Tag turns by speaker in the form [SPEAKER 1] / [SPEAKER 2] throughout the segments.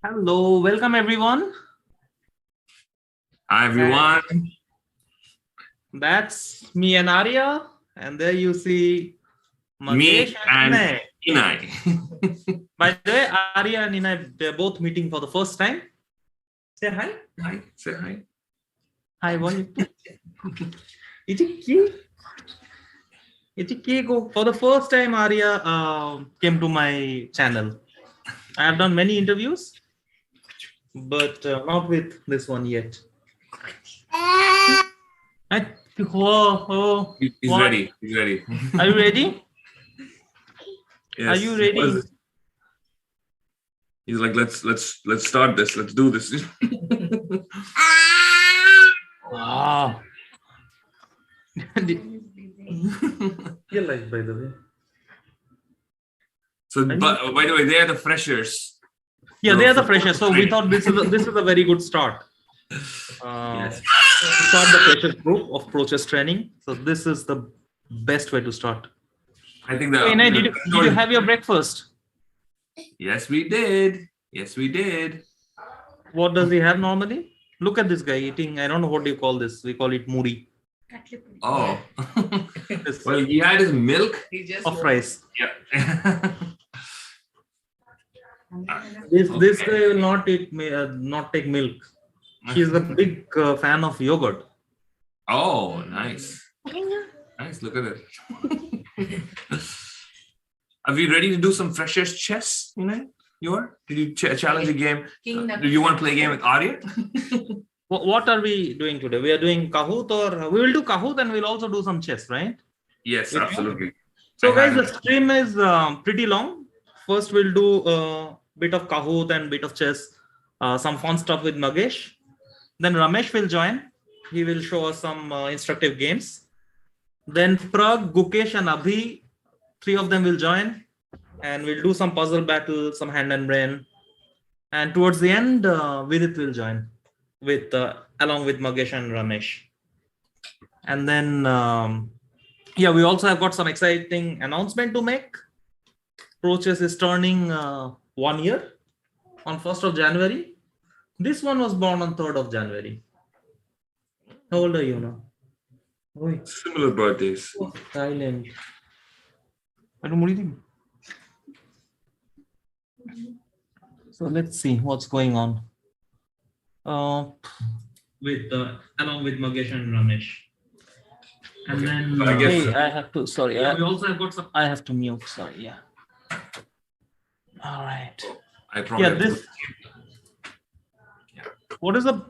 [SPEAKER 1] Hello, welcome everyone.
[SPEAKER 2] Hi everyone.
[SPEAKER 1] That's me and Arya, and there you see Magesh
[SPEAKER 2] Me and
[SPEAKER 1] Inay.
[SPEAKER 2] Inai.
[SPEAKER 1] By the way, Arya and Inay, they're both meeting for the first time. Say hi.
[SPEAKER 2] Hi. Say hi.
[SPEAKER 1] Hi, one. For the first time, Arya came to my channel. I have done many interviews, but not with this one yet.
[SPEAKER 2] He's ready. He's ready.
[SPEAKER 1] Are you ready?
[SPEAKER 2] Yes.
[SPEAKER 1] Are you ready?
[SPEAKER 2] He's like, let's start this. Let's do this.
[SPEAKER 1] Wow. You like, by the way.
[SPEAKER 2] So, by the way, they are the freshers.
[SPEAKER 1] Yeah, they are the freshers. So we thought this is a very good start.
[SPEAKER 2] Yes.
[SPEAKER 1] Start the freshers group of process training. So this is the best way to start.
[SPEAKER 2] I think that.
[SPEAKER 1] Hey, did you have your breakfast?
[SPEAKER 2] Yes, we did. Yes, we did.
[SPEAKER 1] What does he have normally? Look at this guy eating. I don't know what do you call this. We call it muri.
[SPEAKER 2] Oh. Well, he had his milk
[SPEAKER 1] of rice.
[SPEAKER 2] Yeah.
[SPEAKER 1] This guy will not take milk. He's a big fan of yogurt.
[SPEAKER 2] Oh, nice. Nice. Look at it. Are we ready to do some freshers chess? You are? Did you challenge a game? Do you want to play a game with Arya?
[SPEAKER 1] What are we doing today? We are doing Kahoot, or we will do Kahoot and we'll also do some chess, right?
[SPEAKER 2] Yes, absolutely.
[SPEAKER 1] So guys, the stream is pretty long. First, we'll do a bit of Kahoot and bit of chess, some fun stuff with Magesh. Then Ramesh will join. He will show us some instructive games. Then Pragg, Gukesh and Abhi, three of them will join. And we'll do some puzzle battle, some hand and brain. And towards the end, Vidit will join with along with Magesh and Ramesh. And then, yeah, we also have got some exciting announcement to make. Process is turning 1 year on 1st of January. This one was born on 3rd of January. How old are you now?
[SPEAKER 2] Similar birthdays.
[SPEAKER 1] Silent. I don't know. So let's see what's going on. With along with Magesh and Ramesh. And then I have to. Sorry, we also have got some. I have to mute. Sorry, yeah. All right.
[SPEAKER 2] I probably
[SPEAKER 1] What is the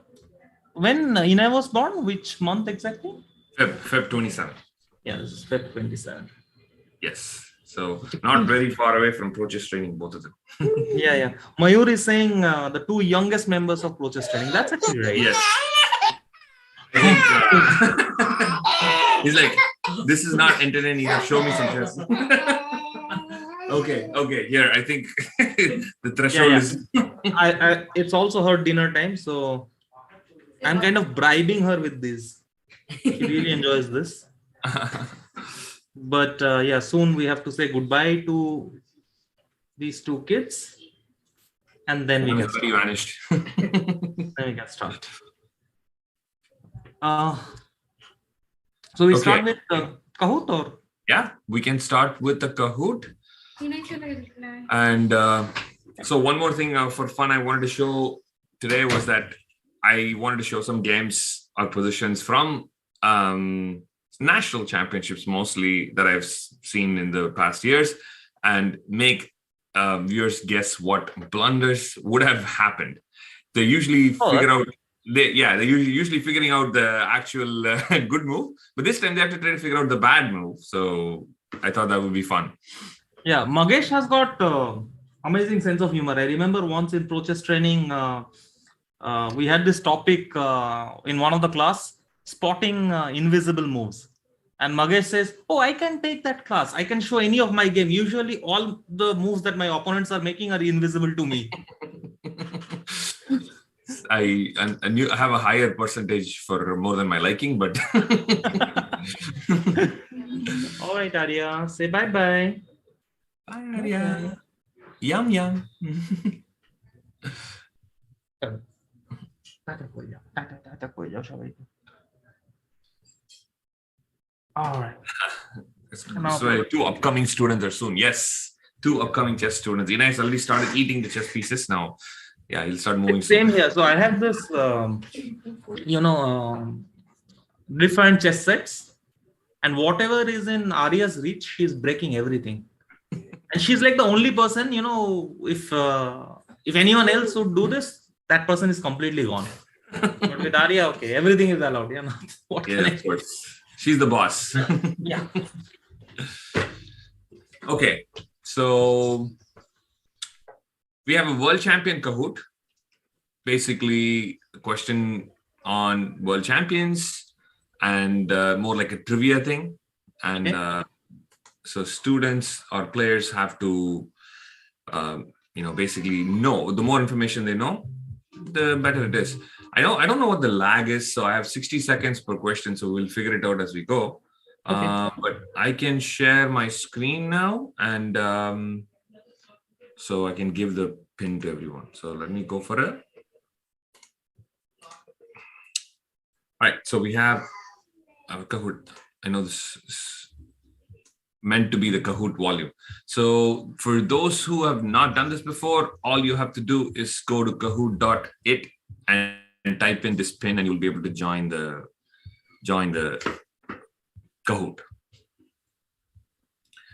[SPEAKER 1] when Inay was born? Which month exactly?
[SPEAKER 2] Feb 27.
[SPEAKER 1] Yeah, this is Feb 27.
[SPEAKER 2] Yes. So not very far away from process training, both of them.
[SPEAKER 1] Yeah. Mayur is saying the two youngest members of process training. That's actually right.
[SPEAKER 2] Yes. He's like, this is not entertaining. Show me some chess. Okay. Here, I think the threshold is.
[SPEAKER 1] It's also her dinner time, so I'm kind of bribing her with this. She really enjoys this. But yeah, soon we have to say goodbye to these two kids, and then we can start.
[SPEAKER 2] Vanished.
[SPEAKER 1] Then we can start. So we start with Kahoot, or?
[SPEAKER 2] Yeah, we can start with the Kahoot. And so one more thing for fun I wanted to show today was that I wanted to show some games or positions from national championships mostly that I've seen in the past years, and make viewers guess what blunders would have happened. They usually figure out. They're usually figuring out the actual good move, but this time they have to try to figure out the bad move. So I thought that would be fun.
[SPEAKER 1] Yeah, Magesh has got amazing sense of humor. I remember once in process training, we had this topic in one of the class, spotting invisible moves. And Magesh says, oh, I can take that class. I can show any of my game. Usually all the moves that my opponents are making are invisible to me.
[SPEAKER 2] I have a higher percentage for more than my liking, but.
[SPEAKER 1] All right, Arya, say bye-bye.
[SPEAKER 2] Bye, Arya. Yum yum.
[SPEAKER 1] All right.
[SPEAKER 2] So 2 upcoming students are soon. Yes, 2 upcoming chess students. Inai's already started eating the chess pieces now. Yeah, he'll start moving soon.
[SPEAKER 1] Same here. So I have this, different chess sets, and whatever is in Arya's reach, she's breaking everything. And she's like the only person, if anyone else would do this, that person is completely gone. But with Arya, okay, everything is allowed. What
[SPEAKER 2] Yeah,
[SPEAKER 1] can I
[SPEAKER 2] of course. She's the boss.
[SPEAKER 1] Yeah.
[SPEAKER 2] Okay, so we have a world champion Kahoot. Basically, a question on world champions and more like a trivia thing. And so students or players have to, basically know. The more information they know, the better it is. I don't know what the lag is, so I have 60 seconds per question, so we'll figure it out as we go.
[SPEAKER 1] Okay.
[SPEAKER 2] But I can share my screen now, and so I can give the pin to everyone. So let me go for it. All right, so we have our Kahoot. I know this is meant to be the Kahoot volume. So for those who have not done this before, all you have to do is go to kahoot.it and type in this pin, and you'll be able to join the Kahoot.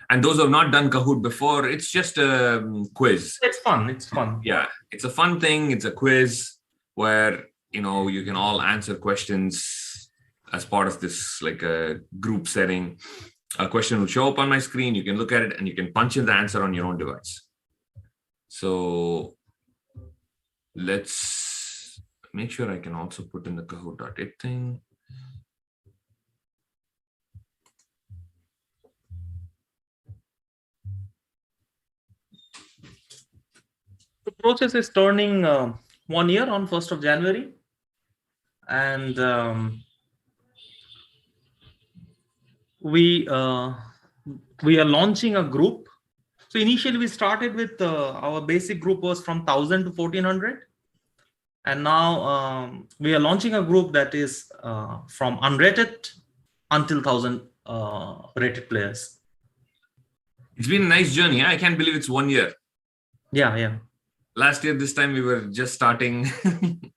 [SPEAKER 2] And those who have not done Kahoot before, it's just a quiz.
[SPEAKER 1] It's fun.
[SPEAKER 2] Yeah, it's a fun thing. It's a quiz where you can all answer questions as part of this, like a group setting. A question will show up on my screen. You can look at it and you can punch in the answer on your own device. So let's make sure I can also put in the Kahoot.it thing.
[SPEAKER 1] The process is turning 1 year on 1st of January. And we are launching a group. So initially we started with our basic group was from 1000 to 1400. And now we are launching a group that is from unrated until 1000 rated players.
[SPEAKER 2] It's been a nice journey. I can't believe it's 1 year.
[SPEAKER 1] Yeah.
[SPEAKER 2] Last year, this time we were just starting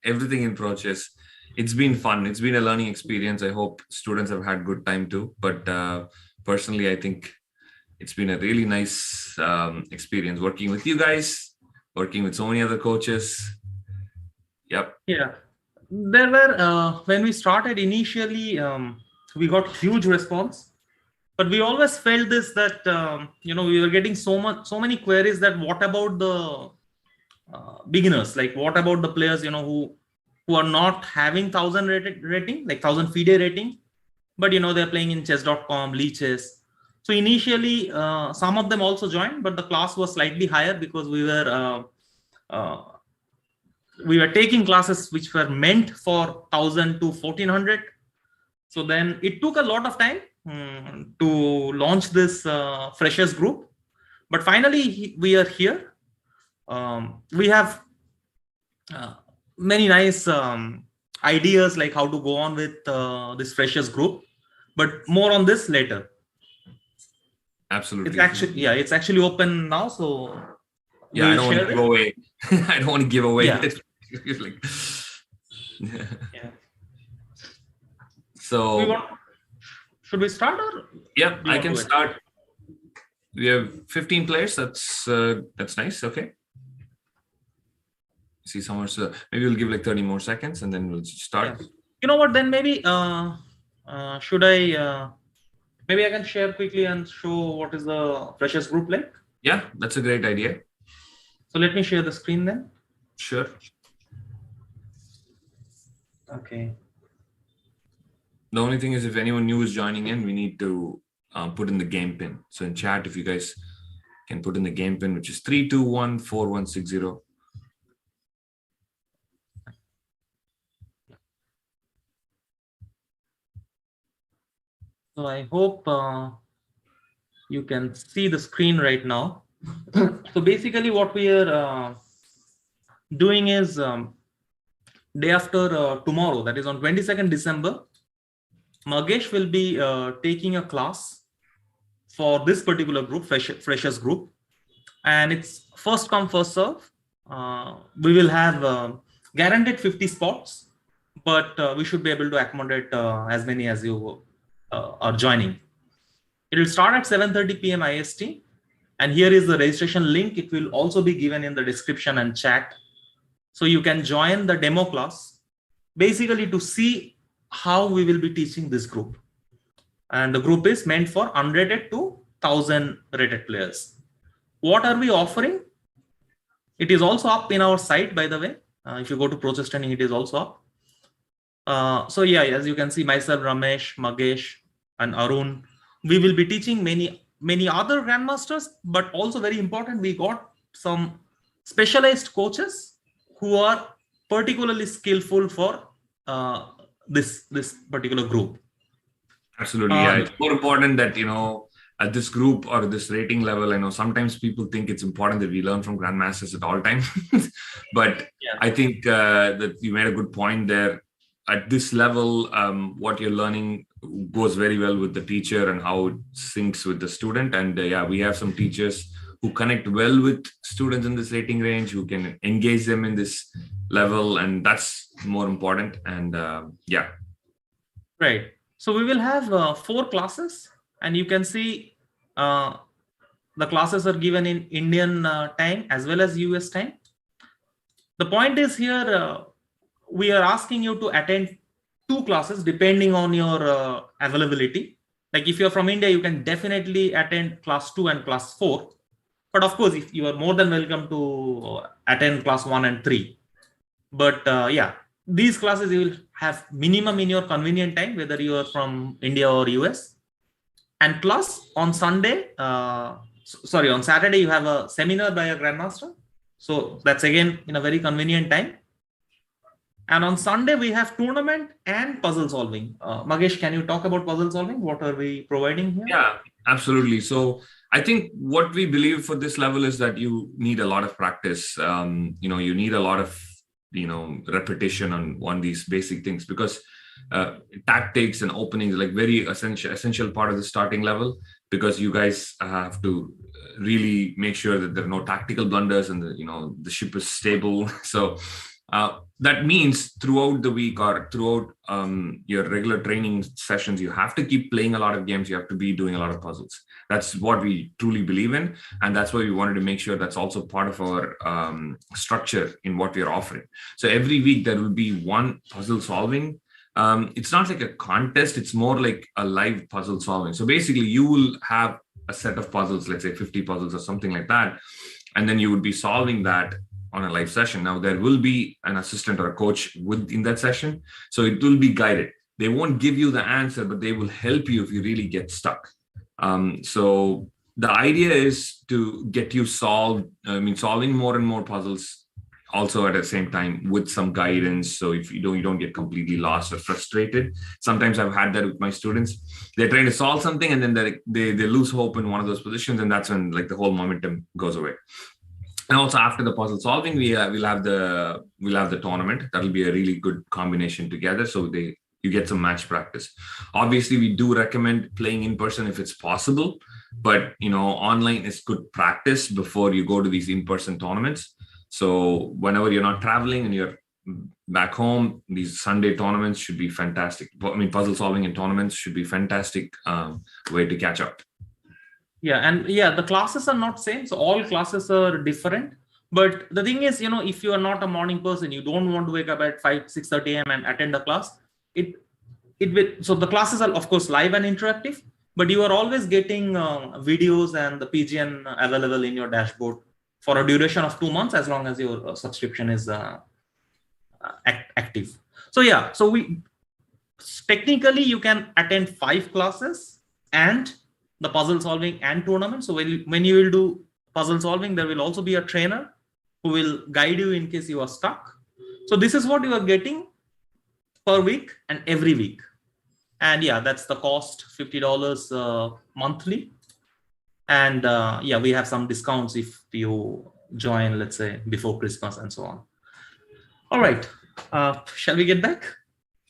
[SPEAKER 2] everything in process. It's been fun. It's been a learning experience. I hope students have had good time too. But personally, I think it's been a really nice experience working with you guys, working with so many other coaches. Yep.
[SPEAKER 1] Yeah. There were, when we started initially, we got huge response. But we always felt this, that, we were getting so many queries that what about the beginners? Like, what about the players, who are not having 1000 rating, like 1000 FIDE rating, but, they're playing in chess.com, Chess. So initially, some of them also joined, but the class was slightly higher because we were taking classes which were meant for 1000 to 1400. So then it took a lot of time to launch this freshers group, but finally we are here. We have many nice ideas like how to go on with this freshers group, but more on this later.
[SPEAKER 2] Absolutely.
[SPEAKER 1] It's actually open now, so
[SPEAKER 2] yeah, I don't want to give away. I don't want to give away.
[SPEAKER 1] Yeah.
[SPEAKER 2] Yeah. So
[SPEAKER 1] should we start, or?
[SPEAKER 2] Yeah, I can start. We have 15 players. That's nice. Okay. See somewhere. So maybe we'll give like 30 more seconds and then we'll start.
[SPEAKER 1] Yeah. You know what? Then maybe should I? Maybe I can share quickly and show what is the freshers group like.
[SPEAKER 2] Yeah, that's a great idea.
[SPEAKER 1] So let me share the screen then.
[SPEAKER 2] Sure.
[SPEAKER 1] Okay.
[SPEAKER 2] The only thing is, if anyone new is joining in, we need to put in the game pin. So in chat, if you guys can put in the game pin, which is 3214160.
[SPEAKER 1] So I hope you can see the screen right now. So basically what we are doing is day after tomorrow, that is on 22nd December, Magesh will be taking a class for this particular group, freshers group, and it's first come first serve. We will have guaranteed 50 spots, but we should be able to accommodate as many as you are joining. It will start at 7:30 p.m. IST, and here is the registration link. It will also be given in the description and chat, so you can join the demo class basically to see how we will be teaching this group. And the group is meant for unrated to 1000 rated players. What are we offering? It is also up in our site, by the way. If you go to process training, it is also up. So yeah, as you can see, myself, Ramesh, Magesh, and Arun, we will be teaching many other grandmasters, but also very important, we got some specialized coaches who are particularly skillful for this particular group.
[SPEAKER 2] Absolutely, yeah. It's more important that, you know, at this group or this rating level, I know sometimes people think it's important that we learn from grandmasters at all times, but yeah. I think that you made a good point there. At this level, what you're learning goes very well with the teacher and how it syncs with the student. And yeah, we have some teachers who connect well with students in this rating range, who can engage them in this level, and that's more important. And yeah.
[SPEAKER 1] Right. So we will have 4 classes, and you can see the classes are given in Indian time as well as US time. The point is here, we are asking you to attend 2 classes depending on your availability. Like if you're from India, you can definitely attend class 2 and class 4. But of course, if you are more than welcome to attend class 1 and 3. But yeah, these classes you will have minimum in your convenient time, whether you are from India or US. And plus on Sunday, on Saturday, you have a seminar by a grandmaster. So that's again in a very convenient time. And on Sunday, we have tournament and puzzle solving. Magesh, can you talk about puzzle solving? What are we providing here?
[SPEAKER 2] Yeah, absolutely. So I think what we believe for this level is that you need a lot of practice. You know, you need a lot of, you know, repetition on these basic things, because tactics and openings are like very essential part of the starting level, because you guys have to really make sure that there are no tactical blunders and the ship is stable. So that means throughout the week or throughout your regular training sessions, you have to keep playing a lot of games. You have to be doing a lot of puzzles. That's what we truly believe in. And that's why we wanted to make sure that's also part of our structure in what we're offering. So every week there will be one puzzle solving. It's not like a contest. It's more like a live puzzle solving. So basically you will have a set of puzzles, let's say 50 puzzles or something like that. And then you would be solving that on a live session. Now there will be an assistant or a coach within that session. So it will be guided. They won't give you the answer, but they will help you if you really get stuck. So the idea is to get you solving more and more puzzles also at the same time with some guidance. So if you don't get completely lost or frustrated. Sometimes I've had that with my students. They're trying to solve something and then they lose hope in one of those positions. And that's when like the whole momentum goes away. And also after the puzzle solving, we'll have the tournament. That'll be a really good combination together. So you get some match practice. Obviously, we do recommend playing in person if it's possible, but online is good practice before you go to these in-person tournaments. So whenever you're not traveling and you're back home, these Sunday tournaments should be fantastic. Puzzle solving and tournaments should be fantastic way to catch up.
[SPEAKER 1] Yeah, and yeah, the classes are not same. So all classes are different. But the thing is, if you are not a morning person, you don't want to wake up at 6:30 a.m. and attend a class. So the classes are of course live and interactive, but you are always getting videos and the PGN available in your dashboard for a duration of 2 months, as long as your subscription is active. So yeah, so technically you can attend 5 classes and the puzzle solving and tournament. So when you will do puzzle solving, there will also be a trainer who will guide you in case you are stuck. So this is what you are getting per week and every week. And yeah, that's the cost, $50 monthly. And yeah, we have some discounts if you join, let's say, before Christmas and so on. All right. Shall we get back?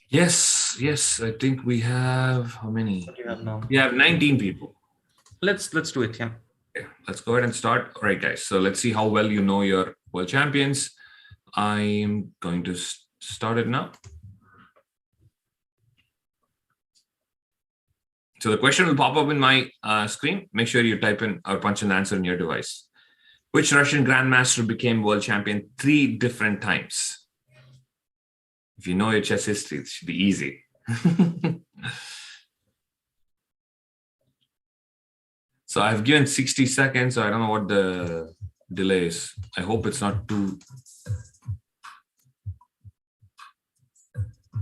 [SPEAKER 2] Yes. I think we have how many?
[SPEAKER 1] What do you have now?
[SPEAKER 2] We have 19 people.
[SPEAKER 1] Let's do it. Yeah.
[SPEAKER 2] Okay, let's go ahead and start. All right, guys. So let's see how well you know your world champions. I'm going to start it now. So the question will pop up in my screen. Make sure you type in or punch an answer in your device. Which Russian grandmaster became world champion 3 different times? If you know your chess history, it should be easy. So I've given 60 seconds. So I don't know what the delay is. I hope it's not too.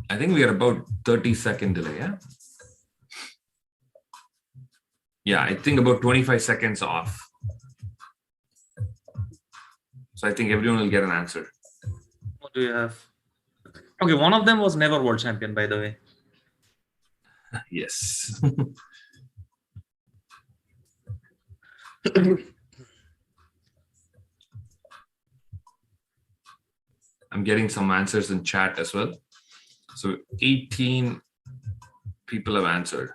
[SPEAKER 2] I think we are about 30-second delay. Yeah. Yeah, I think about 25 seconds off. So I think everyone will get an answer.
[SPEAKER 1] What do you have? Okay, one of them was never world champion, by the way.
[SPEAKER 2] Yes. I'm getting some answers in chat as well. So 18 people have answered.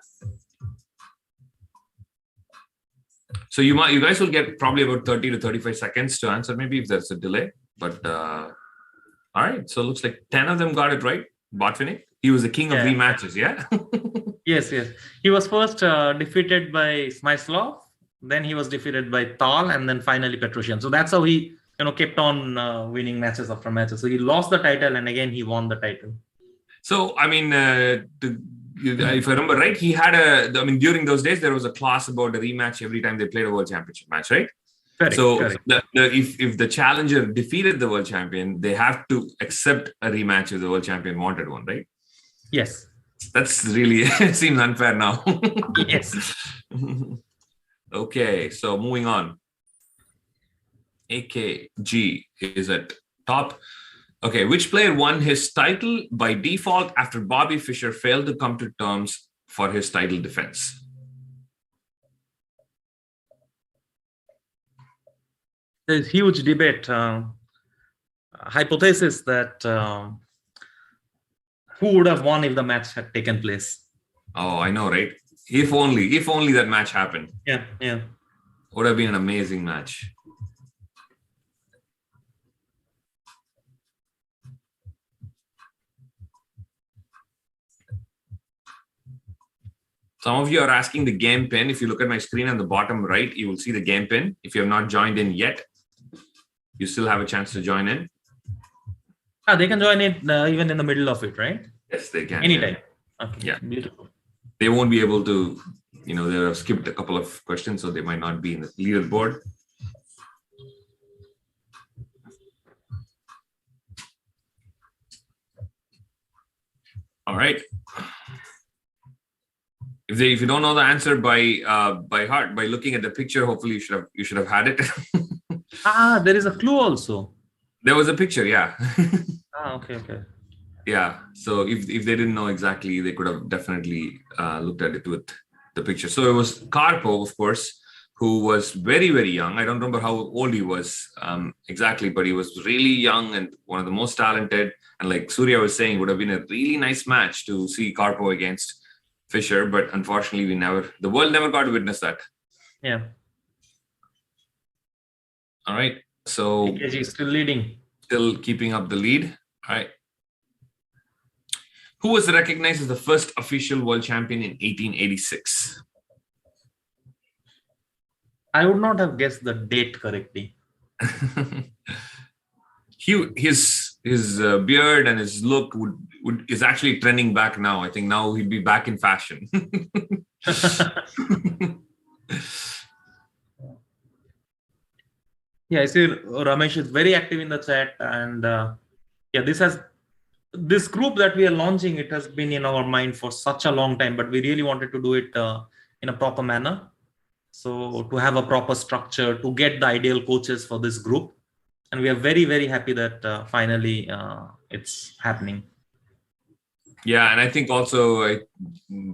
[SPEAKER 2] So you guys will get probably about 30 to 35 seconds to answer, maybe if there's a delay. But all right, so it looks like 10 of them got it right. Botvinnik, he was the king of rematches, yeah?
[SPEAKER 1] Yes. He was first defeated by Smyslov, then he was defeated by Tal, and then finally Petrosyan. So that's how he kept on winning matches after matches. So he lost the title, and again he won the title.
[SPEAKER 2] So, I mean, if I remember right, he had during those days, there was a clause about a rematch every time they played a world championship match, right?
[SPEAKER 1] Correct,
[SPEAKER 2] so
[SPEAKER 1] correct.
[SPEAKER 2] If the challenger defeated the world champion, they have to accept a rematch if the world champion wanted one, right?
[SPEAKER 1] Yes.
[SPEAKER 2] That's really, it seems unfair now.
[SPEAKER 1] Yes.
[SPEAKER 2] Okay, so moving on. AKG is at top. Okay, which player won his title by default after Bobby Fischer failed to come to terms for his title defense?
[SPEAKER 1] There's huge debate, hypothesis that who would have won if the match had taken place.
[SPEAKER 2] Oh, I know, right? If only that match happened.
[SPEAKER 1] Yeah.
[SPEAKER 2] Would have been an amazing match. Some of you are asking the game pin. If you look at my screen on the bottom right, you will see the game pin. If you have not joined in yet, you still have a chance to join in.
[SPEAKER 1] They can join it even in the middle of it, right?
[SPEAKER 2] Yes, they can.
[SPEAKER 1] Anytime.
[SPEAKER 2] Yeah.
[SPEAKER 1] Okay.
[SPEAKER 2] Yeah.
[SPEAKER 1] Beautiful.
[SPEAKER 2] They won't be able to, they have skipped a couple of questions, so they might not be in the leaderboard. All right. If you don't know the answer by heart, by looking at the picture, hopefully you should have had it.
[SPEAKER 1] There is a clue also.
[SPEAKER 2] There was a picture, yeah.
[SPEAKER 1] Okay.
[SPEAKER 2] Yeah. So if they didn't know exactly, they could have definitely looked at it with the picture. So it was Karpov, of course, who was very, very young. I don't remember how old he was exactly, but he was really young and one of the most talented. And like Surya was saying, would have been a really nice match to see Karpov against Fischer, but unfortunately the world never got to witness that.
[SPEAKER 1] Yeah.
[SPEAKER 2] All right. So
[SPEAKER 1] AKG is still leading.
[SPEAKER 2] Still keeping up the lead. All right. Who was recognized as the first official world champion in 1886?
[SPEAKER 1] I would not have guessed the date correctly.
[SPEAKER 2] His beard and his look is actually trending back now. I think now he'd be back in fashion.
[SPEAKER 1] Yeah, I see Ramesh is very active in the chat, and this group that we are launching, it has been in our mind for such a long time, but we really wanted to do it in a proper manner. So to have a proper structure, to get the ideal coaches for this group. And we are very, very happy that finally it's happening.
[SPEAKER 2] Yeah, and I think also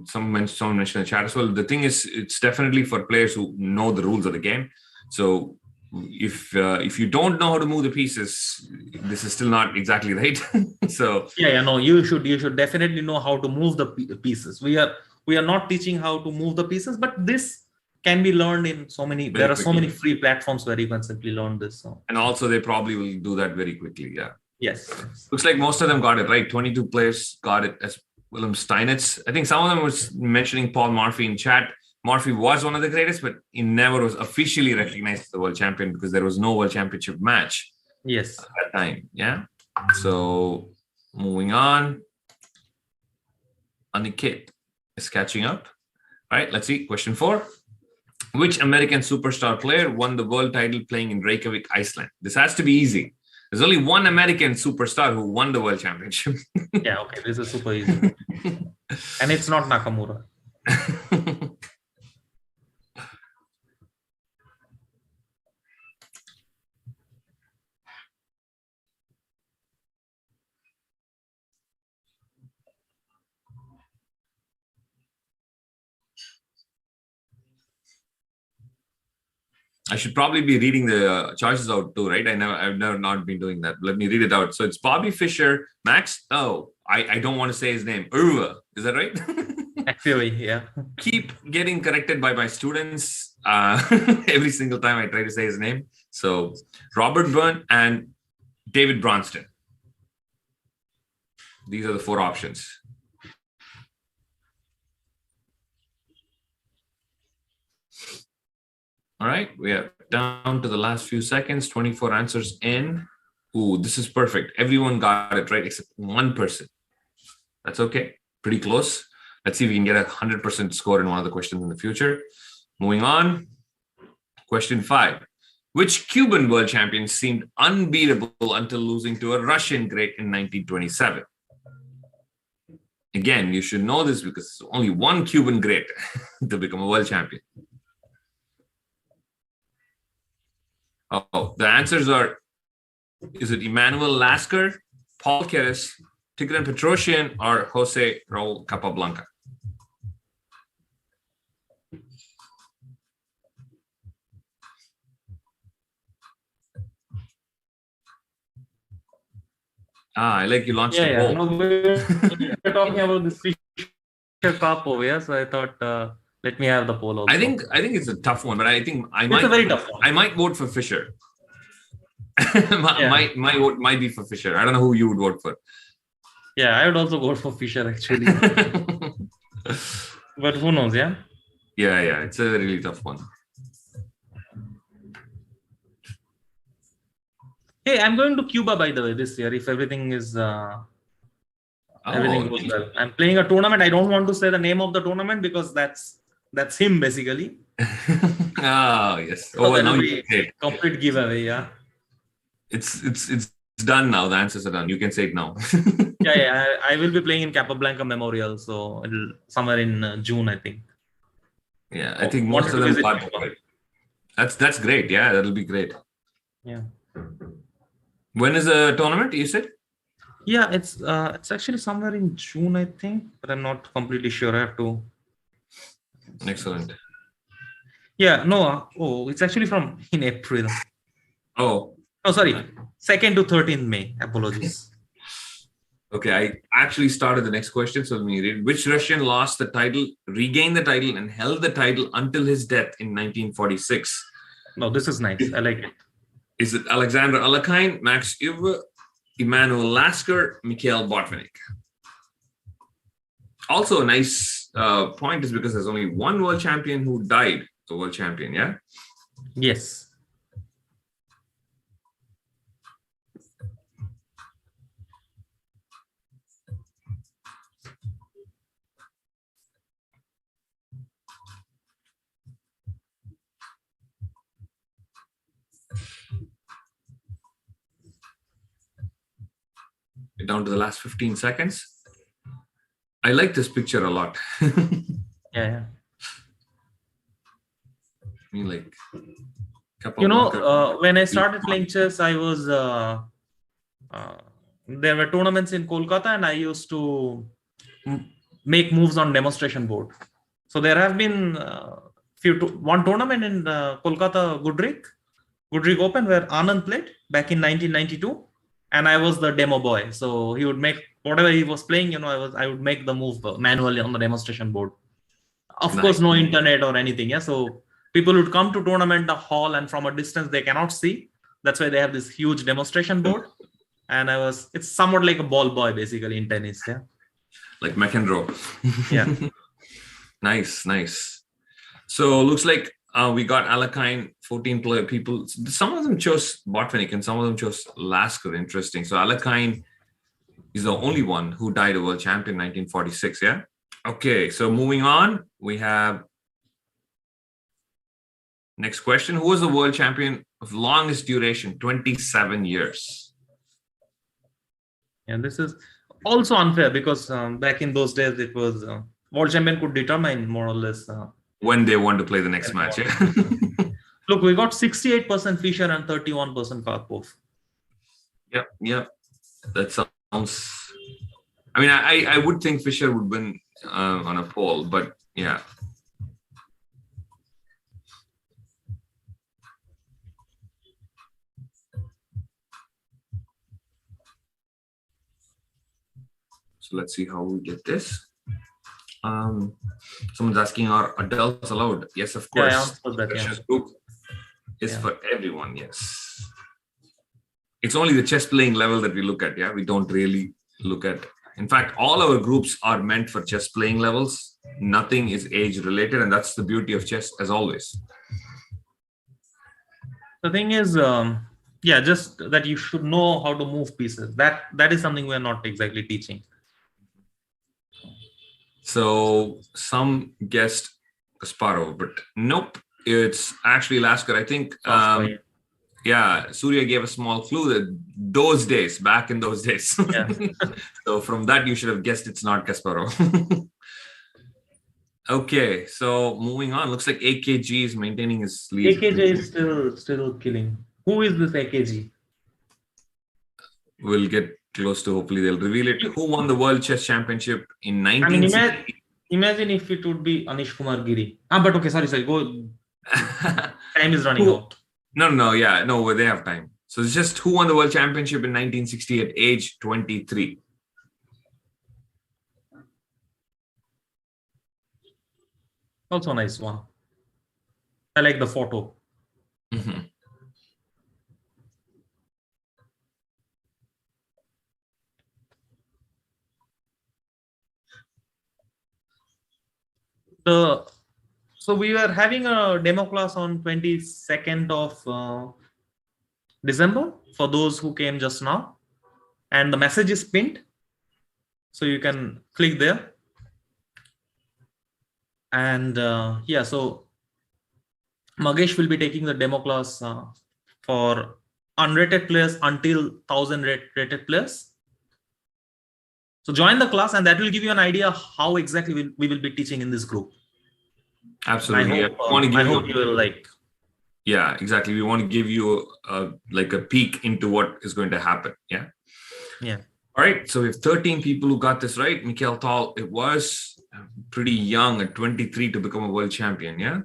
[SPEAKER 2] someone mentioned in the chat as well. The thing is, it's definitely for players who know the rules of the game. So if you don't know how to move the pieces, this is still not exactly right. So
[SPEAKER 1] no, you should definitely know how to move the pieces. We are not teaching how to move the pieces, but this can be learned in so many. There are so many free platforms where you can simply learn this. So.
[SPEAKER 2] And also, they probably will do that very quickly. Yeah.
[SPEAKER 1] Yes.
[SPEAKER 2] Looks like most of them got it right. 22 players got it as Willem Steinitz. I think some of them was mentioning Paul Murphy in chat. Murphy was one of the greatest, but he never was officially recognized as the world champion because there was no world championship match.
[SPEAKER 1] Yes.
[SPEAKER 2] At that time. Yeah. So moving on. Aniket is catching up. All right. Let's see. Question 4. Which American superstar player won the world title playing in Reykjavik, Iceland? This has to be easy. There's only one American superstar who won the world championship.
[SPEAKER 1] Yeah, okay. This is super easy. And it's not Nakamura.
[SPEAKER 2] I should probably be reading the choices out too, right? I've never not been doing that. Let me read it out. So it's Bobby Fischer, Max. Oh, I don't want to say his name. Urva. Is that right?
[SPEAKER 1] Actually, yeah.
[SPEAKER 2] Keep getting corrected by my students every single time I try to say his name. So Robert Byrne and David Bronston. These are the 4 options. All right, we are down to the last few seconds, 24 answers in. Ooh, this is perfect. Everyone got it right except one person. That's okay, pretty close. Let's see if we can get a 100% score in one of the questions in the future. Moving on, question 5. Which Cuban world champion seemed unbeatable until losing to a Russian great in 1927? Again, you should know this because only one Cuban great to become a world champion. Oh, the answers are, is it Emmanuel Lasker, Paul Keres, Tigran Petrosyan, or Jose Raul Capablanca? I like you launched a poll.
[SPEAKER 1] No, we're talking about this Fischer Cup over here, so I thought let me have the poll also.
[SPEAKER 2] I think it's a tough one, but I think
[SPEAKER 1] it's a very tough one.
[SPEAKER 2] I might vote for Fischer. my vote might be for Fischer. I don't know who you would vote for.
[SPEAKER 1] Yeah, I would also vote for Fischer actually. But who knows, yeah?
[SPEAKER 2] Yeah, it's a really tough one.
[SPEAKER 1] Hey, I'm going to Cuba, by the way, this year, if everything is everything goes well. I'm playing a tournament. I don't want to say the name of the tournament because that's him basically.
[SPEAKER 2] Yes.
[SPEAKER 1] So now you say complete giveaway, yeah.
[SPEAKER 2] It's done now. The answers are done. You can say it now.
[SPEAKER 1] yeah. I will be playing in Capablanca Memorial, so it'll somewhere in June, I think.
[SPEAKER 2] Yeah, I think most of them got it. That's great. Yeah, that'll be great.
[SPEAKER 1] Yeah.
[SPEAKER 2] When is the tournament? You said?
[SPEAKER 1] Yeah, it's actually somewhere in June, I think, but I'm not completely sure. I have to.
[SPEAKER 2] Excellent.
[SPEAKER 1] Yeah, no. Oh, it's actually from in April.
[SPEAKER 2] Oh,
[SPEAKER 1] sorry. 2nd to 13th May. Apologies.
[SPEAKER 2] Okay, I actually started the next question. So let me read. Which Russian lost the title, regained the title, and held the title until his death in 1946?
[SPEAKER 1] No, this is nice. I like it.
[SPEAKER 2] Is it Alexander Alekhine, Max Euwe, Emmanuel Lasker, Mikhail Botvinnik? Also, a nice point is because there's only one world champion who died, the world champion, yeah?
[SPEAKER 1] Yes.
[SPEAKER 2] Down to the last 15 seconds. I like this picture a lot.
[SPEAKER 1] Yeah.
[SPEAKER 2] I mean, like,
[SPEAKER 1] when I started playing chess, I was there were tournaments in Kolkata, and I used to make moves on demonstration board. So there have been one tournament in Kolkata Goodrig Open where Anand played back in 1992, and I was the demo boy. So he would make whatever he was playing. I would make the move manually on the demonstration board. Of course, no internet or anything. Yeah, so people would come to tournament hall, and from a distance they cannot see. That's why they have this huge demonstration board. And it's somewhat like a ball boy basically in tennis. Yeah,
[SPEAKER 2] like McEnroe.
[SPEAKER 1] Yeah.
[SPEAKER 2] Nice. So looks like we got Alakine, 14 people. Some of them chose Botvinnik and some of them chose Lasker. Interesting. So Alakine is the only one who died a world champion in 1946. Yeah. Okay. So moving on, we have next question. Who was the world champion of longest duration? 27 years.
[SPEAKER 1] And this is also unfair because back in those days, it was world champion could determine more or less
[SPEAKER 2] when they want to play the next match. Yeah.
[SPEAKER 1] Look, we got 68% Fischer and 31% Karpov.
[SPEAKER 2] Yeah. That sounds. I mean, I would think Fischer would win on a poll, but yeah. So let's see how we get this. Someone's asking, are adults allowed? Yes, of course.
[SPEAKER 1] That,
[SPEAKER 2] group is for everyone. Yes. It's only the chess playing level that we look at. Yeah, we don't really look at. In fact, all our groups are meant for chess playing levels. Nothing is age related, and that's the beauty of chess, as always.
[SPEAKER 1] The thing is, just that you should know how to move pieces. That is something we're not exactly teaching.
[SPEAKER 2] So some guessed Kasparov, but nope, it's actually Lasker. I think, Surya gave a small clue that back in those days.
[SPEAKER 1] Yeah.
[SPEAKER 2] So from that, you should have guessed it's not Kasparov. Okay, so moving on. Looks like AKG is maintaining his lead.
[SPEAKER 1] AKG is still killing. Who is this AKG?
[SPEAKER 2] We'll get close to, hopefully they'll reveal it. Who won the World Chess Championship in 1960?
[SPEAKER 1] Imagine if it would be Anish Kumar Giri. But okay, sorry, go. Time is running out.
[SPEAKER 2] No, they have time. So it's just who won the World Championship in 1960 at age 23?
[SPEAKER 1] Also a nice one. I like the photo.
[SPEAKER 2] Mm-hmm.
[SPEAKER 1] So we were having a demo class on 22nd of December for those who came just now, and the message is pinned, so you can click there. And so Magesh will be taking the demo class for unrated players until 1000 rated players. So join the class, and that will give you an idea how exactly we will be teaching in this group.
[SPEAKER 2] Absolutely.
[SPEAKER 1] I hope you will like.
[SPEAKER 2] Yeah, exactly. We want to give you a peek into what is going to happen. Yeah. All right. So we have 13 people who got this right. Mikhail Tal, it was pretty young at 23 to become a world champion. Yeah.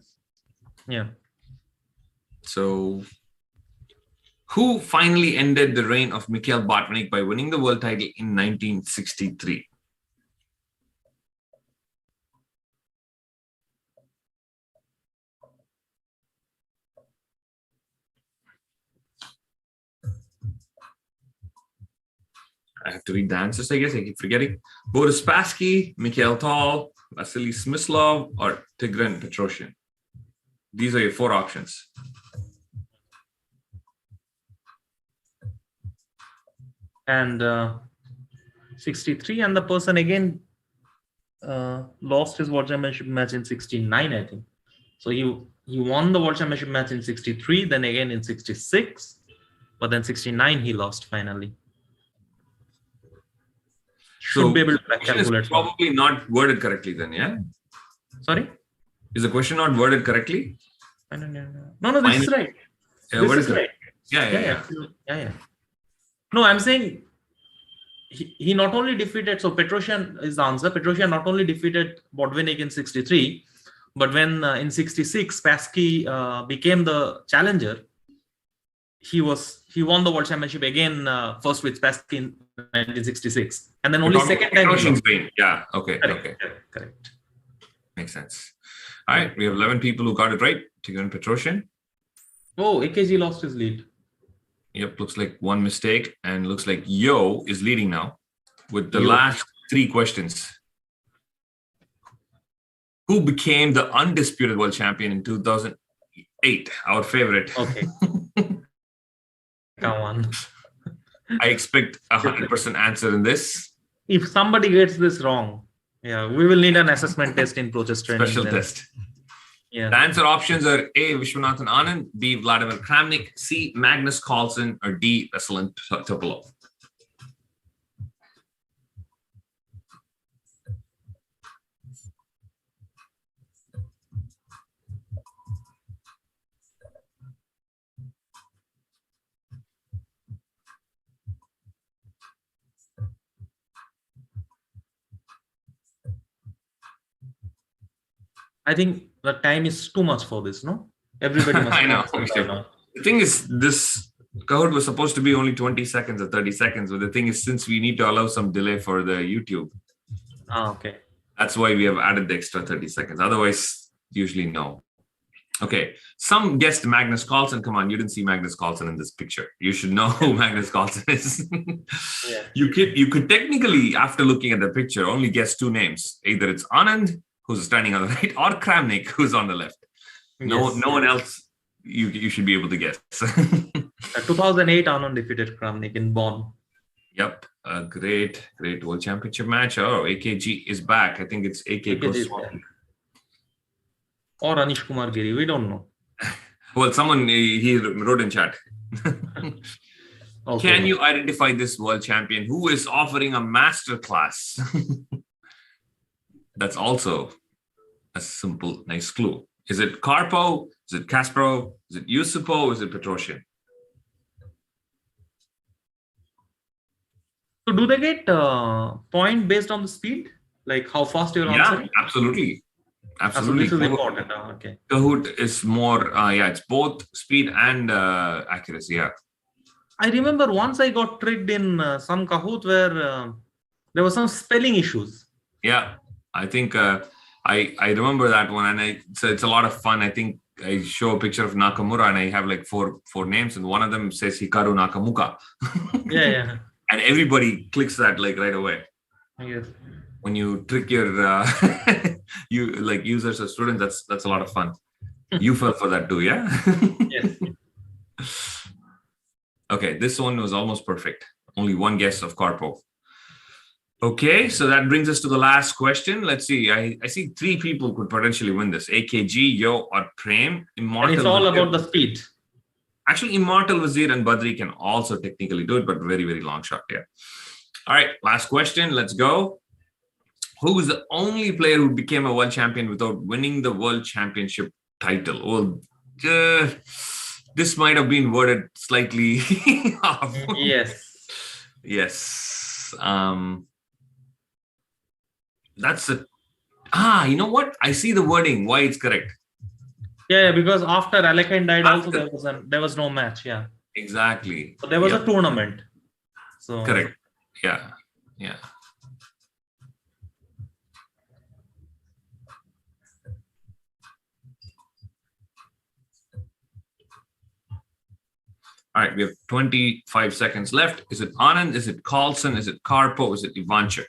[SPEAKER 1] Yeah.
[SPEAKER 2] So who finally ended the reign of Mikhail Botvinnik by winning the world title in 1963? I have to read the answers, I guess. I keep forgetting. Boris Spassky, Mikhail Tal, Vasily Smyslov, or Tigran Petrosyan. These are your 4 options.
[SPEAKER 1] And 63, and the person again lost his world championship match in 69, I think. So he won the world championship match in 63, then again in 66, but then 69 he lost finally. Should be able to calculate.
[SPEAKER 2] Probably not worded correctly then, yeah?
[SPEAKER 1] Sorry?
[SPEAKER 2] Is the question not worded correctly?
[SPEAKER 1] No, this is right.
[SPEAKER 2] Yeah, this is right. Yeah.
[SPEAKER 1] No, I'm saying he not only defeated, so Petrosian is the answer. Petrosian not only defeated Botvinnik in 63, but when in 66 Spassky became the challenger, he won the world championship again, first with Spassky in 1966, and then only second time.
[SPEAKER 2] Yeah. Okay.
[SPEAKER 1] Correct.
[SPEAKER 2] Makes sense. All right, we have 11 people who got it right. Tigran Petrosian.
[SPEAKER 1] Oh, AKG lost his lead.
[SPEAKER 2] Yep, looks like one mistake, and looks like Yo is leading now with the last 3 questions. Who became the undisputed world champion in 2008? Our favorite.
[SPEAKER 1] Okay. Come on.
[SPEAKER 2] I expect 100% answer in this.
[SPEAKER 1] If somebody gets this wrong, we will need an assessment test in process training.
[SPEAKER 2] Special test.
[SPEAKER 1] Yeah.
[SPEAKER 2] The answer options are A. Vishwanathan Anand, B. Vladimir Kramnik, C. Magnus Carlsen, or D. Veselin Topolov.
[SPEAKER 1] I think the time is too much for this, no? Everybody must
[SPEAKER 2] I know. The thing is, this Kahoot was supposed to be only 20 seconds or 30 seconds, but the thing is, since we need to allow some delay for the YouTube.
[SPEAKER 1] Okay.
[SPEAKER 2] That's why we have added the extra 30 seconds. Otherwise, usually no. Okay. Some guessed Magnus Carlsen. Come on, you didn't see Magnus Carlsen in this picture. You should know who Magnus Carlsen is.
[SPEAKER 1] Yeah.
[SPEAKER 2] You could technically, after looking at the picture, only guess 2 names. Either it's Anand, who's standing on the right, or Kramnik, who's on the left. No one else you should be able to guess.
[SPEAKER 1] 2008 Anand defeated Kramnik in Bonn.
[SPEAKER 2] Yep, a great world championship match. Oh, AKG is back. I think it's AK Goswami.
[SPEAKER 1] Or Anish Kumar Giri, we don't know.
[SPEAKER 2] Well, someone he wrote in chat. Okay. Can you identify this world champion who is offering a master class? That's also a simple, nice clue. Is it Karpov? Is it Kasparov? Is it Yusupov? Is it Petrosian?
[SPEAKER 1] So do they get point based on the speed? Like how fast you're answering?
[SPEAKER 2] Yeah, absolutely.
[SPEAKER 1] So this is important. Okay.
[SPEAKER 2] Kahoot is more, it's both speed and accuracy. Yeah.
[SPEAKER 1] I remember once I got tricked in some Kahoot where there were some spelling issues.
[SPEAKER 2] Yeah, I think I remember that one, and it's a lot of fun. I think I show a picture of Nakamura, and I have like four names, and one of them says Hikaru Nakamuka.
[SPEAKER 1] Yeah.
[SPEAKER 2] And everybody clicks that like right away.
[SPEAKER 1] Yes.
[SPEAKER 2] When you trick your you like users or students, that's a lot of fun. You fell for that too, yeah?
[SPEAKER 1] Yes.
[SPEAKER 2] Okay, this one was almost perfect. Only one guess of Karpov. Okay, so that brings us to the last question. Let's see. I see 3 people could potentially win this. AKG, Yo, or Prem. Immortal.
[SPEAKER 1] And it's all about the speed.
[SPEAKER 2] Actually, Immortal Wazir and Badri can also technically do it, but very, very long shot. Yeah. All right, last question. Let's go. Who is the only player who became a world champion without winning the world championship title? Well, this might have been worded slightly off.
[SPEAKER 1] Yes.
[SPEAKER 2] Yes. That's a you know what? I see the wording. Why it's correct.
[SPEAKER 1] Yeah, because after Alekhine died, also there was no match. Yeah.
[SPEAKER 2] Exactly.
[SPEAKER 1] So there was a tournament. So
[SPEAKER 2] correct. Yeah. All right, we have 25 seconds left. Is it Anand? Is it Carlsen? Is it Karpov? Is it Ivanchuk?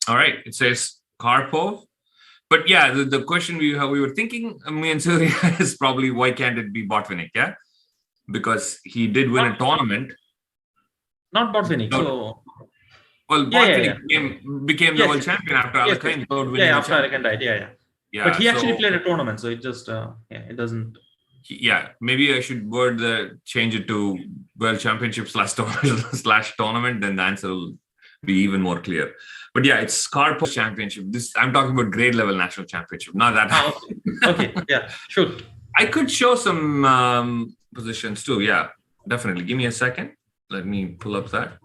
[SPEAKER 2] All right, it says Karpov. But yeah, the question we were thinking, me and Surya, is probably why can't it be Botvinnik? Yeah, because he did win a tournament.
[SPEAKER 1] Not Botvinnik. So,
[SPEAKER 2] well, Botvinnik became the world champion after Alekhine.
[SPEAKER 1] After Alekhine died.
[SPEAKER 2] Yeah,
[SPEAKER 1] but he actually played a tournament, so it just it doesn't.
[SPEAKER 2] Yeah, maybe I should change it to World Championship / tournament. Then the answer will be even more clear. But yeah, it's Carpo Championship. I'm talking about grade level national championship, not that.
[SPEAKER 1] Okay. Yeah, sure.
[SPEAKER 2] I could show some positions too. Yeah, definitely. Give me a second. Let me pull up that.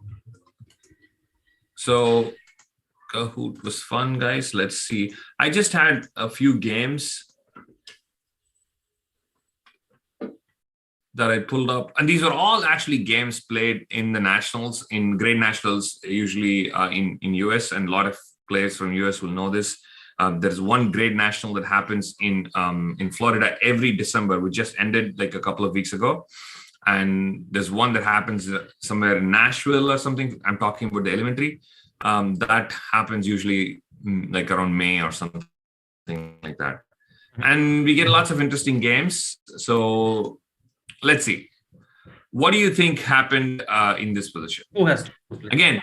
[SPEAKER 2] So Kahoot was fun, guys. Let's see. I just had a few games that I pulled up, and these are all actually games played in the nationals, in grade nationals, usually in US, and a lot of players from US will know this. There's one grade national that happens in Florida every December, which just ended like a couple of weeks ago. And there's one that happens somewhere in Nashville or something. I'm talking about the elementary. That happens usually like around May or something like that. And we get lots of interesting games. So let's see. What do you think happened in this position?
[SPEAKER 1] Who has to play?
[SPEAKER 2] Again,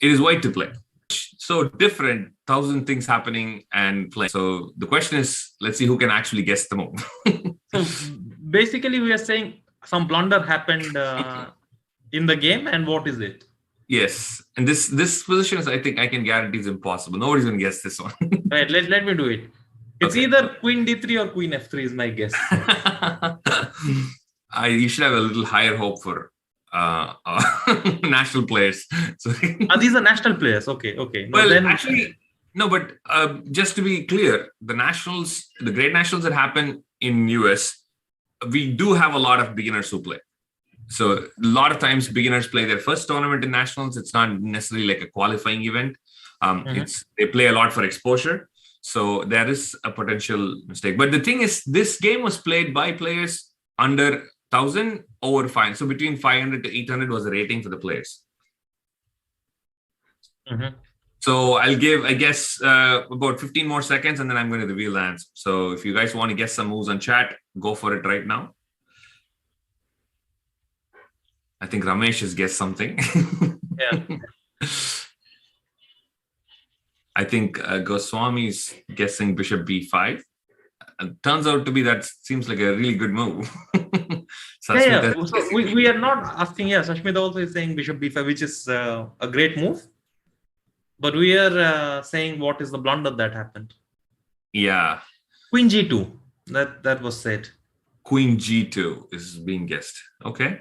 [SPEAKER 2] it is white to play. So different, 1,000 things happening and play. So the question is, let's see who can actually guess the move.
[SPEAKER 1] So basically, we are saying some blunder happened in the game, and what is it?
[SPEAKER 2] Yes, and this position is, I think I can guarantee, is impossible. Nobody's gonna guess this one.
[SPEAKER 1] Right, let me do it. It's either Queen D3 or Queen F3 is my guess.
[SPEAKER 2] You should have a little higher hope for national players. So
[SPEAKER 1] these are national players. Okay. No,
[SPEAKER 2] well, then actually, no. But just to be clear, the grade nationals that happen in US, we do have a lot of beginners who play. So a lot of times beginners play their first tournament in nationals. It's not necessarily like a qualifying event. They play a lot for exposure. So there is a potential mistake. But the thing is, this game was played by players under 1,000 over 5. So between 500 to 800 was the rating for the players. So I'll give, I guess, about 15 more seconds, and then I'm going to reveal the answer. So if you guys want to guess some moves on chat, go for it right now. I think Ramesh has guessed something.
[SPEAKER 1] Yeah.
[SPEAKER 2] I think Goswami is guessing Bishop B5. Turns out to be that seems like a really good move.
[SPEAKER 1] So we are not asking. Yeah, Sashmita also is saying Bishop B5, which is a great move. But we are saying what is the blunder that happened.
[SPEAKER 2] Yeah.
[SPEAKER 1] Queen G2. That was said.
[SPEAKER 2] Queen G2 is being guessed. Okay.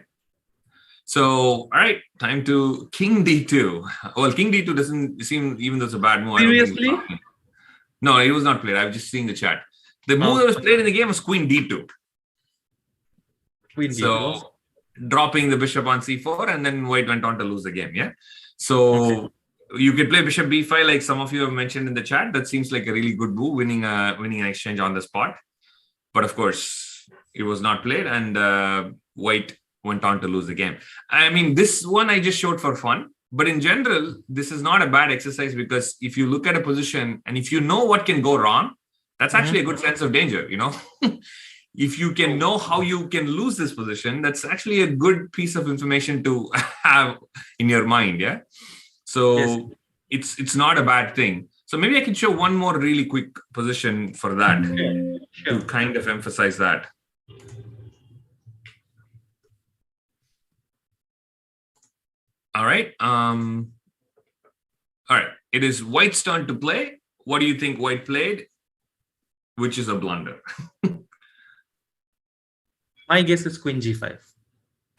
[SPEAKER 2] So, all right, time to King D2. Well, King D2 doesn't seem, even though it's a bad move.
[SPEAKER 1] Seriously?
[SPEAKER 2] No, it was not played. I was just seeing the chat. The move that was played in the game was Queen D2.
[SPEAKER 1] Queen D2.
[SPEAKER 2] Dropping the bishop on C4, and then White went on to lose the game. Yeah. So you could play Bishop B5, like some of you have mentioned in the chat. That seems like a really good move, winning an exchange on the spot. But of course, it was not played, and White went on to lose the game. I mean, this one I just showed for fun, but in general, this is not a bad exercise, because if you look at a position and if you know what can go wrong, that's actually a good sense of danger, you know. If you can know how you can lose this position, that's actually a good piece of information to have in your mind. Yeah. So it's not a bad thing. So maybe I can show one more really quick position for that to kind of emphasize that. All right. All right. It is White's turn to play. What do you think White played? Which is a blunder.
[SPEAKER 1] My guess is Queen G5.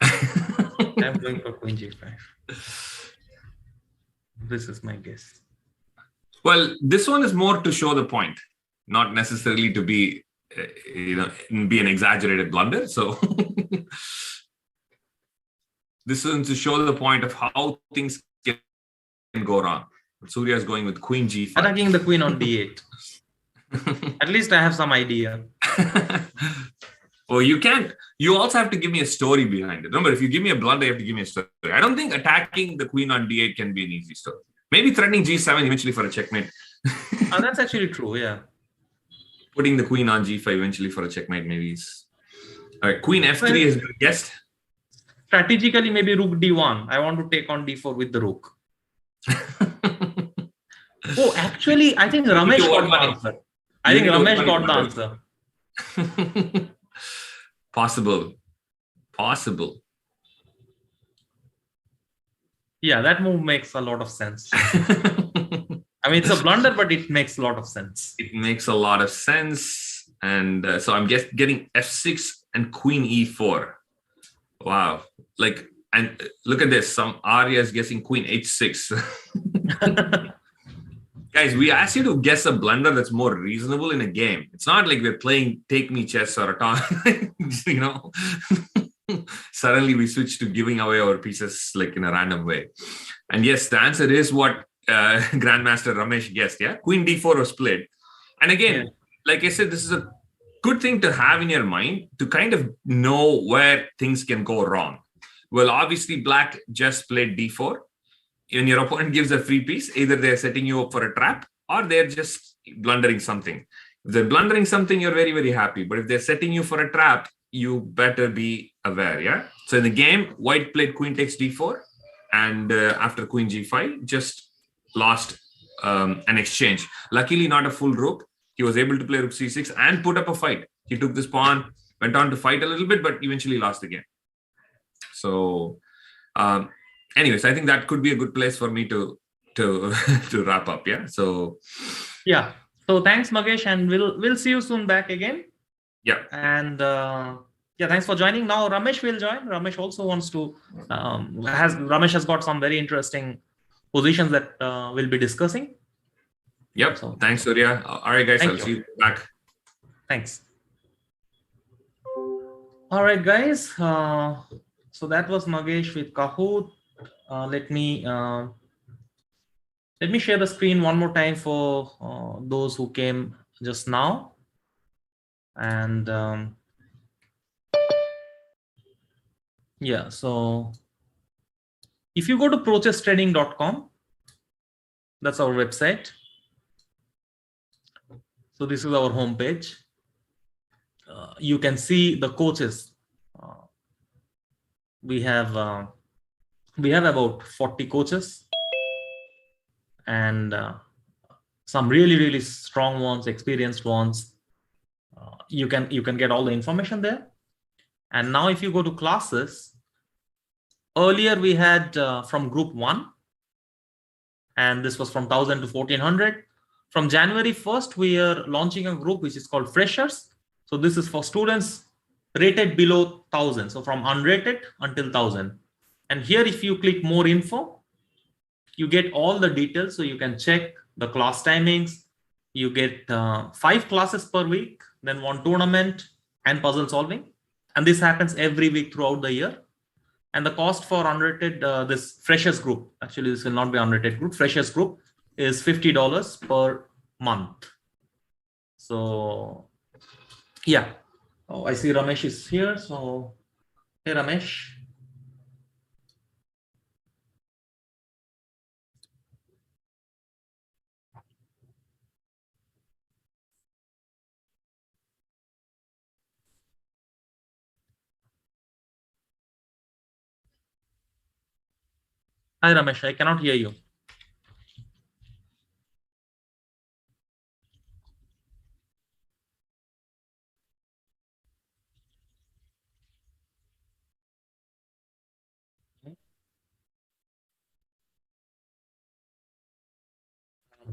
[SPEAKER 1] I'm going for Queen G5. This is my guess.
[SPEAKER 2] Well, this one is more to show the point, not necessarily to be, be an exaggerated blunder. So this is to show the point of how things can go wrong. Surya is going with Queen G5.
[SPEAKER 1] Attacking the Queen on D8. At least I have some idea.
[SPEAKER 2] Oh, you can't. You also have to give me a story behind it. Remember, if you give me a blunder, you have to give me a story. I don't think attacking the Queen on D8 can be an easy story. Maybe threatening G7 eventually for a checkmate.
[SPEAKER 1] That's actually true, yeah.
[SPEAKER 2] Putting the Queen on G5 eventually for a checkmate maybe is... All right, Queen F3 has been guessed.
[SPEAKER 1] Strategically, maybe Rook D1. I want to take on D4 with the Rook. Oh, actually, I think Ramesh got the answer. I think
[SPEAKER 2] need to
[SPEAKER 1] Ramesh
[SPEAKER 2] open
[SPEAKER 1] got the
[SPEAKER 2] the
[SPEAKER 1] answer.
[SPEAKER 2] Possible.
[SPEAKER 1] Yeah, that move makes a lot of sense. I mean, it's a blunder, but it makes a lot of sense.
[SPEAKER 2] It makes a lot of sense. And so I'm getting f6 and queen e4. Wow. Like, and look at this. Some Arya is guessing queen h6. Guys, we asked you to guess a blunder that's more reasonable in a game. It's not like we're playing take me chess or a ton, you know. Suddenly we switch to giving away our pieces like in a random way. And yes, the answer is what Grandmaster Ramesh guessed. Yeah, queen d4 was played. And again, like I said, this is a good thing to have in your mind to kind of know where things can go wrong. Well, obviously, black just played d4. When your opponent gives a free piece, either they're setting you up for a trap or they're just blundering something. If they're blundering something, you're very, very happy. But if they're setting you for a trap, you better be aware. Yeah. So in the game, white played queen takes d4, and after queen g5, just lost an exchange. Luckily, not a full rook. He was able to play rook c6 and put up a fight. He took this pawn, went on to fight a little bit, but eventually lost the game. So, anyways, I think that could be a good place for me to to wrap up. Yeah. So,
[SPEAKER 1] yeah. So thanks, Magesh, and we'll see you soon back again.
[SPEAKER 2] Yeah.
[SPEAKER 1] And yeah, thanks for joining. Now Ramesh will join. Ramesh also wants to Ramesh has got some very interesting positions that we'll be discussing.
[SPEAKER 2] Yep. So, thanks, Surya. All right, guys. I'll see you back.
[SPEAKER 1] Thanks. All right, guys. So that was Magesh with Kahoot. Let me share the screen one more time for those who came just now. And yeah, so if you go to prochesstrading.com, that's our website. So this is our homepage. You can see the coaches. We have about 40 coaches, and some really strong ones, experienced ones. You can get all the information there. And now if you go to classes, earlier we had from group 1, and this was from 1000 to 1400. From January 1st, we are launching a group which is called Freshers. So this is for students rated below 1000. So from unrated until 1000. And here, if you click more info, you get all the details. So you can check the class timings. You get 5 classes per week, then 1 tournament and puzzle solving. And this happens every week throughout the year. And the cost for unrated, this Freshers group, actually this will not be unrated group, Freshers group is $50 per month. So yeah. Oh, I see Ramesh is here. So hey, Ramesh. Hi, Ramesh. I cannot hear you.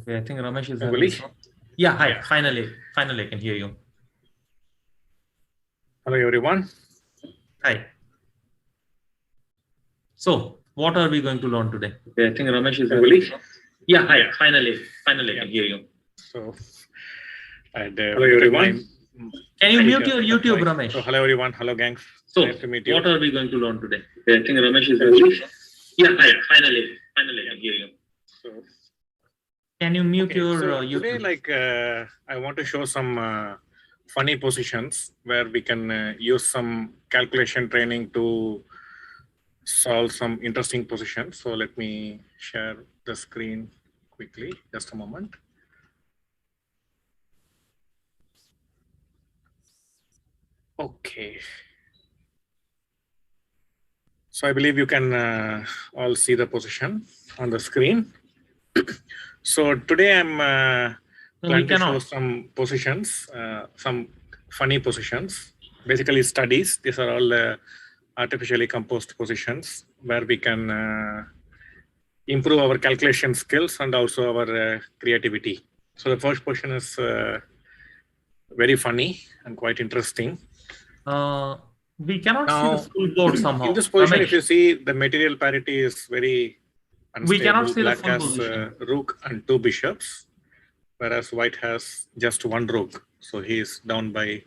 [SPEAKER 1] Okay, I think Ramesh is having some... Yeah, hi. Yeah. Finally, I can hear you.
[SPEAKER 3] Hello, everyone.
[SPEAKER 1] Hi. So, what are we going to learn today? Okay, I think Ramesh is having some... Yeah, hi. Yeah. Finally, I can hear you.
[SPEAKER 3] So, hello, everyone.
[SPEAKER 1] Can you mute your YouTube, Ramesh?
[SPEAKER 3] So, hello, everyone. Hello, gangs.
[SPEAKER 1] So, nice to meet you. What are we going to learn today? Okay, I think Ramesh is having some... Yeah, hi. Finally, I can hear you. So, can you mute your YouTube?
[SPEAKER 3] Today, I want to show some funny positions where we can use some calculation training to solve some interesting positions. So let me share the screen quickly. Just a moment. Okay. So I believe you can all see the position on the screen. So today I'm plan to show some positions, some funny positions, basically studies. These are all artificially composed positions where we can improve our calculation skills and also our creativity. So the first question is very funny and quite interesting.
[SPEAKER 1] We cannot see the full board somehow.
[SPEAKER 3] In this position,
[SPEAKER 1] Ramesh,
[SPEAKER 3] if you see, the material parity is very unstable.
[SPEAKER 1] We cannot see
[SPEAKER 3] Black
[SPEAKER 1] the full
[SPEAKER 3] has
[SPEAKER 1] position.
[SPEAKER 3] rook and 2 bishops, whereas white has just 1 rook. So he is down by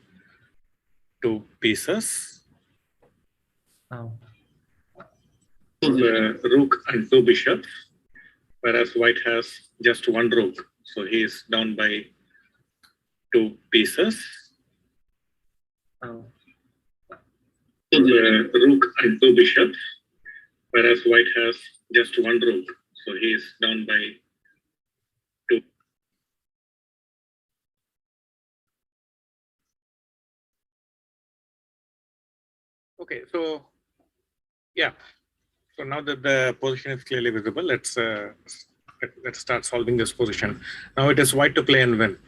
[SPEAKER 3] 2 pieces. Rook and 2 bishops, whereas white has just 1 rook. So he is down by 2 pieces. Rook and 2 bishops, whereas white has just 1 rook. So he is down by 2. Okay, so yeah. So now that the position is clearly visible, let's start solving this position. Now it is white to play and win.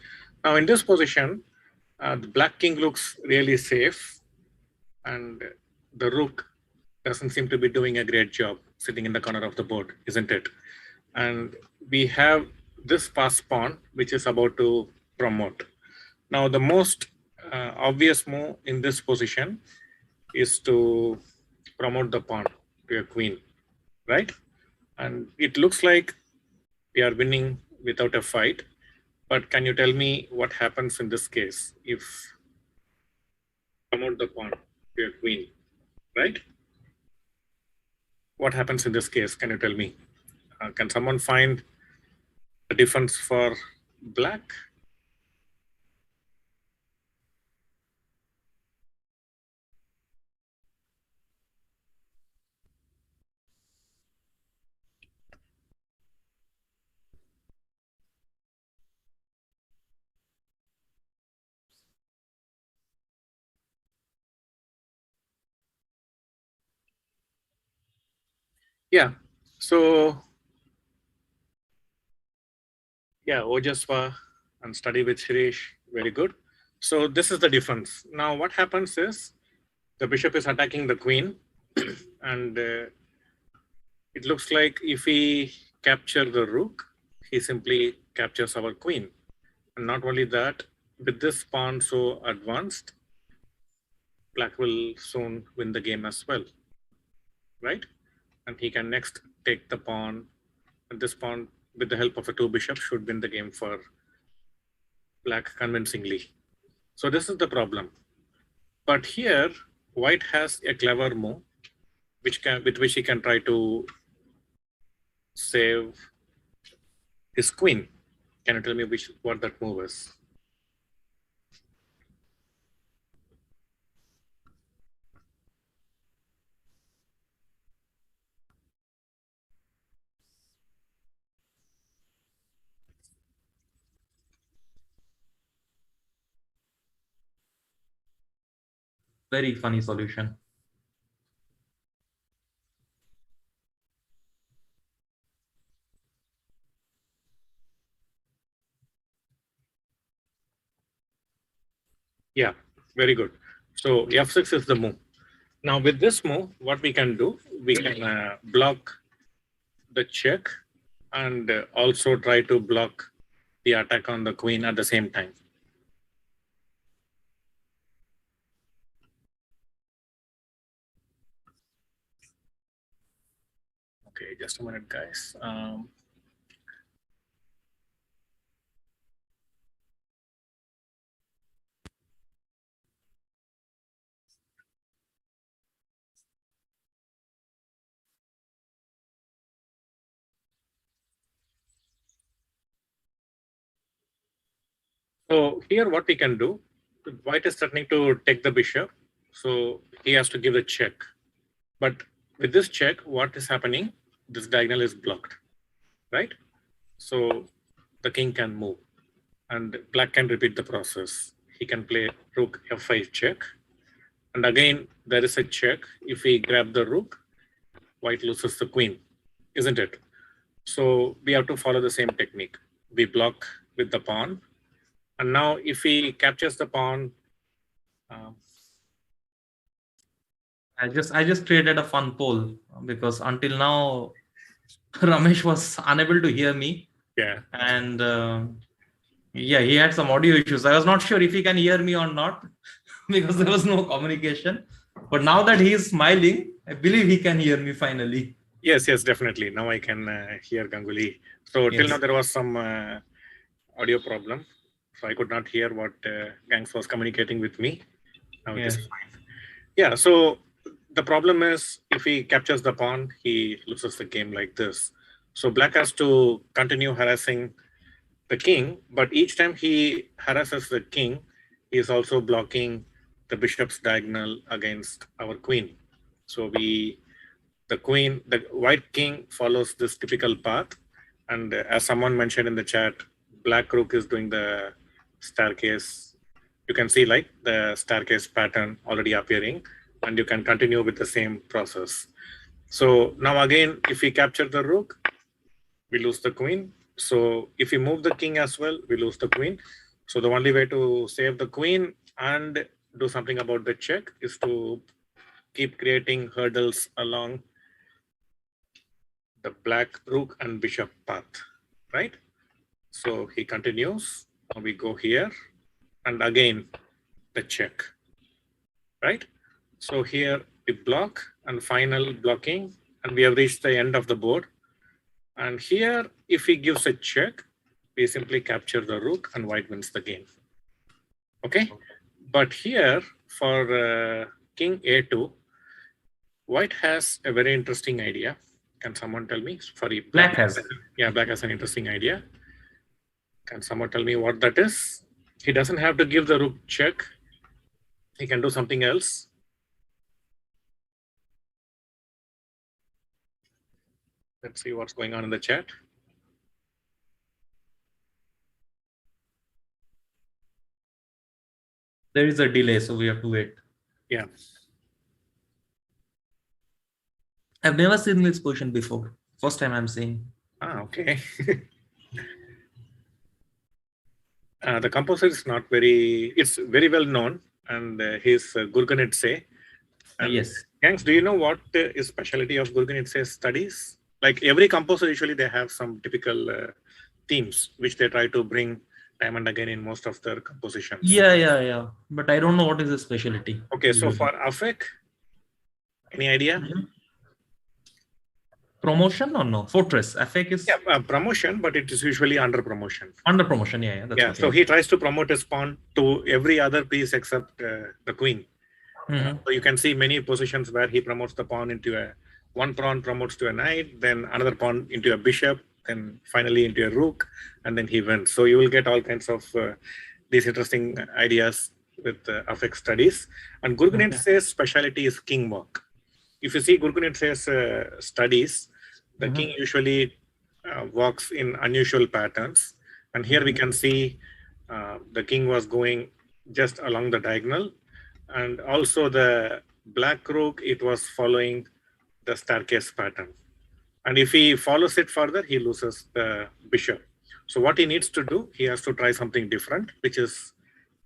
[SPEAKER 3] Now in this position, the black king looks really safe, and the rook doesn't seem to be doing a great job sitting in the corner of the board, isn't it? And we have this passed pawn, which is about to promote. Now the most obvious move in this position is to promote the pawn to a queen, right? And it looks like we are winning without a fight. But can you tell me what happens in this case if promote the pawn to a queen, right? What happens in this case? Can you tell me? Can someone find a defense for black? Yeah, so yeah, Ojasva and study with Shirish, very good. So this is the difference. Now what happens is the bishop is attacking the queen and it looks like if we capture the rook, he simply captures our queen. And not only that, with this pawn so advanced, black will soon win the game as well, right? And he can next take the pawn, and this pawn with the help of a 2 bishops should win the game for black convincingly. So this is the problem. But here, white has a clever move, with which he can try to save his queen. Can you tell me what that move is?
[SPEAKER 1] Very funny solution.
[SPEAKER 3] Yeah, very good. So f6 is the move. Now with this move, what we can do, we can block the check and also try to block the attack on the queen at the same time. Okay, just a minute, guys. So here what we can do, white is threatening to take the bishop. So he has to give the check. But with this check, what is happening? This diagonal is blocked, right? So the king can move and black can repeat the process. He can play rook f5 check. And again, there is a check. If we grab the rook, white loses the queen, isn't it? So we have to follow the same technique. We block with the pawn And now if he captures the pawn,
[SPEAKER 1] I just created a fun poll because until now Ramesh was unable to hear me.
[SPEAKER 3] yeah.
[SPEAKER 1] And yeah, he had some audio issues. I was not sure if he can hear me or not because there was no communication. But now that he is smiling, I believe he can hear me finally.
[SPEAKER 3] Yes, definitely. Now I can hear Ganguly. So till now there was some audio problem. So I could not hear what Gangs was communicating with me. Now it is fine. Yeah, so the problem is if he captures the pawn, he loses the game like this. So Black has to continue harassing the king, but each time he harasses the king, he is also blocking the bishop's diagonal against our queen. So the white king follows this typical path. And as someone mentioned in the chat, black rook is doing the staircase. You can see like the staircase pattern already appearing, and you can continue with the same process. So now again, if we capture the rook, we lose the queen. So if we move the king as well, we lose the queen. So the only way to save the queen and do something about the check is to keep creating hurdles along the black rook and bishop path, right? So he continues. Now we go here, and again the check, right? So here we block and final blocking, and we have reached the end of the board. And here, if he gives a check, we simply capture the rook and white wins the game. Okay, but here for king a2, white has a very interesting idea. Can someone tell me? Sorry,
[SPEAKER 1] Black has.
[SPEAKER 3] Yeah, black has an interesting idea. Can someone tell me what that is? He doesn't have to give the rook check. He can do something else. Let's see what's going on in the chat.
[SPEAKER 1] There is a delay, so we have to wait.
[SPEAKER 3] Yeah.
[SPEAKER 1] I've never seen this position before. First time I'm seeing.
[SPEAKER 3] Ah, okay. The composer is not very, it's very well known, and he's Gurgenidze.
[SPEAKER 1] Yes.
[SPEAKER 3] Gangs, do you know what is specialty of Gurgenidze's studies? Like every composer, usually they have some typical themes which they try to bring time and again in most of their compositions.
[SPEAKER 1] Yeah. But I don't know what is the specialty.
[SPEAKER 3] Okay, so for Afek, any idea?
[SPEAKER 1] Promotion or no? Fortress. Afek is
[SPEAKER 3] promotion, but it is usually under promotion.
[SPEAKER 1] Under promotion, yeah. That's okay.
[SPEAKER 3] So he tries to promote his pawn to every other piece except the queen. So you can see many positions where he promotes the pawn into one pawn promotes to a knight, then another pawn into a bishop, then finally into a rook, and then he wins. So you will get all kinds of these interesting ideas with Afek studies. And Gurgenidze's specialty is king work. If you see Gurgenidze's studies, the king usually walks in unusual patterns. And here we can see the king was going just along the diagonal. And also the black rook, it was following the staircase pattern. And if he follows it further, he loses the bishop. So what he needs to do, he has to try something different, which is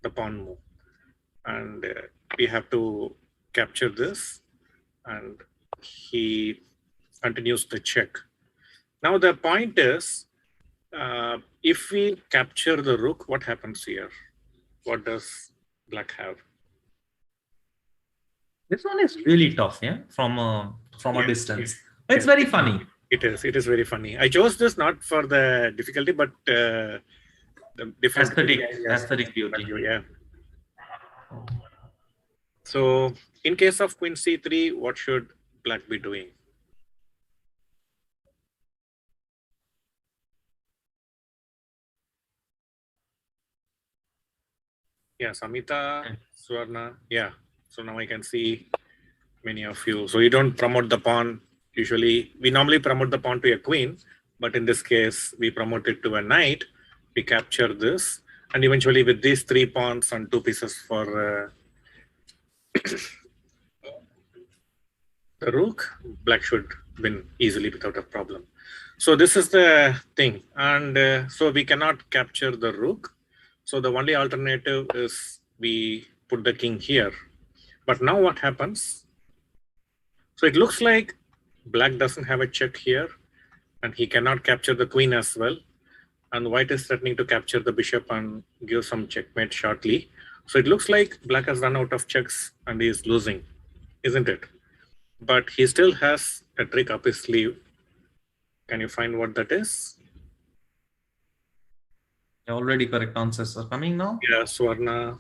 [SPEAKER 3] the pawn move. And we have to capture this. And he continues the check. Now the point is, if we capture the rook, what happens here? What does black have?
[SPEAKER 1] This one is really tough, yeah, from a distance. It's very funny.
[SPEAKER 3] It is very funny. I chose this not for the difficulty, but the different
[SPEAKER 1] aesthetic beauty.
[SPEAKER 3] Yeah. So in case of queen c3, what should black be doing? Yeah, Samita, Swarna. Yeah. So now I can see many of you. So you don't promote the pawn. Usually, we normally promote the pawn to a queen, but in this case, we promote it to a knight. We capture this, and eventually with these 3 pawns and 2 pieces for the rook, black should win easily without a problem. So this is the thing. And so we cannot capture the rook. So the only alternative is we put the king here. But now what happens? So it looks like black doesn't have a check here, and he cannot capture the queen as well. And white is threatening to capture the bishop and give some checkmate shortly. So it looks like black has run out of checks and he is losing, isn't it? But he still has a trick up his sleeve. Can you find what that is?
[SPEAKER 1] Already correct answers are coming now.
[SPEAKER 3] Yeah, Swarna.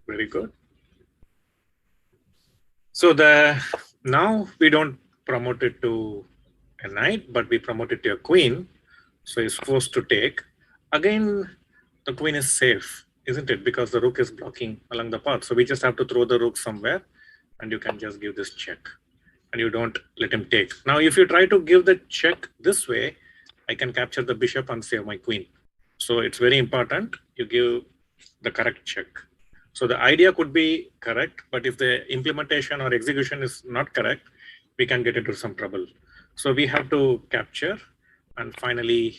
[SPEAKER 3] Very good. So now we don't promote it to a knight, but we promote it to a queen. So he's forced to take. Again, the queen is safe, isn't it? Because the rook is blocking along the path. So we just have to throw the rook somewhere and you can just give this check and you don't let him take. Now, if you try to give the check this way, I can capture the bishop and save my queen. So it's very important you give the correct check. So the idea could be correct, but if the implementation or execution is not correct, we can get into some trouble. So we have to capture, and finally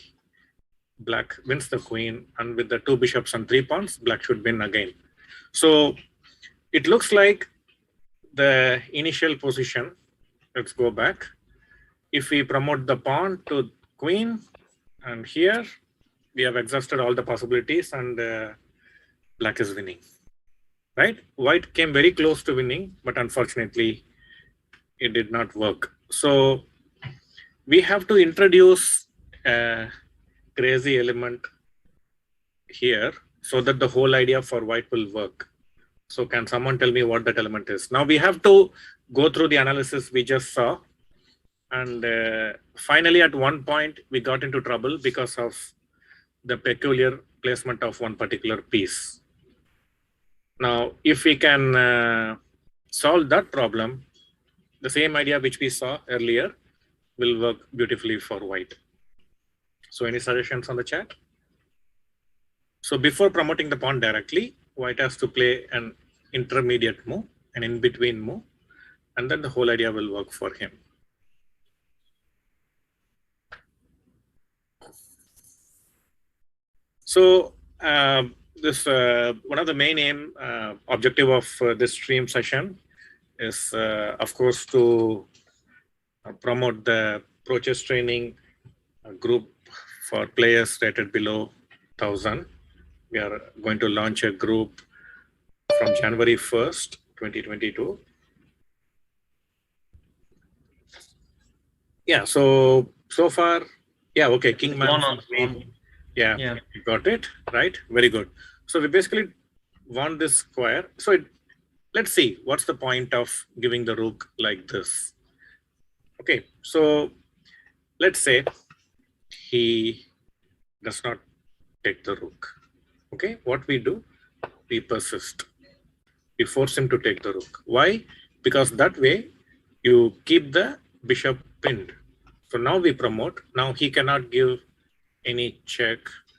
[SPEAKER 3] black wins the queen, and with the 2 bishops and 3 pawns, black should win again. So it looks like the initial position, let's go back. If we promote the pawn to queen, and here we have exhausted all the possibilities and black is winning, right? White came very close to winning, but unfortunately it did not work. So we have to introduce a crazy element here so that the whole idea for white will work. So can someone tell me what that element is? Now we have to go through the analysis we just saw. And finally, at one point, we got into trouble because of the peculiar placement of one particular piece. Now, if we can solve that problem, the same idea which we saw earlier will work beautifully for white. So any suggestions on the chat? So before promoting the pawn directly, white has to play an intermediate move, an in-between move, and then the whole idea will work for him. So this one of the main objective of this stream session is, of course, to promote the Pro Chess training group for players rated below 1,000. We are going to launch a group from January 1st, 2022. Yeah, so far, yeah, okay, Kingman. Yeah, you got it, right? Very good. So we basically want this square. So let's see, what's the point of giving the rook like this? Okay, so let's say he does not take the rook. Okay, what we do? We persist. We force him to take the rook. Why? Because that way you keep the bishop pinned. So now we promote. Now he cannot give any check.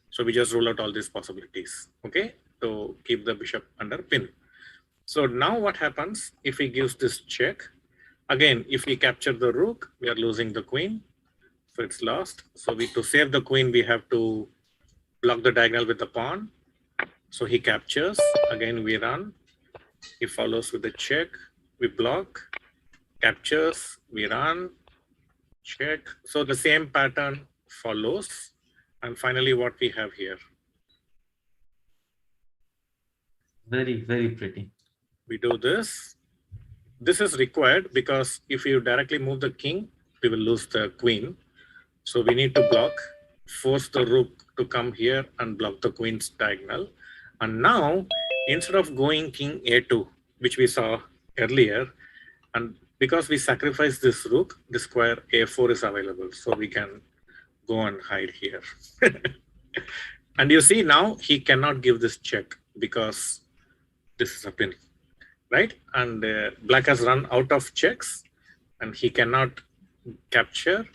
[SPEAKER 3] So we just rule out all these possibilities. Okay, to keep the bishop under pin. So now what happens if he gives this check? Again, if we capture the rook, we are losing the queen. So it's lost. So to save the queen, we have to block the diagonal with the pawn. So he captures. Again, we run. He follows with the check. We block. Captures. We run. Check. So the same pattern follows. And finally, what we have here.
[SPEAKER 1] Very, very pretty.
[SPEAKER 3] We do this. This is required because if you directly move the king, we will lose the queen. So we need to block, force the rook to come here and block the queen's diagonal. And now, instead of going king a2, which we saw earlier, and because we sacrifice this rook, the square a4 is available. So we can go and hide here. And you see now he cannot give this check because this is a pin, right? And black has run out of checks and he cannot capture,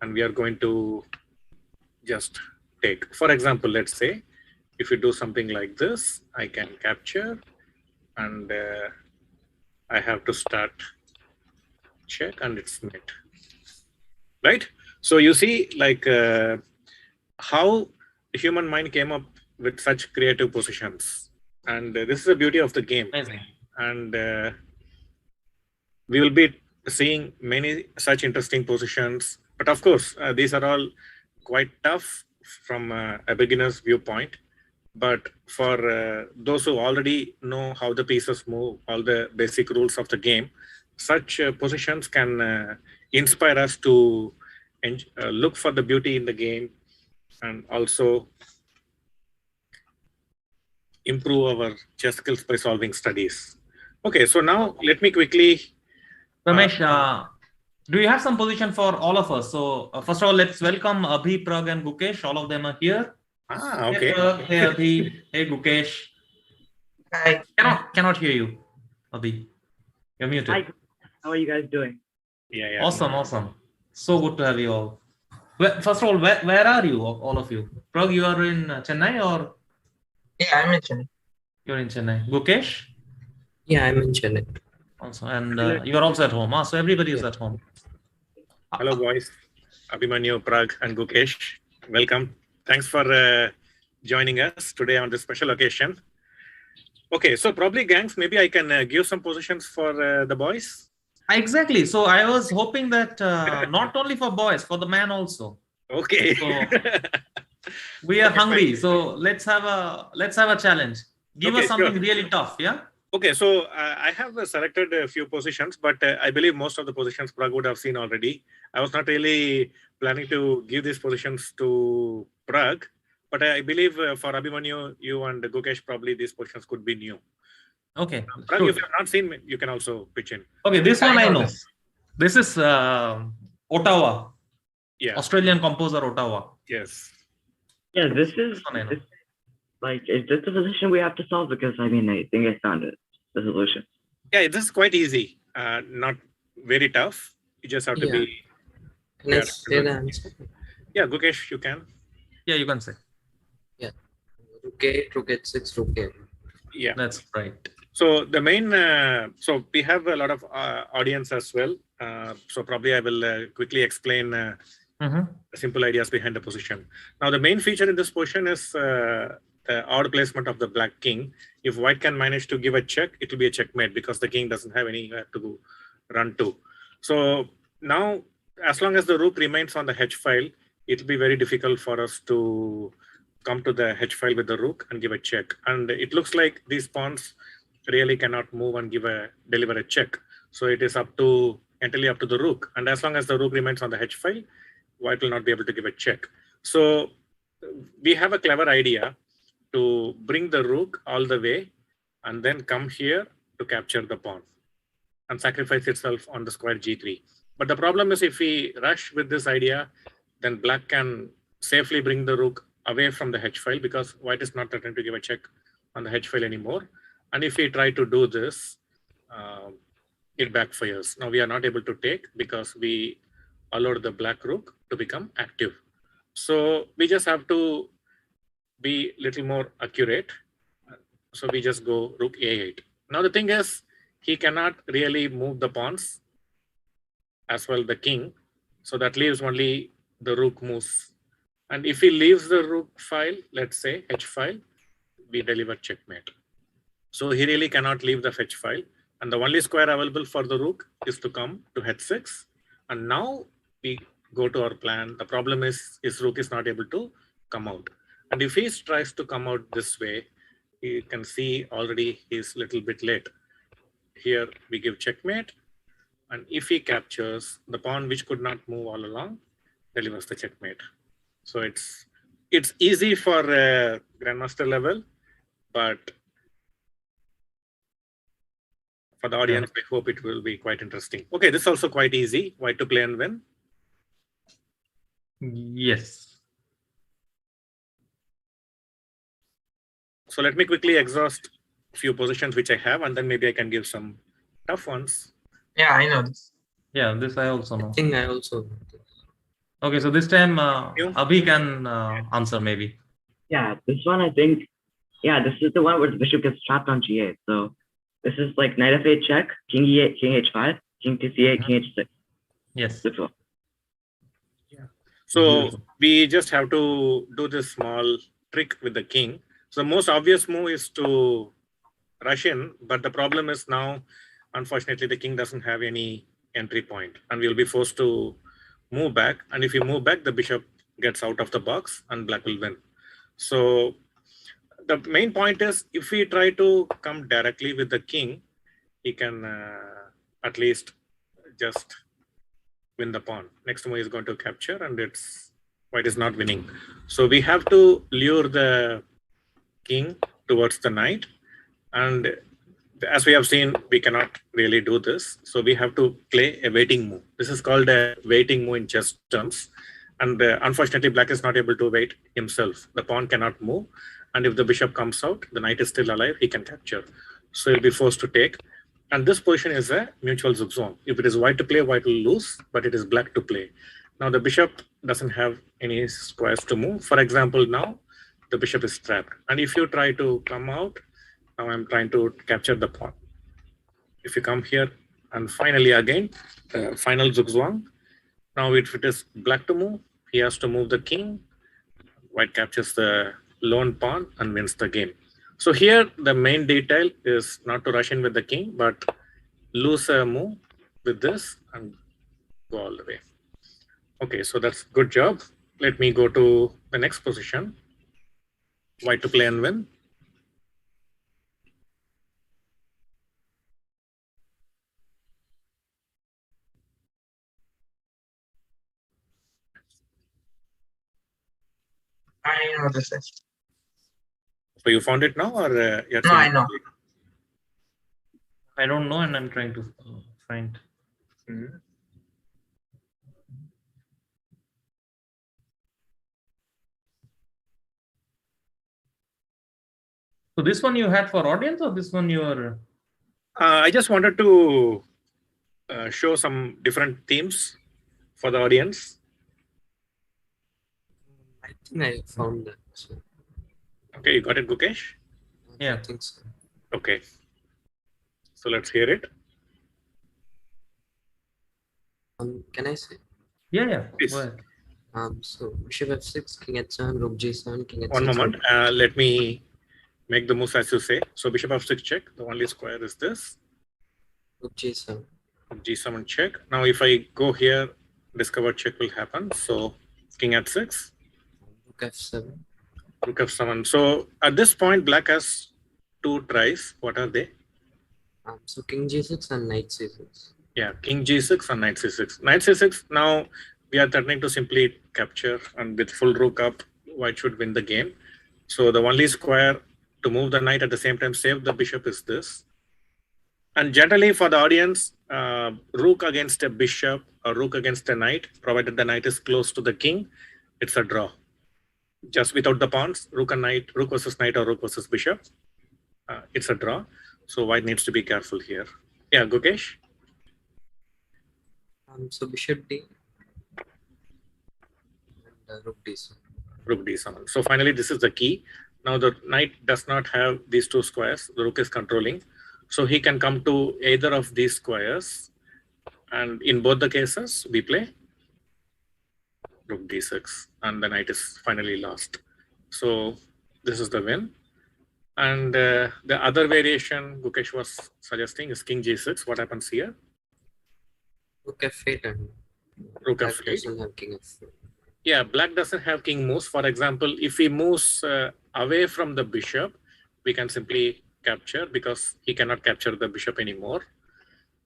[SPEAKER 3] and we are going to just take. For example, let's say if you do something like this, I can capture and I have to start check and it's mate, right? So you see like how the human mind came up with such creative positions. And this is the beauty of the game.
[SPEAKER 1] Amazing.
[SPEAKER 3] And we will be seeing many such interesting positions. But of course, these are all quite tough from a beginner's viewpoint. But for those who already know how the pieces move, all the basic rules of the game, such positions can inspire us to look for the beauty in the game and also improve our chess skills by solving studies. Okay, so now let me quickly...
[SPEAKER 1] Ramesh, do you have some position for all of us? So first of all, let's welcome Abhi, Pragg, and Gukesh. All of them are here.
[SPEAKER 3] Okay.
[SPEAKER 1] Hey, Pragg, hey, Abhi, hey, Gukesh.
[SPEAKER 4] Hi.
[SPEAKER 1] Cannot hear you, Abhi. You're muted.
[SPEAKER 4] Hi. How are you guys doing?
[SPEAKER 3] Yeah.
[SPEAKER 1] Awesome. So good to have you all. First of all, where are you, all of you? Pragg, you are in Chennai or?
[SPEAKER 4] Yeah, I'm in Chennai.
[SPEAKER 1] You're in Chennai. Gukesh?
[SPEAKER 4] Yeah, I'm in Chennai.
[SPEAKER 1] Also, and you're also at home. So everybody is at home.
[SPEAKER 3] Hello, boys. Abhimanyu, Pragg, and Gukesh. Welcome. Thanks for joining us today on this special occasion. Okay, so probably, gangs, maybe I can give some positions for the boys.
[SPEAKER 1] Exactly. So I was hoping that not only for boys, for the man also.
[SPEAKER 3] Okay.
[SPEAKER 1] So we are hungry. So let's have a challenge. Give us something really tough. Yeah.
[SPEAKER 3] Okay, so I have selected a few positions, but I believe most of the positions Pragg would have seen already. I was not really planning to give these positions to Pragg, but I believe for Abhimanyu, you and Gukesh, probably these positions could be new.
[SPEAKER 1] Okay.
[SPEAKER 3] Pragg,
[SPEAKER 1] Sure.
[SPEAKER 3] if you have not seen, you can also pitch in.
[SPEAKER 1] Okay, this one I know. This is Ottawa.
[SPEAKER 3] Yeah.
[SPEAKER 1] Australian composer Ottawa.
[SPEAKER 3] Yes.
[SPEAKER 4] Yeah, is this the position we have to solve? Because I think I found it, the solution.
[SPEAKER 3] Yeah, this is quite easy. Not very tough. You just have to be...
[SPEAKER 5] Can I say the answer?
[SPEAKER 3] Yeah, Gukesh, you can.
[SPEAKER 1] Yeah, you can say.
[SPEAKER 5] Yeah. Rook 8, Rook 6, Rook 8.
[SPEAKER 3] Yeah.
[SPEAKER 1] That's right.
[SPEAKER 3] So the main... so we have a lot of audience as well. So probably I will quickly explain the simple ideas behind the position. Now, the main feature in this position is the odd placement of the black king. If white can manage to give a check, it will be a checkmate because the king doesn't have anywhere to run to. So now, as long as the rook remains on the h file, it will be very difficult for us to come to the h file with the rook and give a check. And it looks like these pawns really cannot move and deliver a check. So it is entirely up to the rook. And as long as the rook remains on the h file, white will not be able to give a check. So we have a clever idea to bring the rook all the way and then come here to capture the pawn and sacrifice itself on the square g3. But the problem is if we rush with this idea, then black can safely bring the rook away from the h file because white is not threatening to give a check on the h file anymore. And if we try to do this, it backfires. Now we are not able to take because we allowed the black rook to become active. So we just have to be a little more accurate. So we just go rook a8. Now the thing is, he cannot really move the pawns as well the king. So that leaves only the rook moves. And if he leaves the rook file, let's say h file, we deliver checkmate. So he really cannot leave the fetch file. And the only square available for the rook is to come to h6. And now we go to our plan. The problem is his rook is not able to come out. And if he tries to come out this way, you can see already he's a little bit late. Here we give checkmate. And if he captures the pawn which could not move all along, delivers the checkmate. So it's easy for grandmaster level, but for the audience, I hope it will be quite interesting. Okay, this is also quite easy. White to play and win.
[SPEAKER 1] Yes.
[SPEAKER 3] So let me quickly exhaust a few positions which I have, and then maybe I can give some tough ones.
[SPEAKER 5] Yeah, I know this.
[SPEAKER 1] Yeah, this I also know.
[SPEAKER 5] I think I also know this.
[SPEAKER 1] Okay, so this time Abhi can answer maybe.
[SPEAKER 4] Yeah, this one I think, this is the one where the bishop gets trapped on g8. So this is like knight f8 check, king e8, king h5, king to c8, king h6.
[SPEAKER 1] Yes.
[SPEAKER 4] This one.
[SPEAKER 3] So we just have to do this small trick with the king. So the most obvious move is to rush in, but the problem is now, unfortunately, the king doesn't have any entry point, and we'll be forced to move back. And if you move back, the bishop gets out of the box, and black will win. So the main point is, if we try to come directly with the king, he can at least just win the pawn. Next move is going to capture, and it's white is not winning. So we have to lure the king towards the knight, and as we have seen, we cannot really do this. So we have to play a waiting move. This is called a waiting move in chess terms. And unfortunately, black is not able to wait himself. The pawn cannot move. And if the bishop comes out, the knight is still alive, he can capture. So he'll be forced to take. And this position is a mutual zugzwang. If it is white to play, white will lose, but it is black to play. Now the bishop doesn't have any squares to move. For example, now the bishop is trapped. And if you try to come out, now I'm trying to capture the pawn. If you come here, and finally again, final zugzwang. Now if it is black to move, he has to move the king. White captures the lone pawn and wins the game. So here the main detail is not to rush in with the king, but lose a move with this and go all the way. Okay, so that's good job. Let me go to the next position. White to play and win.
[SPEAKER 5] I know this is.
[SPEAKER 3] So you found it now, or you're
[SPEAKER 5] No, I know.
[SPEAKER 1] I don't know, and I'm trying to find.
[SPEAKER 3] Mhm.
[SPEAKER 1] So this one you had for audience, or this one you are?
[SPEAKER 3] I just wanted to show some different themes for the audience.
[SPEAKER 5] I think I found that. So,
[SPEAKER 3] Okay, you got it, Gukesh?
[SPEAKER 1] Yeah.
[SPEAKER 5] I think so.
[SPEAKER 3] Okay. So let's hear it.
[SPEAKER 5] Can I say?
[SPEAKER 1] Yeah.
[SPEAKER 3] Please.
[SPEAKER 1] Go ahead.
[SPEAKER 5] So bishop f6, king h7, rook g7, king h6.
[SPEAKER 3] One moment. Let me make the moves as you say. So bishop f6 check. The only square is this.
[SPEAKER 5] Rook g7.
[SPEAKER 3] G7 check. Now if I go here, discover check will happen. So king h6.
[SPEAKER 5] Rook f7.
[SPEAKER 3] Rook f7. So at this point, black has two tries. What are they?
[SPEAKER 5] So king g6 and knight c6.
[SPEAKER 3] Yeah, king g6 and knight c6. Knight c6, now we are threatening to simply capture, and with full rook up, white should win the game. So the only square to move the knight at the same time save the bishop is this. And generally for the audience, rook against a bishop or rook against a knight, provided the knight is close to the king, it's a draw. Just without the pawns, rook and knight, rook versus knight or rook versus bishop, it's a draw. So white needs to be careful here. Yeah, Gukesh?
[SPEAKER 5] So bishop d and rook d7.
[SPEAKER 3] Rook d7. So finally, this is the key. Now the knight does not have these two squares. The rook is controlling. So he can come to either of these squares. And in both the cases, we play rook d6. And the knight is finally lost. So this is the win. And the other variation Gukesh was suggesting is king g6. What happens here?
[SPEAKER 5] Rook f8 and
[SPEAKER 3] Rook
[SPEAKER 5] black
[SPEAKER 3] f8.
[SPEAKER 5] doesn't have king f8.
[SPEAKER 3] Yeah, black doesn't have king moves. For example, if he moves away from the bishop, we can simply capture because he cannot capture the bishop anymore.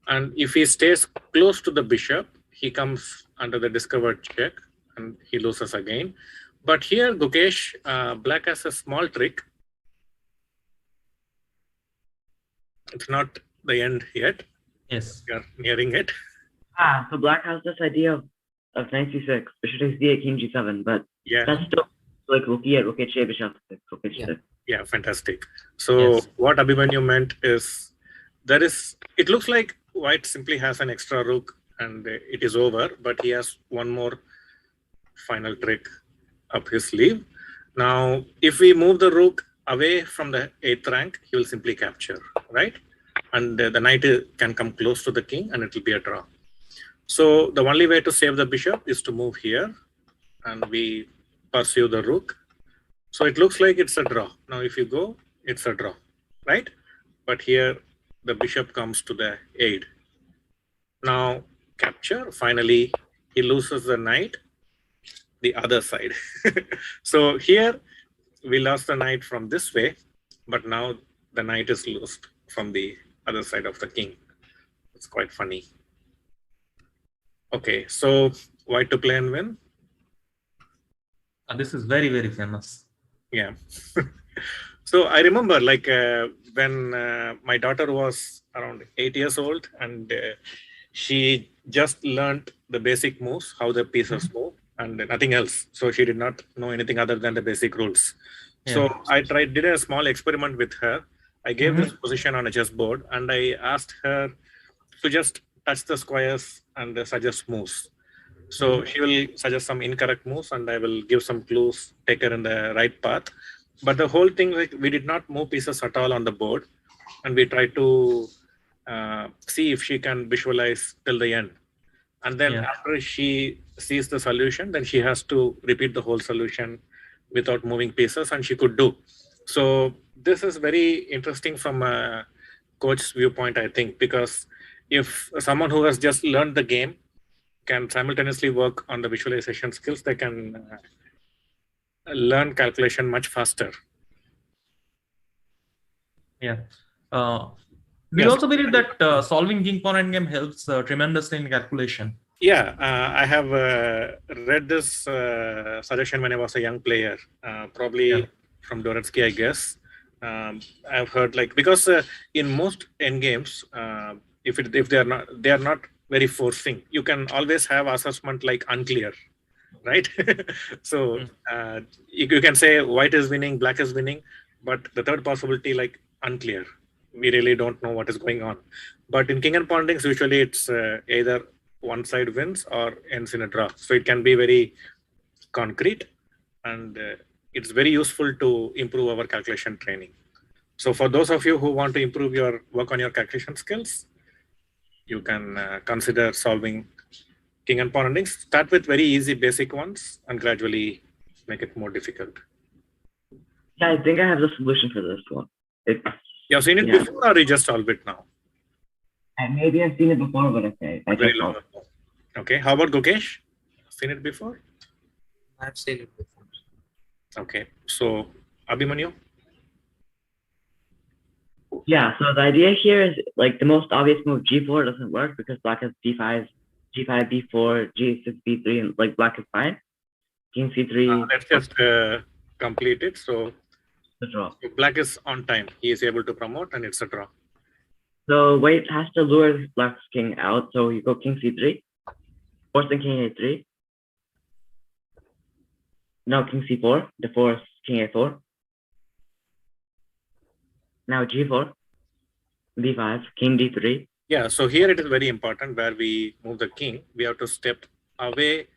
[SPEAKER 3] And if he stays close to the bishop, he comes under the discovered check and he loses again. But here, Gukesh, black has a small trick. It's not the end yet.
[SPEAKER 1] Yes.
[SPEAKER 3] We are nearing it.
[SPEAKER 4] So black has this idea of knight c6, bishop takes d8, king g7, but
[SPEAKER 3] Yeah.
[SPEAKER 4] that's still like rook e8, rook h8, bishop 6, rook h6.
[SPEAKER 3] Yeah, fantastic. So
[SPEAKER 1] Yes.
[SPEAKER 3] what Abhimanyu meant is it looks like white simply has an extra rook and it is over, but he has one more final trick up his sleeve. Now, if we move the rook away from the 8th rank, he will simply capture, right? And the knight can come close to the king and it will be a draw. So the only way to save the bishop is to move here and we pursue the rook So it looks like it's a draw. Now, if you go, it's a draw, right? But here, the bishop comes to the aid. Now, capture. Finally, he loses the knight, the other side. So here, we lost the knight from this way, but now the knight is lost from the other side of the king. It's quite funny. Okay, so white to play and win.
[SPEAKER 1] This is very, very famous.
[SPEAKER 3] Yeah. So I remember like when my daughter was around 8 years old and she just learned the basic moves, how the pieces move and nothing else. So she did not know anything other than the basic rules.
[SPEAKER 1] Yeah.
[SPEAKER 3] So I did a small experiment with her. I gave this position on a chessboard and I asked her to just touch the squares and suggest moves. So she will suggest some incorrect moves and I will give some clues, take her in the right path. But the whole thing, like we did not move pieces at all on the board and we tried to see if she can visualize till the end. And then after she sees the solution, then she has to repeat the whole solution without moving pieces and she could do. So this is very interesting from a coach's viewpoint, I think, because if someone who has just learned the game can simultaneously work on the visualization skills, they can learn calculation much faster.
[SPEAKER 1] Yeah. We also believe that solving king pawn endgame helps tremendously in calculation.
[SPEAKER 3] Yeah, I have read this suggestion when I was a young player, probably from Doretsky, I guess. I've heard like because in most endgames, if they are not very forcing, you can always have assessment like unclear, right? So you can say white is winning, black is winning, but the third possibility like unclear. We really don't know what is going on. But in king and pawn endings, usually it's either one side wins or ends in a draw. So it can be very concrete and it's very useful to improve our calculation training. So for those of you who want to improve your work on your calculation skills, you can consider solving king and pawn endings. Start with very easy basic ones and gradually make it more difficult.
[SPEAKER 4] Yeah, I think I have the solution for this one.
[SPEAKER 3] You have seen it before or you just solve it now?
[SPEAKER 4] Maybe I've seen it before, but okay.
[SPEAKER 3] Very long ago. Okay, how about Gukesh? Seen it before?
[SPEAKER 5] I've seen it before.
[SPEAKER 3] Okay, so Abhimanyu?
[SPEAKER 4] Yeah, so the idea here is like the most obvious move g4 doesn't work because black has g5, b4, g6, b3, and like black is fine. King c3.
[SPEAKER 3] Let's just complete it. So
[SPEAKER 4] the draw.
[SPEAKER 3] Black is on time. He is able to promote and it's a draw.
[SPEAKER 4] So white has to lure black's king out. So you go king c3, forcing king a3. Now king c4, to force king a4. Now g4, b5, king d3.
[SPEAKER 3] Yeah, so here it is very important where we move the king. We have to step away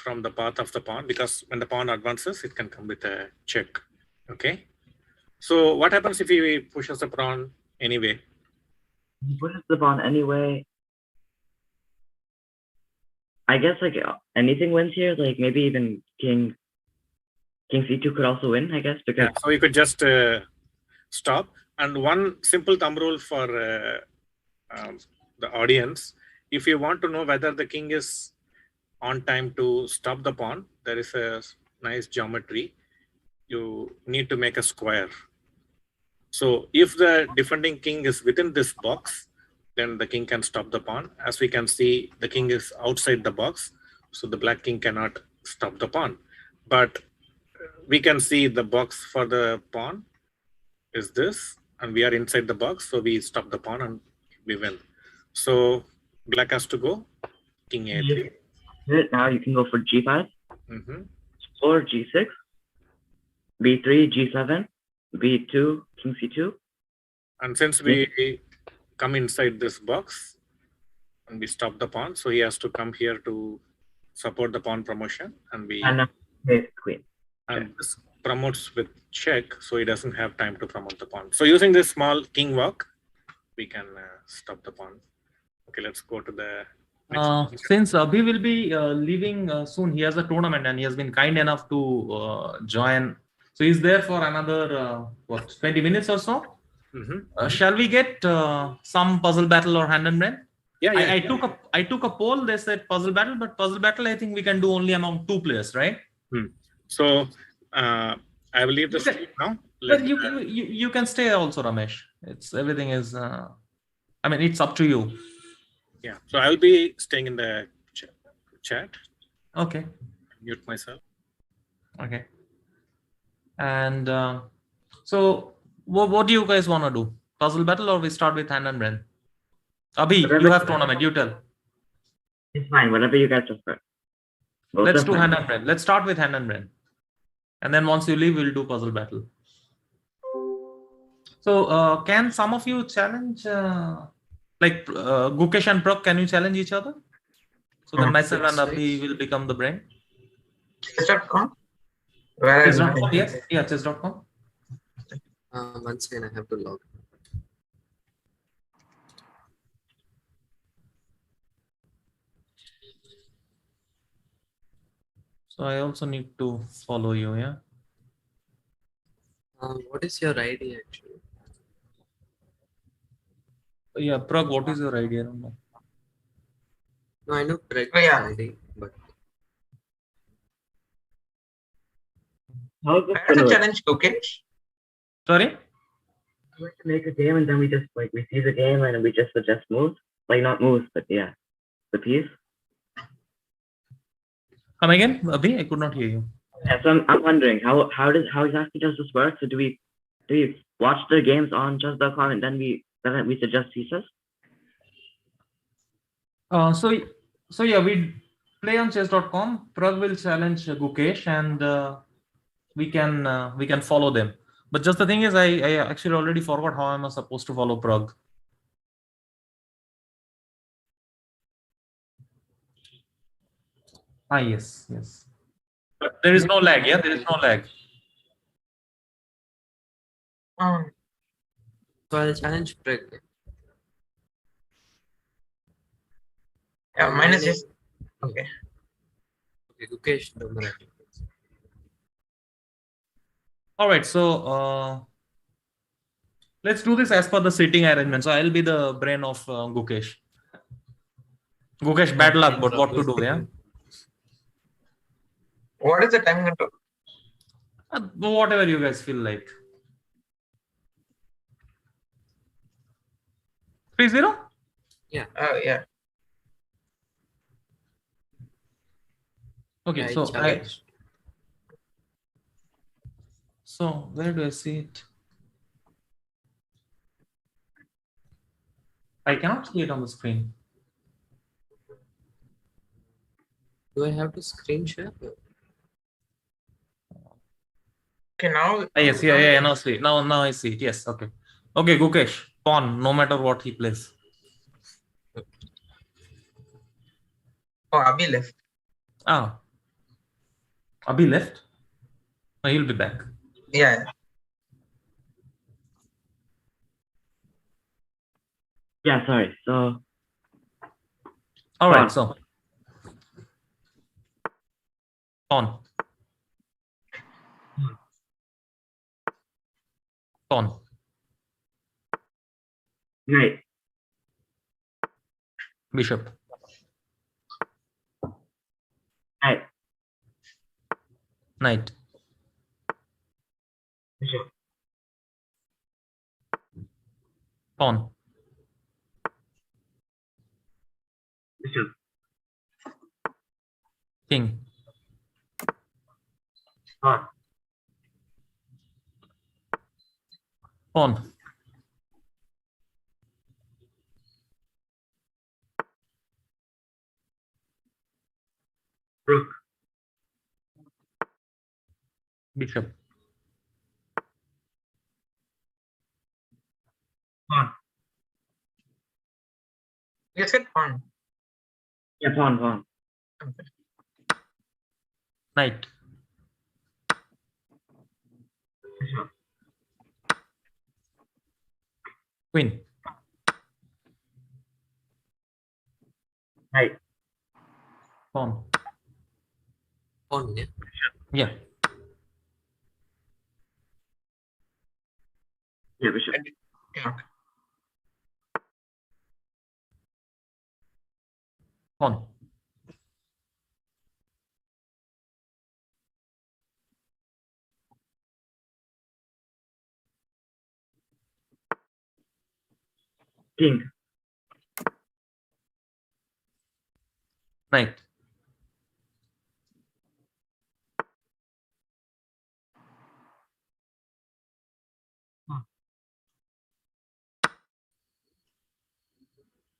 [SPEAKER 3] from the path of the pawn because when the pawn advances, it can come with a check. Okay. So what happens if he pushes the pawn anyway?
[SPEAKER 4] He pushes the pawn anyway. I guess like anything wins here. Like maybe even king c2 could also win. I guess because
[SPEAKER 3] so you could just stop. And one simple thumb rule for the audience: if you want to know whether the king is on time to stop the pawn, there is a nice geometry. You need to make a square. So if the defending king is within this box, then the king can stop the pawn. As we can see, the king is outside the box, so the black king cannot stop the pawn. But we can see the box for the pawn is this, and we are inside the box, so we stop the pawn and we win. So black has to go king a3.
[SPEAKER 4] Now you can go for g5, or g6, b3, g7, b2, king c2.
[SPEAKER 3] And since we come inside this box and we stop the pawn, so he has to come here to support the pawn promotion, and we
[SPEAKER 4] queen.
[SPEAKER 3] And this promotes with check, so he doesn't have time to promote the pawn. So using this small king walk, we can stop the pawn. Okay, let's go to the next.
[SPEAKER 1] Since Abhi will be leaving soon, he has a tournament and he has been kind enough to join So he's there for another 20 minutes or so. Shall we get some puzzle battle or hand and brain?
[SPEAKER 3] Yeah, yeah.
[SPEAKER 1] I took a poll. They said puzzle battle, but puzzle battle I think we can do only among 2 players, right?
[SPEAKER 3] So I will leave the stream now.
[SPEAKER 1] But you can stay also, Ramesh. It's everything is. I mean, it's up to you.
[SPEAKER 3] Yeah. So I'll be staying in the chat.
[SPEAKER 1] Okay.
[SPEAKER 3] Mute myself.
[SPEAKER 1] Okay. And so, what do you guys want to do? Puzzle battle or we start with hand and brain? Abhi, you have tournament. You tell.
[SPEAKER 4] It's fine. Whatever you guys prefer.
[SPEAKER 1] Let's do hand and brain. Let's start with hand and brain. And then once you leave, we'll do puzzle battle. So can some of you challenge, like Gukesh and Pragg, can you challenge each other? So then myself and Abhi will become the brain.
[SPEAKER 6] Chess.com?
[SPEAKER 1] Chess.com, yes. Yeah, chess.com.
[SPEAKER 5] One second, I have to log.
[SPEAKER 1] So I also need to follow you, yeah?
[SPEAKER 5] What is your ID actually?
[SPEAKER 1] Yeah, Pragg, what is your idea?
[SPEAKER 5] No, I know Pragg's ID, but
[SPEAKER 4] How is this
[SPEAKER 6] Where is
[SPEAKER 4] gonna
[SPEAKER 6] the
[SPEAKER 4] work?
[SPEAKER 6] challenge, Gukesh?
[SPEAKER 1] Sorry?
[SPEAKER 4] We have to make a game and then we just like we see the game and we just suggest moves. Like not moves, but yeah, the piece.
[SPEAKER 1] Come again, Abhi? I could not hear you.
[SPEAKER 4] Yeah, so I'm wondering how exactly does this work? So do we watch the games on chess.com and then we suggest pieces?
[SPEAKER 1] So yeah, we play on chess.com. Pragg will challenge Gukesh and we can follow them. But just the thing is, I actually already forgot how am I supposed to follow Pragg. Ah, yes. But there is no lag, yeah? There is no lag.
[SPEAKER 5] so I'll challenge Pragg.
[SPEAKER 6] Yeah, mine is just okay.
[SPEAKER 5] Okay, Gukesh, number.
[SPEAKER 1] All right, so let's do this as per the seating arrangement. So I'll be the brain of Gukesh. Gukesh, bad luck, but what to do, yeah?
[SPEAKER 6] What is the time control?
[SPEAKER 1] Whatever you guys feel like. 3-0?
[SPEAKER 5] Yeah.
[SPEAKER 6] Yeah.
[SPEAKER 1] Okay,
[SPEAKER 5] Yeah,
[SPEAKER 1] so
[SPEAKER 5] challenge.
[SPEAKER 1] so where do I see it? I cannot see it on the screen.
[SPEAKER 5] Do I have to screen share?
[SPEAKER 6] Okay, now.
[SPEAKER 1] Yes, yeah. Now see it. Now I see it. Yes, okay. Okay, Gukesh, pawn, no matter what he plays.
[SPEAKER 6] Oh, Abhi left.
[SPEAKER 1] Ah. Abhi left? No, he'll be back.
[SPEAKER 6] Yeah.
[SPEAKER 4] Yeah, sorry. So
[SPEAKER 1] All right, so pawn. Pawn.
[SPEAKER 4] knight,
[SPEAKER 1] Bishop.
[SPEAKER 4] knight,
[SPEAKER 1] Knight.
[SPEAKER 4] bishop,
[SPEAKER 1] Pawn.
[SPEAKER 4] bishop,
[SPEAKER 1] King.
[SPEAKER 4] pawn,
[SPEAKER 1] Pawn.
[SPEAKER 4] rook,
[SPEAKER 1] Bishop.
[SPEAKER 4] pawn.
[SPEAKER 6] You said pawn.
[SPEAKER 4] Yeah, pawn.
[SPEAKER 6] Okay.
[SPEAKER 1] Knight.
[SPEAKER 4] Bishop,
[SPEAKER 1] Queen.
[SPEAKER 4] knight,
[SPEAKER 1] Pawn.
[SPEAKER 5] Pawn, yeah.
[SPEAKER 1] Yeah.
[SPEAKER 4] Yeah, bishop.
[SPEAKER 6] Yeah, okay.
[SPEAKER 1] Pawn.
[SPEAKER 4] King.
[SPEAKER 1] Knight.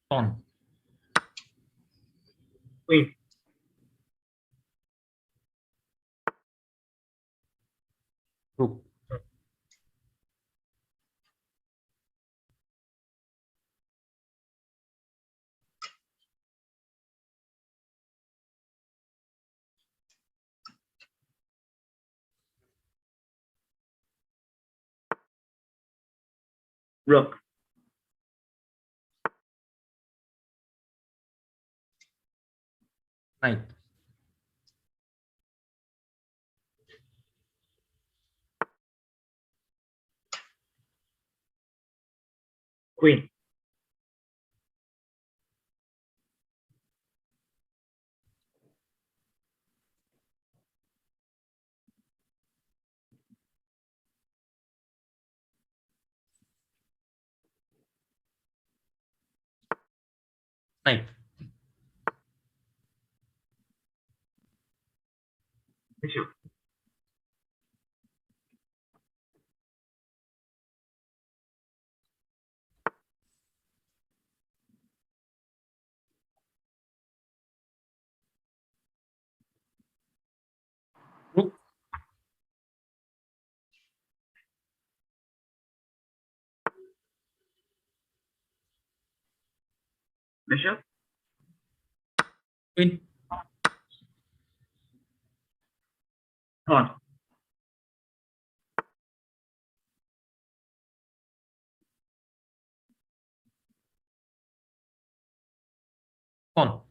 [SPEAKER 1] Pawn.
[SPEAKER 4] Queen.
[SPEAKER 1] Rook.
[SPEAKER 4] Rook.
[SPEAKER 1] Knight.
[SPEAKER 4] Queen.
[SPEAKER 1] Knight.
[SPEAKER 4] Bishop.
[SPEAKER 1] Rook.
[SPEAKER 4] Bishop.
[SPEAKER 1] Queen.
[SPEAKER 4] Pawn.
[SPEAKER 1] Pawn.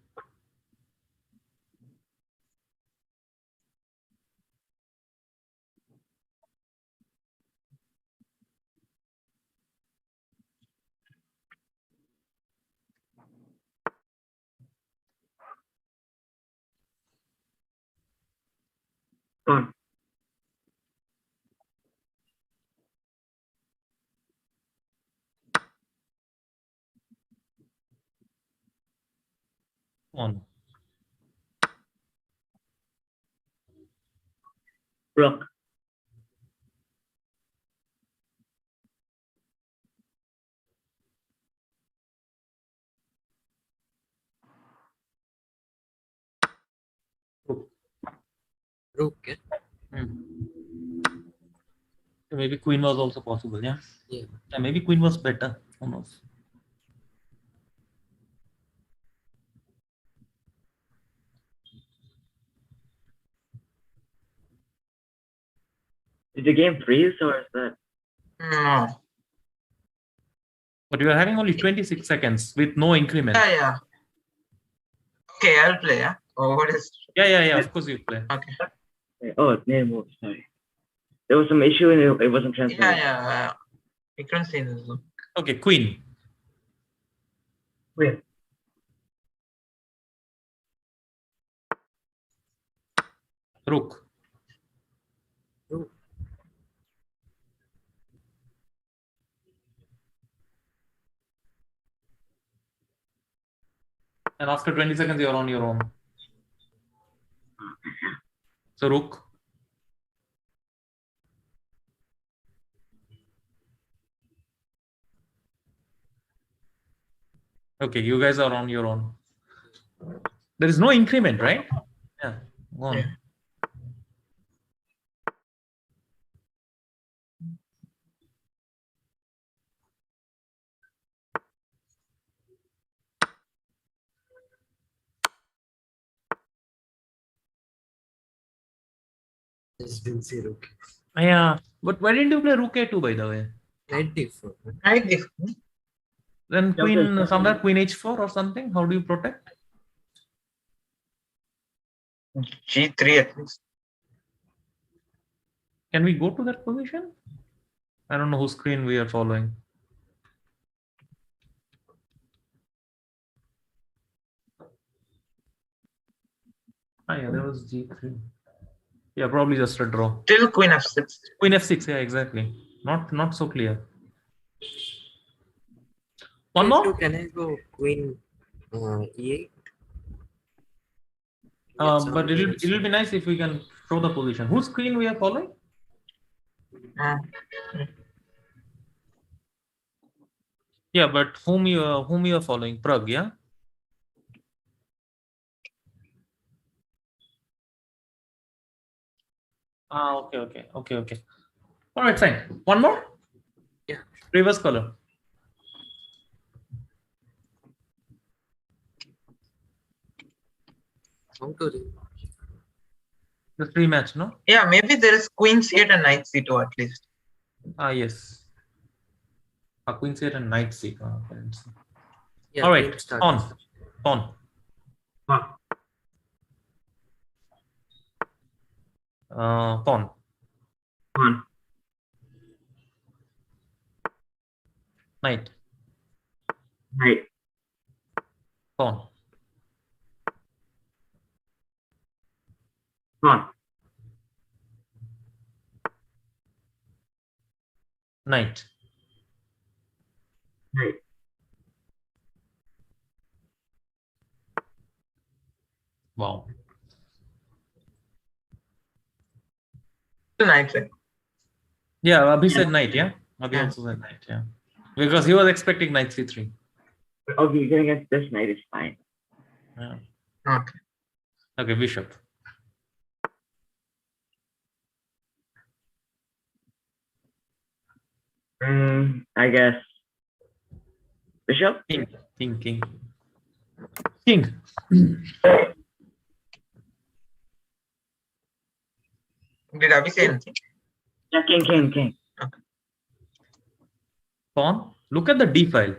[SPEAKER 4] Pawn.
[SPEAKER 1] Pawn.
[SPEAKER 4] Rook.
[SPEAKER 1] Rook.
[SPEAKER 5] Rook, yeah.
[SPEAKER 1] Maybe queen was also possible, yeah?
[SPEAKER 5] Yeah.
[SPEAKER 1] Yeah, maybe queen was better. Who knows?
[SPEAKER 4] Did the game freeze or is that?
[SPEAKER 6] No.
[SPEAKER 1] But you are having only 26 seconds with no increment.
[SPEAKER 6] Yeah, yeah. Okay, I'll play. Yeah. Oh, what is?
[SPEAKER 1] Yeah. Of course you play.
[SPEAKER 6] Okay.
[SPEAKER 4] Oh, it made a move. Sorry. There was some issue and it wasn't transferred.
[SPEAKER 6] Yeah. I couldn't see this.
[SPEAKER 1] Okay, queen.
[SPEAKER 4] Queen.
[SPEAKER 1] Rook.
[SPEAKER 5] Rook.
[SPEAKER 1] And after 20 seconds, you're on your own. So rook. Okay, you guys are on your own. There is no increment, right? Yeah. Go on.
[SPEAKER 6] Yeah.
[SPEAKER 5] Just didn't see rook.
[SPEAKER 1] Yeah. But why didn't you play rook a2, by the way?
[SPEAKER 5] Knight d4.
[SPEAKER 6] Knight d4.
[SPEAKER 1] Then
[SPEAKER 4] Yeah,
[SPEAKER 1] queen
[SPEAKER 4] okay.
[SPEAKER 1] somewhere, queen h4 or something. How do you protect?
[SPEAKER 6] G3 at least.
[SPEAKER 1] Can we go to that position? I don't know whose screen we are following. Ah, yeah, there was G3. Yeah, probably just a draw.
[SPEAKER 6] Still Queen F6.
[SPEAKER 1] Queen F6, yeah, exactly. Not so clear. One more?
[SPEAKER 5] Can I go Queen E8?
[SPEAKER 1] But it'll be nice if we can show the position. Whose screen we are following? Yeah, but whom you are following? Pragg, yeah. Ah, okay. All right, fine. One more.
[SPEAKER 5] Yeah.
[SPEAKER 1] Reverse color.
[SPEAKER 5] How to read?
[SPEAKER 1] Just rematch, no?
[SPEAKER 6] Yeah, maybe there is Queen C8 and Knight C2 at least.
[SPEAKER 1] Ah, yes. Queen C8 and Knight C.
[SPEAKER 5] Yeah,
[SPEAKER 1] All right,
[SPEAKER 5] game start.
[SPEAKER 1] pawn. Pawn. Knight. Pawn. Knight. Wow.
[SPEAKER 6] Knight side.
[SPEAKER 1] Yeah, Abhi said knight, yeah? Abhi also said knight, yeah. Because he was expecting knight c3.
[SPEAKER 4] Okay, going against this knight is fine.
[SPEAKER 1] Yeah.
[SPEAKER 6] Okay.
[SPEAKER 1] Okay, bishop.
[SPEAKER 4] I guess bishop.
[SPEAKER 1] King.
[SPEAKER 6] Did Abhi say anything?
[SPEAKER 4] Yeah, king.
[SPEAKER 6] Okay.
[SPEAKER 1] Pawn. Look at the d file.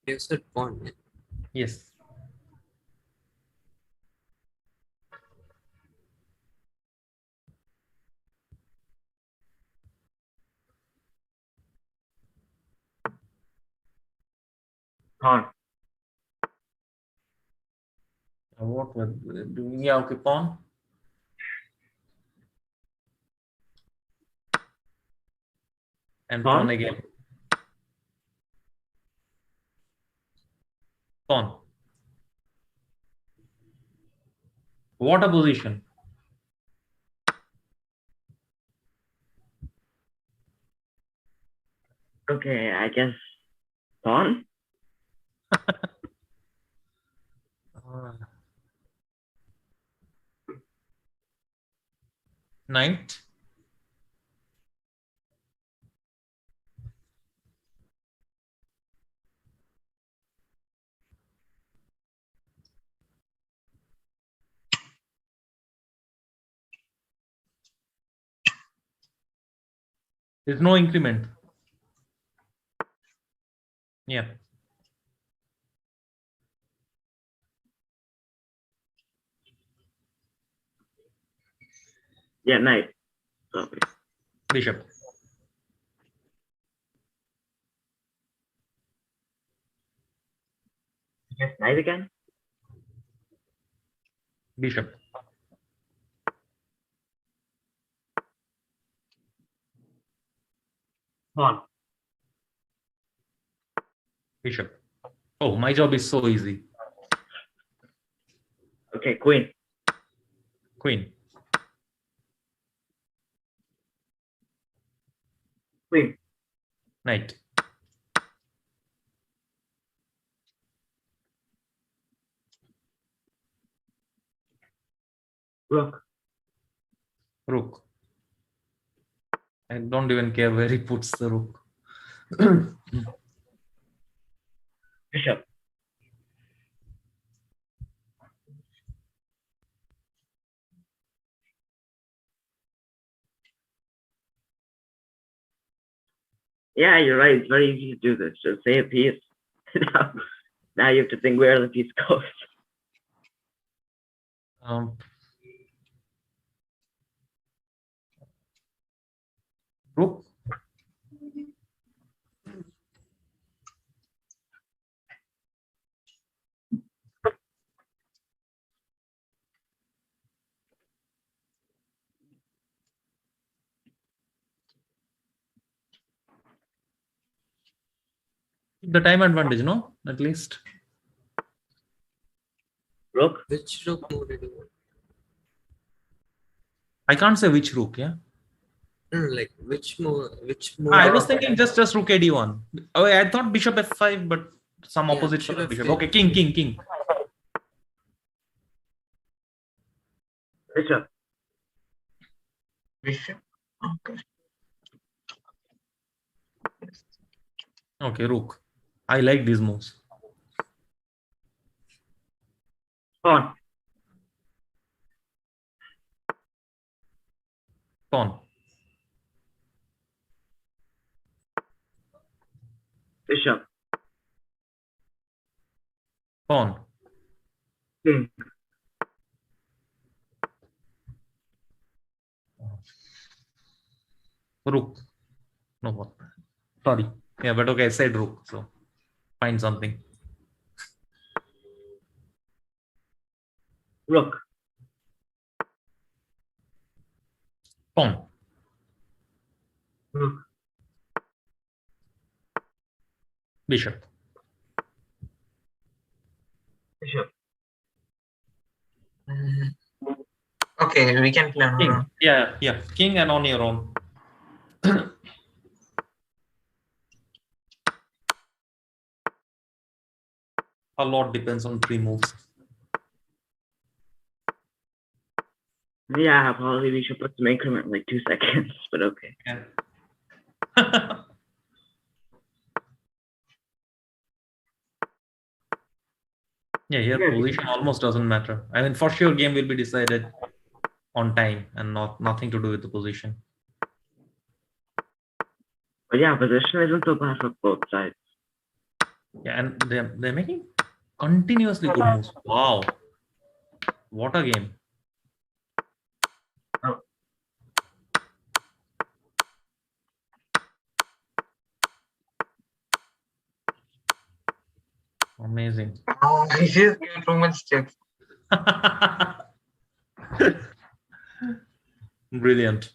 [SPEAKER 5] You said pawn. Yeah?
[SPEAKER 1] Yes.
[SPEAKER 4] Pawn.
[SPEAKER 1] What were they doing? Yeah, okay, pawn. And pawn again. Pawn. What a position.
[SPEAKER 4] Okay, I guess pawn.
[SPEAKER 1] Knight. There's no increment. Yeah.
[SPEAKER 4] Yeah, knight. Okay.
[SPEAKER 1] Bishop.
[SPEAKER 4] Yes, knight again.
[SPEAKER 1] Bishop.
[SPEAKER 4] Pawn.
[SPEAKER 1] Bishop. Oh, my job is so easy.
[SPEAKER 4] Okay, queen.
[SPEAKER 1] Queen.
[SPEAKER 4] Queen.
[SPEAKER 1] Knight.
[SPEAKER 4] Rook.
[SPEAKER 1] Rook. I don't even care where he puts the rook.
[SPEAKER 4] Bishop. Yeah, you're right. It's very easy to do this. Just say a piece. now you have to think where the piece goes.
[SPEAKER 1] Rook. The time advantage, no? At least.
[SPEAKER 4] Rook.
[SPEAKER 5] Which rook move did you want?
[SPEAKER 1] I can't say which rook, yeah.
[SPEAKER 5] No, like which move? Which move?
[SPEAKER 1] I was thinking just rook ad1. Oh, I thought bishop f5, but some
[SPEAKER 5] Yeah,
[SPEAKER 1] opposite
[SPEAKER 5] bishop
[SPEAKER 1] color bishop.
[SPEAKER 5] f5.
[SPEAKER 1] Okay, king.
[SPEAKER 6] Bishop. Bishop. Okay.
[SPEAKER 1] Okay, rook. I like these moves.
[SPEAKER 4] Pawn.
[SPEAKER 1] Pawn.
[SPEAKER 4] Bishop.
[SPEAKER 1] Pawn.
[SPEAKER 4] King.
[SPEAKER 1] Rook. No pawn. Sorry. Yeah, but okay, I said rook. So find something.
[SPEAKER 4] Rook.
[SPEAKER 1] Pawn.
[SPEAKER 4] Rook.
[SPEAKER 1] Bishop.
[SPEAKER 4] Bishop.
[SPEAKER 6] Okay, we can play on our
[SPEAKER 1] King.
[SPEAKER 6] own.
[SPEAKER 1] Yeah. King and on your own. A lot depends on three moves.
[SPEAKER 4] Yeah, probably we should put some increment in like 2 seconds, but okay.
[SPEAKER 1] Yeah. Yeah, here position almost doesn't matter. I mean, for sure, game will be decided on time and nothing to do with the position.
[SPEAKER 4] But yeah, position isn't so bad for both sides.
[SPEAKER 1] Yeah, and they're making continuously good moves. Wow, what a game! Amazing.
[SPEAKER 6] Oh, I just get too much steps.
[SPEAKER 1] Brilliant.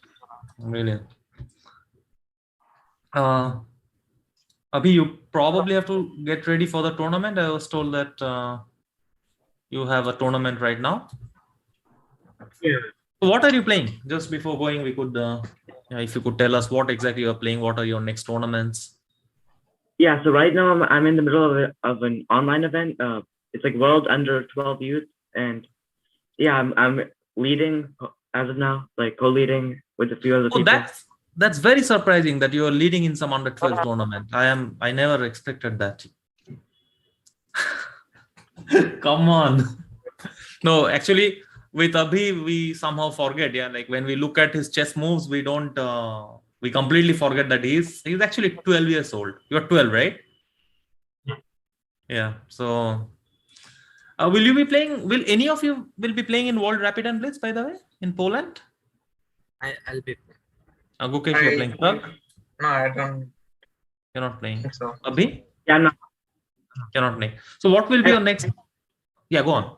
[SPEAKER 1] Abhi, you probably have to get ready for the tournament. I was told that you have a tournament right now.
[SPEAKER 4] Yeah.
[SPEAKER 1] So what are you playing? Just before going, we could, if you could tell us what exactly you are playing. What are your next tournaments?
[SPEAKER 4] Yeah, so right now I'm in the middle of an online event. It's like World Under 12 Youth, and yeah, I'm leading as of now, like co-leading with a few other people.
[SPEAKER 1] That's very surprising that you are leading in some under 12 tournament. I never expected that. Come on. No, actually, with Abhi, we somehow forget. Yeah, like when we look at his chess moves, we don't. We completely forget that he's actually 12 years old. You're 12, right? Yeah. So, will you be playing? Will any of you will be playing in World Rapid and Blitz? By the way, in Poland?
[SPEAKER 5] I'll be.
[SPEAKER 1] Gukesh, you're playing. Pragg?
[SPEAKER 6] No, I don't
[SPEAKER 1] You're not playing.
[SPEAKER 6] think so.
[SPEAKER 1] Abhi?
[SPEAKER 4] Yeah, no.
[SPEAKER 1] You're not playing. So, what will be your next? Yeah, go on.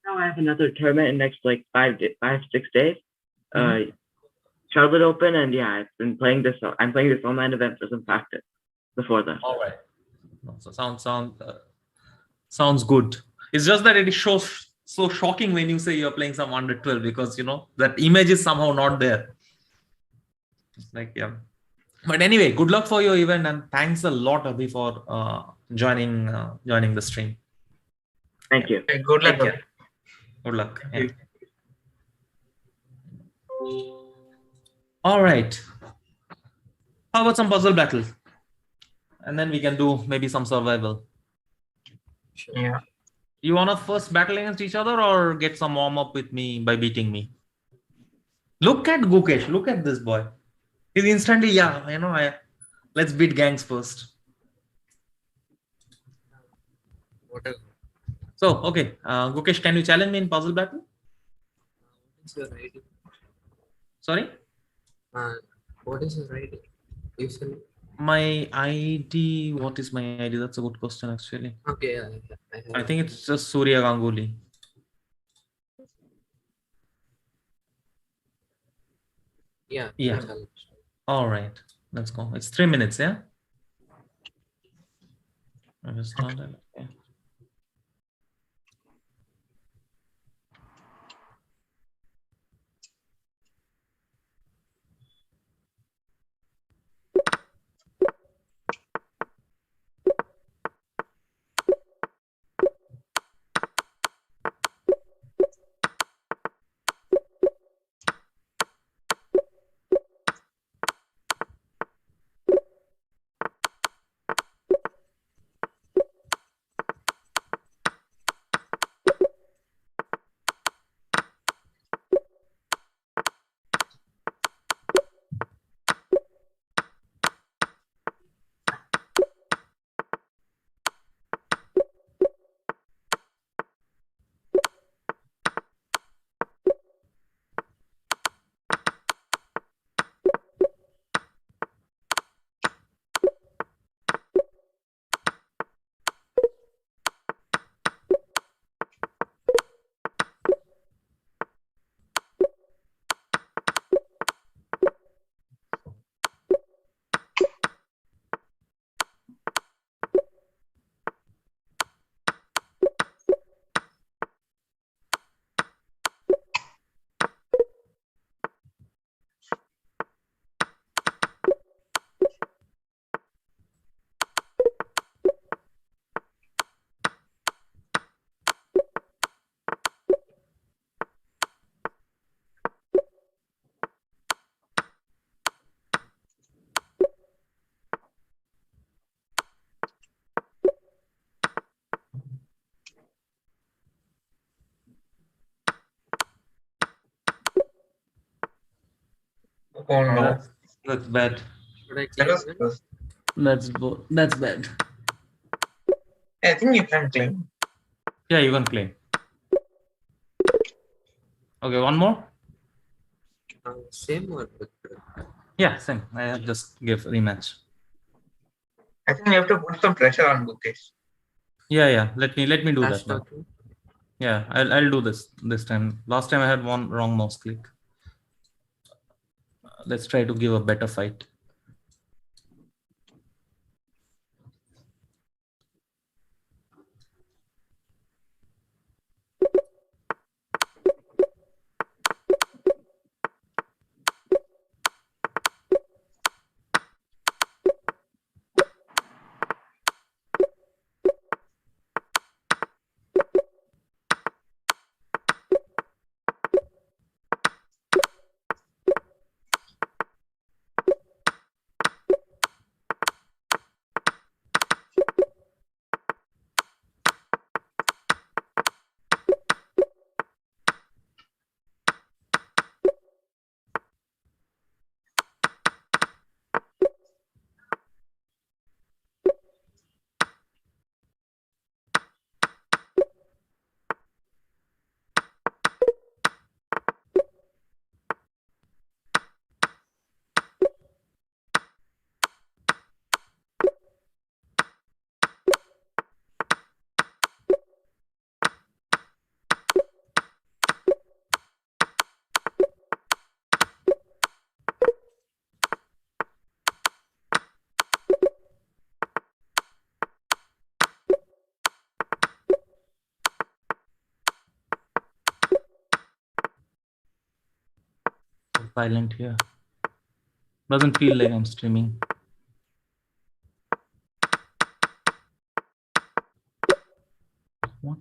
[SPEAKER 4] Now I have another tournament in next like 6 days. Charlotte Open, and yeah, I've been playing this. I'm playing this online event for some practice before that.
[SPEAKER 1] All right. So sounds good. It's just that it is so shocking when you say you're playing some under 12 because that image is somehow not there. It's like, yeah. But anyway, good luck for your event and thanks a lot, Abhi, for joining the stream.
[SPEAKER 4] Thank you.
[SPEAKER 6] Okay, good luck.
[SPEAKER 1] Good luck. Yeah. All right. How about some puzzle battle? And then we can do maybe some survival.
[SPEAKER 6] Yeah.
[SPEAKER 1] You want to first battle against each other or get some warm up with me by beating me? Look at Gukesh. Look at this boy. He's instantly, let's beat gangs first.
[SPEAKER 5] Whatever.
[SPEAKER 1] So, okay. Gukesh, can you challenge me in puzzle battle?
[SPEAKER 5] What's your ID?
[SPEAKER 1] Sorry?
[SPEAKER 5] What is his ID? Usually.
[SPEAKER 1] My ID, what is my ID? That's a good question actually.
[SPEAKER 5] Okay, yeah, I
[SPEAKER 1] I
[SPEAKER 5] have.
[SPEAKER 1] think it's just Surya Ganguly.
[SPEAKER 5] Yeah.
[SPEAKER 1] Yeah.
[SPEAKER 5] challenge.
[SPEAKER 1] All right. Let's go. It's 3 minutes, yeah? I will start it. Okay.
[SPEAKER 6] Oh no.
[SPEAKER 1] That's bad.
[SPEAKER 5] Should I
[SPEAKER 6] That
[SPEAKER 5] claim
[SPEAKER 6] was
[SPEAKER 5] win?
[SPEAKER 6] close.
[SPEAKER 1] That's bad.
[SPEAKER 6] I think you can claim.
[SPEAKER 1] Yeah, you can claim. Okay, one more.
[SPEAKER 5] Same or
[SPEAKER 1] Yeah, same. I have just give rematch.
[SPEAKER 6] I think you have to put some pressure on Gukesh.
[SPEAKER 1] Yeah. Let me do
[SPEAKER 5] Flash
[SPEAKER 1] that now.
[SPEAKER 5] talking?
[SPEAKER 1] Yeah, I'll do this time. Last time I had one wrong mouse click. Let's try to give a better fight. So silent here. Doesn't feel like I'm streaming. What?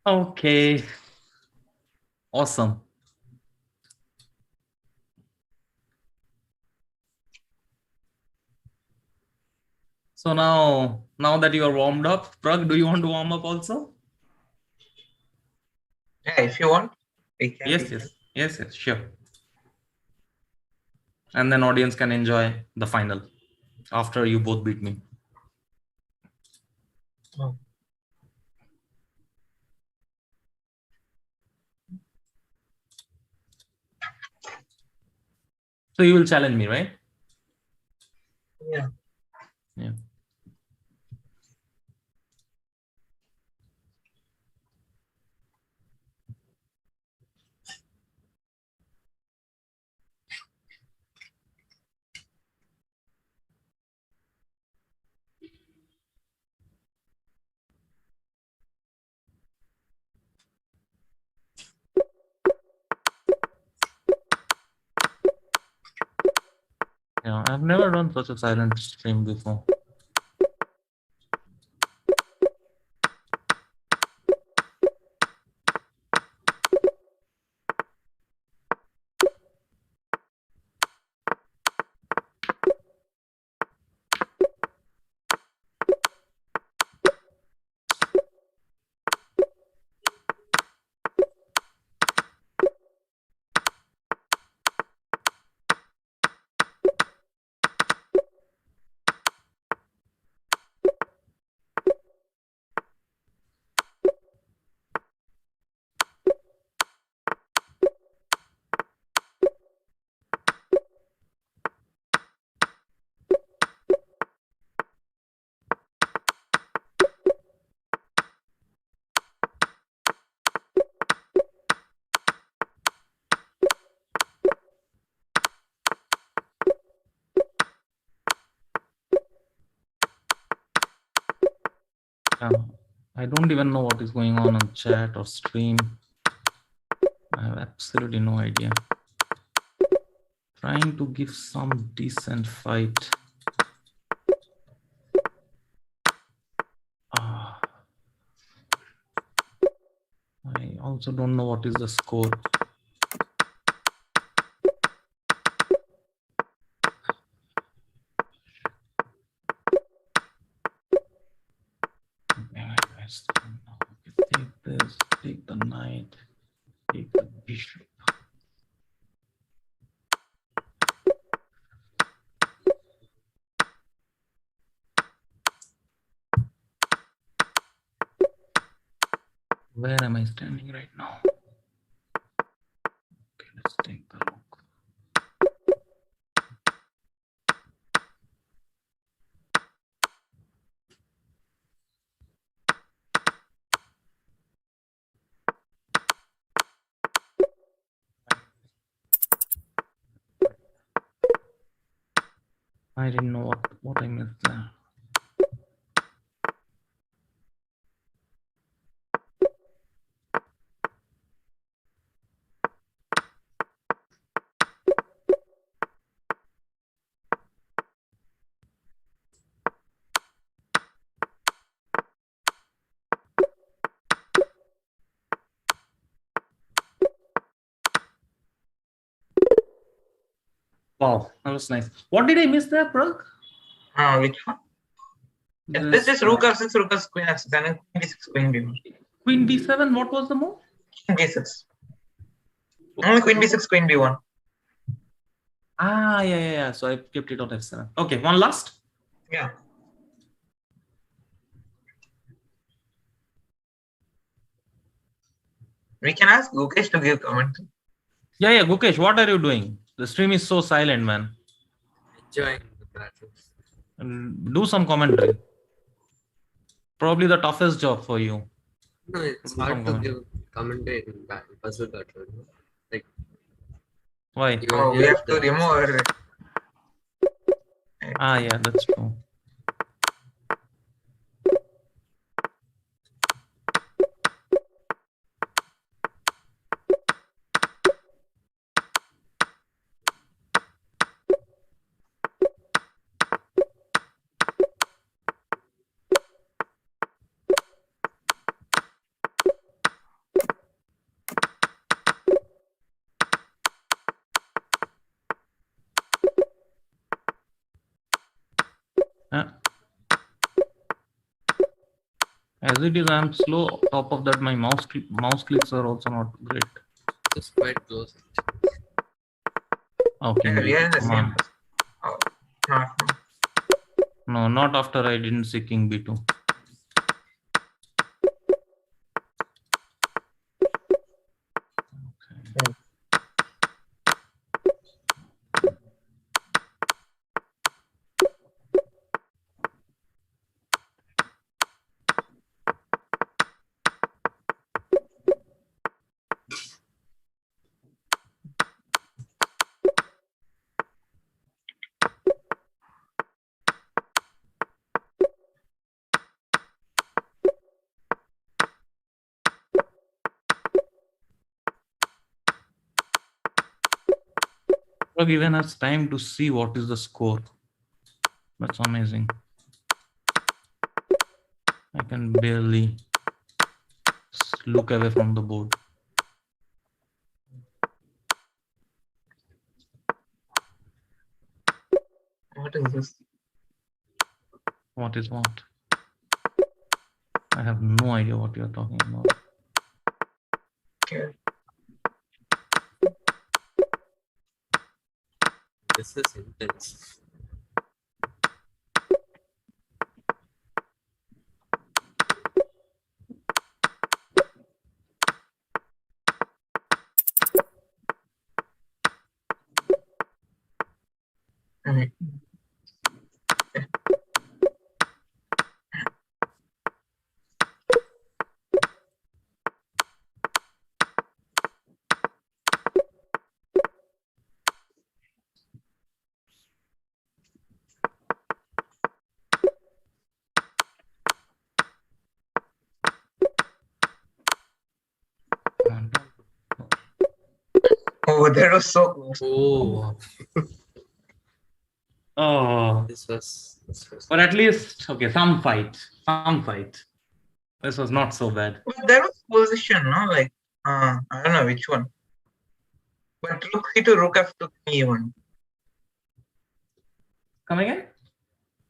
[SPEAKER 1] Okay. Awesome. So now that you are warmed up, Pragg, do you want to warm up also?
[SPEAKER 6] Yeah, if you want, we can.
[SPEAKER 1] Yes, sure. And then audience can enjoy the final after you both beat me.
[SPEAKER 6] Oh.
[SPEAKER 1] So you will challenge me, right?
[SPEAKER 6] Yeah.
[SPEAKER 1] Yeah. Yeah, I've never done such a silent stream before. I don't even know what is going on chat or stream. I have absolutely no idea. Trying to give some decent fight. I also don't know what is the score. Take this, take the knight, take the bishop. Where am I standing right now? Okay, let's take the rook. I didn't know what I missed there. Wow, that was nice. What did I miss there, Pragg?
[SPEAKER 6] Which one? This is rook f6, rook f6, queen f6, and then queen b6, queen b1.
[SPEAKER 1] Queen b7, what was the move?
[SPEAKER 6] King b6. Only queen b6, queen b1.
[SPEAKER 1] Yeah. So I kept it on f7. Okay, one last.
[SPEAKER 6] Yeah. We can ask Gukesh to give comment.
[SPEAKER 1] Yeah, Gukesh, what are you doing? The stream is so silent, man.
[SPEAKER 5] Enjoying the battles.
[SPEAKER 1] Do some commentary. Probably the toughest job for you.
[SPEAKER 5] No, it's hard to give commentary in puzzle battle. Like,
[SPEAKER 1] why?
[SPEAKER 6] We have to remove.
[SPEAKER 1] Yeah, that's true. As it is, I am slow. Top of that, my mouse clicks are also not great.
[SPEAKER 5] It's quite close.
[SPEAKER 1] Okay,
[SPEAKER 6] We are in the
[SPEAKER 1] come
[SPEAKER 6] same.
[SPEAKER 1] on.
[SPEAKER 6] Oh, not.
[SPEAKER 1] No, not after I didn't see King B2. Okay. Pragg even has time to see what is the score. That's amazing. I can barely look away from the board.
[SPEAKER 6] What is this?
[SPEAKER 1] What is what? I have no idea what you're talking about.
[SPEAKER 6] Okay.
[SPEAKER 5] This is intense.
[SPEAKER 6] Mhm. Oh, that was so close.
[SPEAKER 5] Oh,
[SPEAKER 1] Oh,
[SPEAKER 5] this was.
[SPEAKER 1] but at least, okay, some fight. This was not so bad.
[SPEAKER 6] But there was position, no? Like, I don't know which one. But rook c2, rook f2, king e1.
[SPEAKER 1] Come again?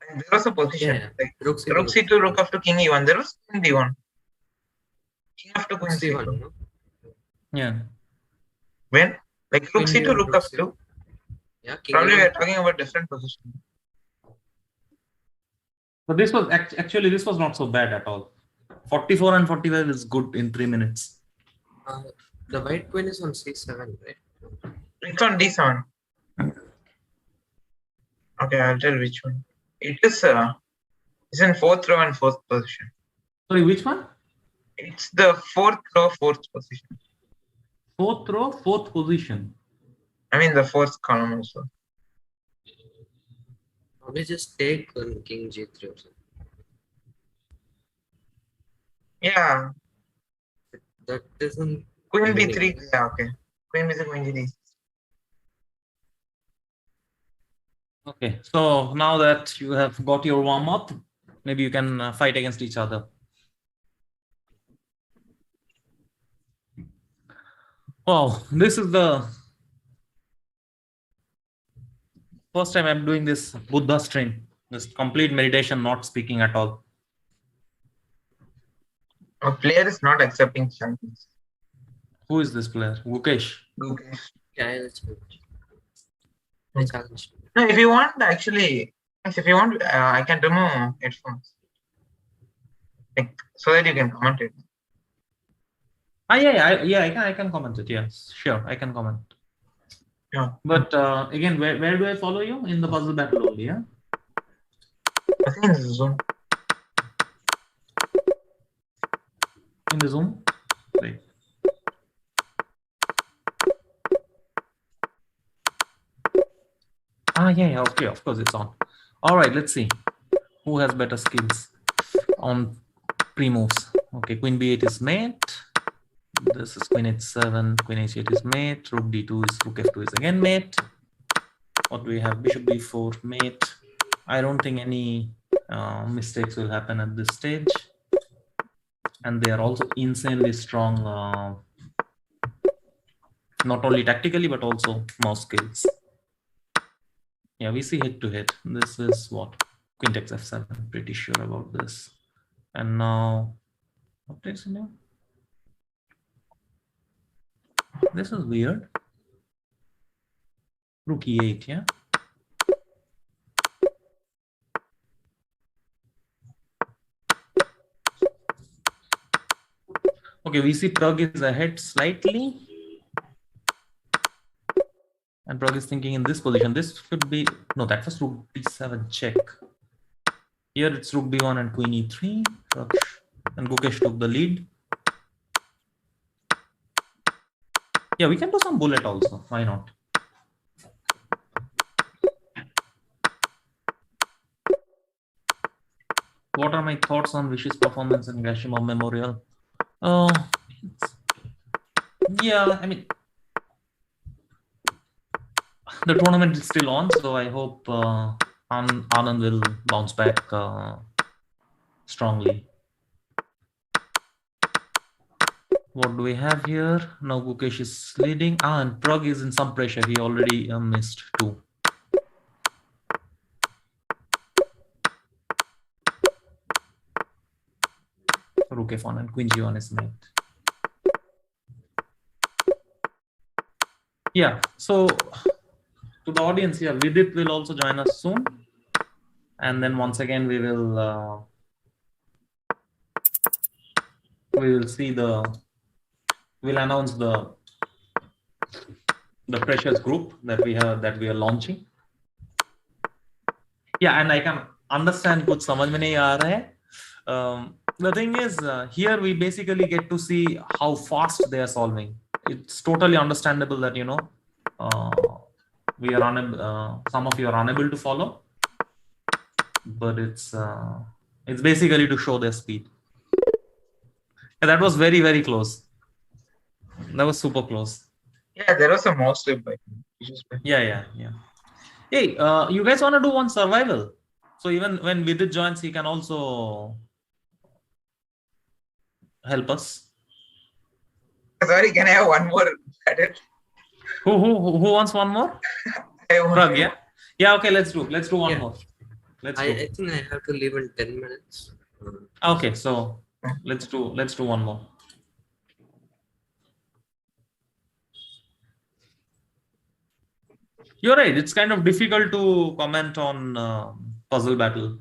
[SPEAKER 6] And there was a position.
[SPEAKER 5] Yeah.
[SPEAKER 6] Like,
[SPEAKER 5] Rook
[SPEAKER 6] rook c2, rook f2, king e1. There was queen d1. King f2, queen c2.
[SPEAKER 5] C1, no?
[SPEAKER 1] Yeah.
[SPEAKER 6] When? Like rook
[SPEAKER 5] Queen
[SPEAKER 6] c2,
[SPEAKER 5] d1,
[SPEAKER 6] rook
[SPEAKER 5] rook
[SPEAKER 6] f2.
[SPEAKER 5] Yeah, king
[SPEAKER 6] Probably we
[SPEAKER 5] e1.
[SPEAKER 6] are talking about different positions.
[SPEAKER 1] But this was actually this was not so bad at all. 44 and 45 is good in 3 minutes.
[SPEAKER 5] The white queen is on c7, right?
[SPEAKER 6] It's on d7. Okay, I'll tell which one. It is it's in fourth row and fourth position.
[SPEAKER 1] Sorry, which one?
[SPEAKER 6] It's the fourth row, fourth position.
[SPEAKER 1] Fourth row, fourth position.
[SPEAKER 6] I mean the fourth column also.
[SPEAKER 5] Probably just take on king g3 or something.
[SPEAKER 6] Yeah,
[SPEAKER 5] That isn't.
[SPEAKER 6] queen
[SPEAKER 5] winning.
[SPEAKER 6] b3. Yeah, okay. Queen b3, queen g3.
[SPEAKER 1] Okay, so now that you have got your warm up, maybe you can fight against each other. Wow, this is the first time I'm doing this Buddha stream. This complete meditation, not speaking at all.
[SPEAKER 6] A player is not accepting challenges.
[SPEAKER 1] Who is this player? Gukesh.
[SPEAKER 6] Gukesh.
[SPEAKER 5] Yeah, I'll challenge. I challenge.
[SPEAKER 6] No, if you want, actually, if you want, I can remove headphones. Like, so that you can comment it.
[SPEAKER 1] I can comment it. Yes, sure, I can comment.
[SPEAKER 6] Yeah.
[SPEAKER 1] But again, where do I follow you? In the puzzle battle only, yeah?
[SPEAKER 6] I think it's Zoom.
[SPEAKER 1] In the Zoom? Right. Yeah, okay, of course it's on. All right, let's see. Who has better skills on pre-moves? Okay, queen b8 is mate. This is queen h7, queen h8 is mate. Rook d2 is, rook f2 is again mate. What do we have? Bishop b4 mate. I don't think any mistakes will happen at this stage. And they are also insanely strong, not only tactically, but also mouse skills. Yeah, we see head to head. This is what? Queen takes f7. Pretty sure about this. And now, what takes now? This is weird. Rook e8, yeah. Okay, we see Pragg is ahead slightly. And Pragg is thinking in this position. This should be, no, that was rook d7 check. Here it's rook b1 and queen e3. And Gukesh took the lead. Yeah, we can do some bullet also. Why not? What are my thoughts on Vish's performance in Gashimov Memorial? Yeah, I mean, the tournament is still on, so I hope Anand will bounce back strongly. What do we have here? Now Gukesh is leading. And Pragg is in some pressure. He already missed 2. Rook f1 and queen g1 is made. Yeah, so to the audience here, Vidit will also join us soon. And then once again, we will see we'll announce the pressures group that we are launching. Yeah, and I can understand kuch samajh mein nahi aa raha hai. The thing is, here we basically get to see how fast they are solving. It's totally understandable that, you know, we are unable, some of you are unable to follow, but it's basically to show their speed. Yeah, that was very, very close. That was super close.
[SPEAKER 6] Yeah, there was a mouse slip by him.
[SPEAKER 1] Yeah. Hey, you guys want to do one survival? So even when Vidit joins, he can also help us.
[SPEAKER 6] Sorry, can I have one more edit?
[SPEAKER 1] Who wants one more? Pragg, yeah? Yeah, okay, let's do one more.
[SPEAKER 5] I think I have to leave in 10 minutes.
[SPEAKER 1] Okay, so let's do one more. You're right, it's kind of difficult to comment on puzzle battle.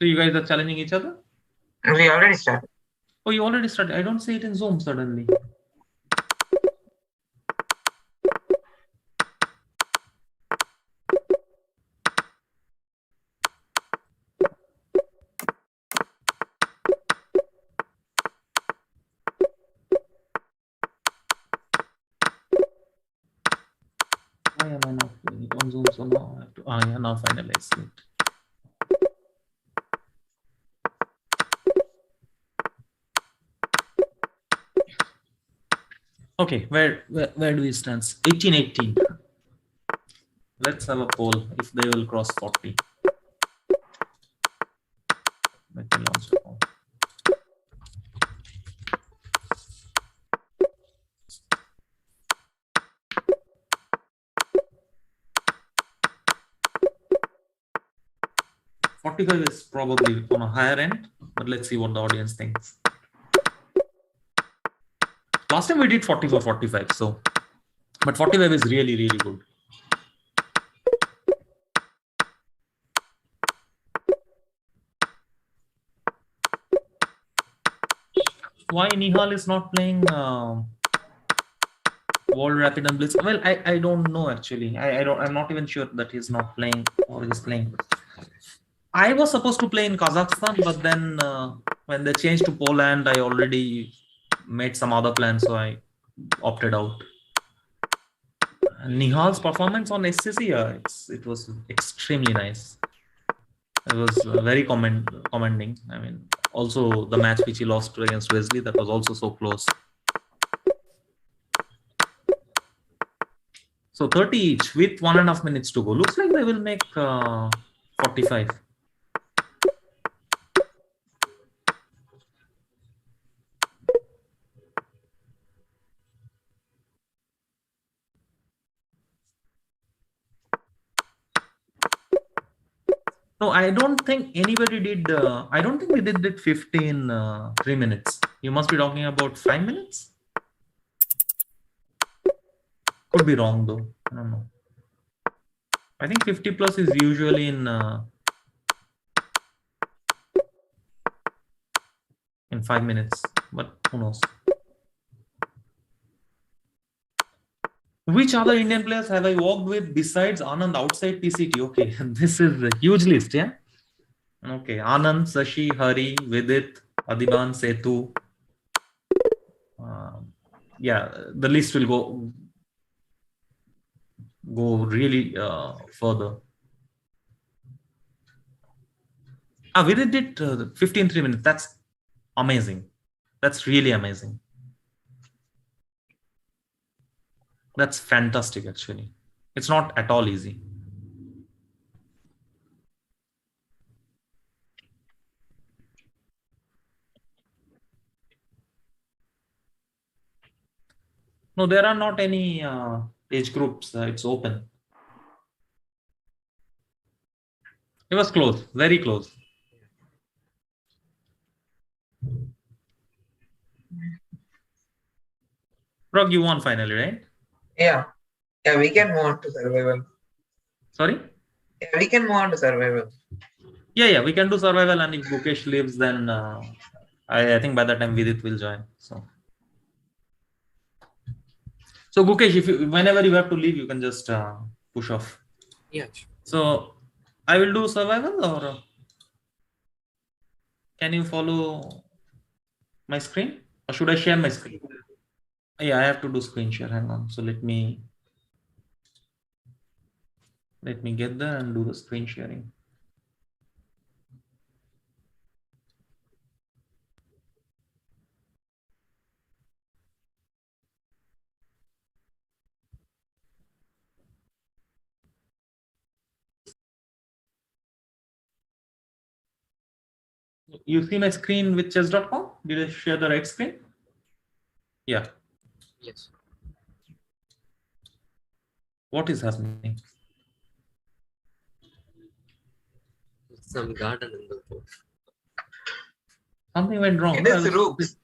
[SPEAKER 1] So you guys are challenging each other?
[SPEAKER 6] We already started.
[SPEAKER 1] Oh, you already started. I don't see it in Zoom suddenly. Why am I not doing it on Zoom? So now I have to, now finalize it. Okay, where do we stand? 18-18. Let's have a poll if they will cross 40. Let me launch the poll. $45 is probably on a higher end, but let's see what the audience thinks. Last time we did 44, 45, so, but 45 is really, really good. Why Nihal is not playing World Rapid and Blitz? Well, I don't know actually. I'm not even sure that he's not playing or he's playing. I was supposed to play in Kazakhstan, but then when they changed to Poland, I already made some other plans, so I opted out. Nihal's performance on SCC, it was extremely nice. It was very commending. I mean, also the match which he lost against Wesley, that was also so close. So 30 each with 1.5 minutes to go. Looks like they will make 45. No, I don't think anybody did. I don't think we did it 15 3 minutes. You must be talking about 5 minutes. Could be wrong though. I don't know. I think 50 plus is usually in 5 minutes, but who knows? Which other Indian players have I worked with besides Anand outside PCT? Okay, this is a huge list, yeah. Okay, Anand, Sashi, Hari, Vidit, Adiban, Setu. Yeah, the list will go really further. Vidit did 15 3 minutes. That's amazing. That's really amazing. That's fantastic, actually. It's not at all easy. No, there are not any age groups. It's open. It was close, very close. Pragg, you won finally, right?
[SPEAKER 6] Yeah. Yeah, we can move on to survival.
[SPEAKER 1] Sorry?
[SPEAKER 6] Yeah, we can move on to survival.
[SPEAKER 1] Yeah, we can do survival, and if Gukesh leaves, then I think by that time Vidit will join. So Gukesh, whenever you have to leave, you can just push off.
[SPEAKER 5] Yeah. Sure.
[SPEAKER 1] So I will do survival, or can you follow my screen, or should I share my screen? Yeah, I have to do screen share. Hang on. So let me get there and do the screen sharing. You see my screen with chess.com? Did I share the right screen? Yeah.
[SPEAKER 5] Yes.
[SPEAKER 1] What is happening?
[SPEAKER 5] Some garden in the book.
[SPEAKER 1] Something went wrong.
[SPEAKER 6] It is rooks.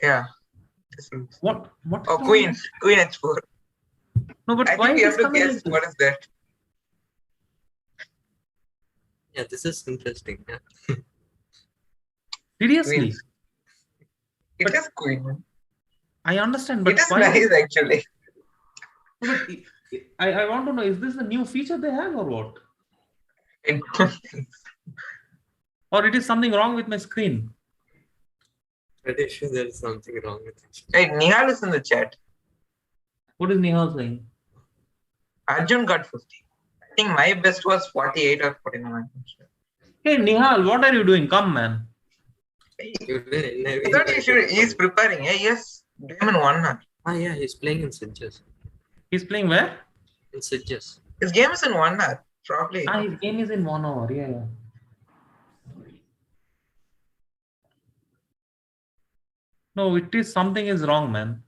[SPEAKER 6] Yeah.
[SPEAKER 1] What?
[SPEAKER 6] Oh, queen h4.
[SPEAKER 1] No, but
[SPEAKER 6] I
[SPEAKER 1] why
[SPEAKER 6] think you
[SPEAKER 1] is
[SPEAKER 6] have to
[SPEAKER 1] coming
[SPEAKER 6] guess
[SPEAKER 1] like this?
[SPEAKER 6] what is that.
[SPEAKER 5] Yeah, this is interesting. Yeah.
[SPEAKER 1] Seriously?
[SPEAKER 6] Queens. It is queen.
[SPEAKER 1] I understand, but
[SPEAKER 6] It is
[SPEAKER 1] why?
[SPEAKER 6] nice actually.
[SPEAKER 1] But I want to know, is this the new feature they have or what?
[SPEAKER 6] I don't think so.
[SPEAKER 1] Or it is something wrong with my screen?
[SPEAKER 5] Pretty sure there is something wrong with it.
[SPEAKER 6] Hey, Nihal is in the chat.
[SPEAKER 1] What is Nihal saying?
[SPEAKER 6] Arjun got 50. I think my best was 48 or 49. I'm not sure.
[SPEAKER 1] Hey Nihal, what are you doing? Come, man.
[SPEAKER 6] I thought you should. He's preparing. Yeah, yes. Game in 1 hour.
[SPEAKER 5] Yeah, he's playing in Sitges.
[SPEAKER 1] He's playing where?
[SPEAKER 5] In Sitges.
[SPEAKER 6] His game is in 1 hour. Probably.
[SPEAKER 1] His game is in 1 hour. Yeah. No, it is something is wrong, man.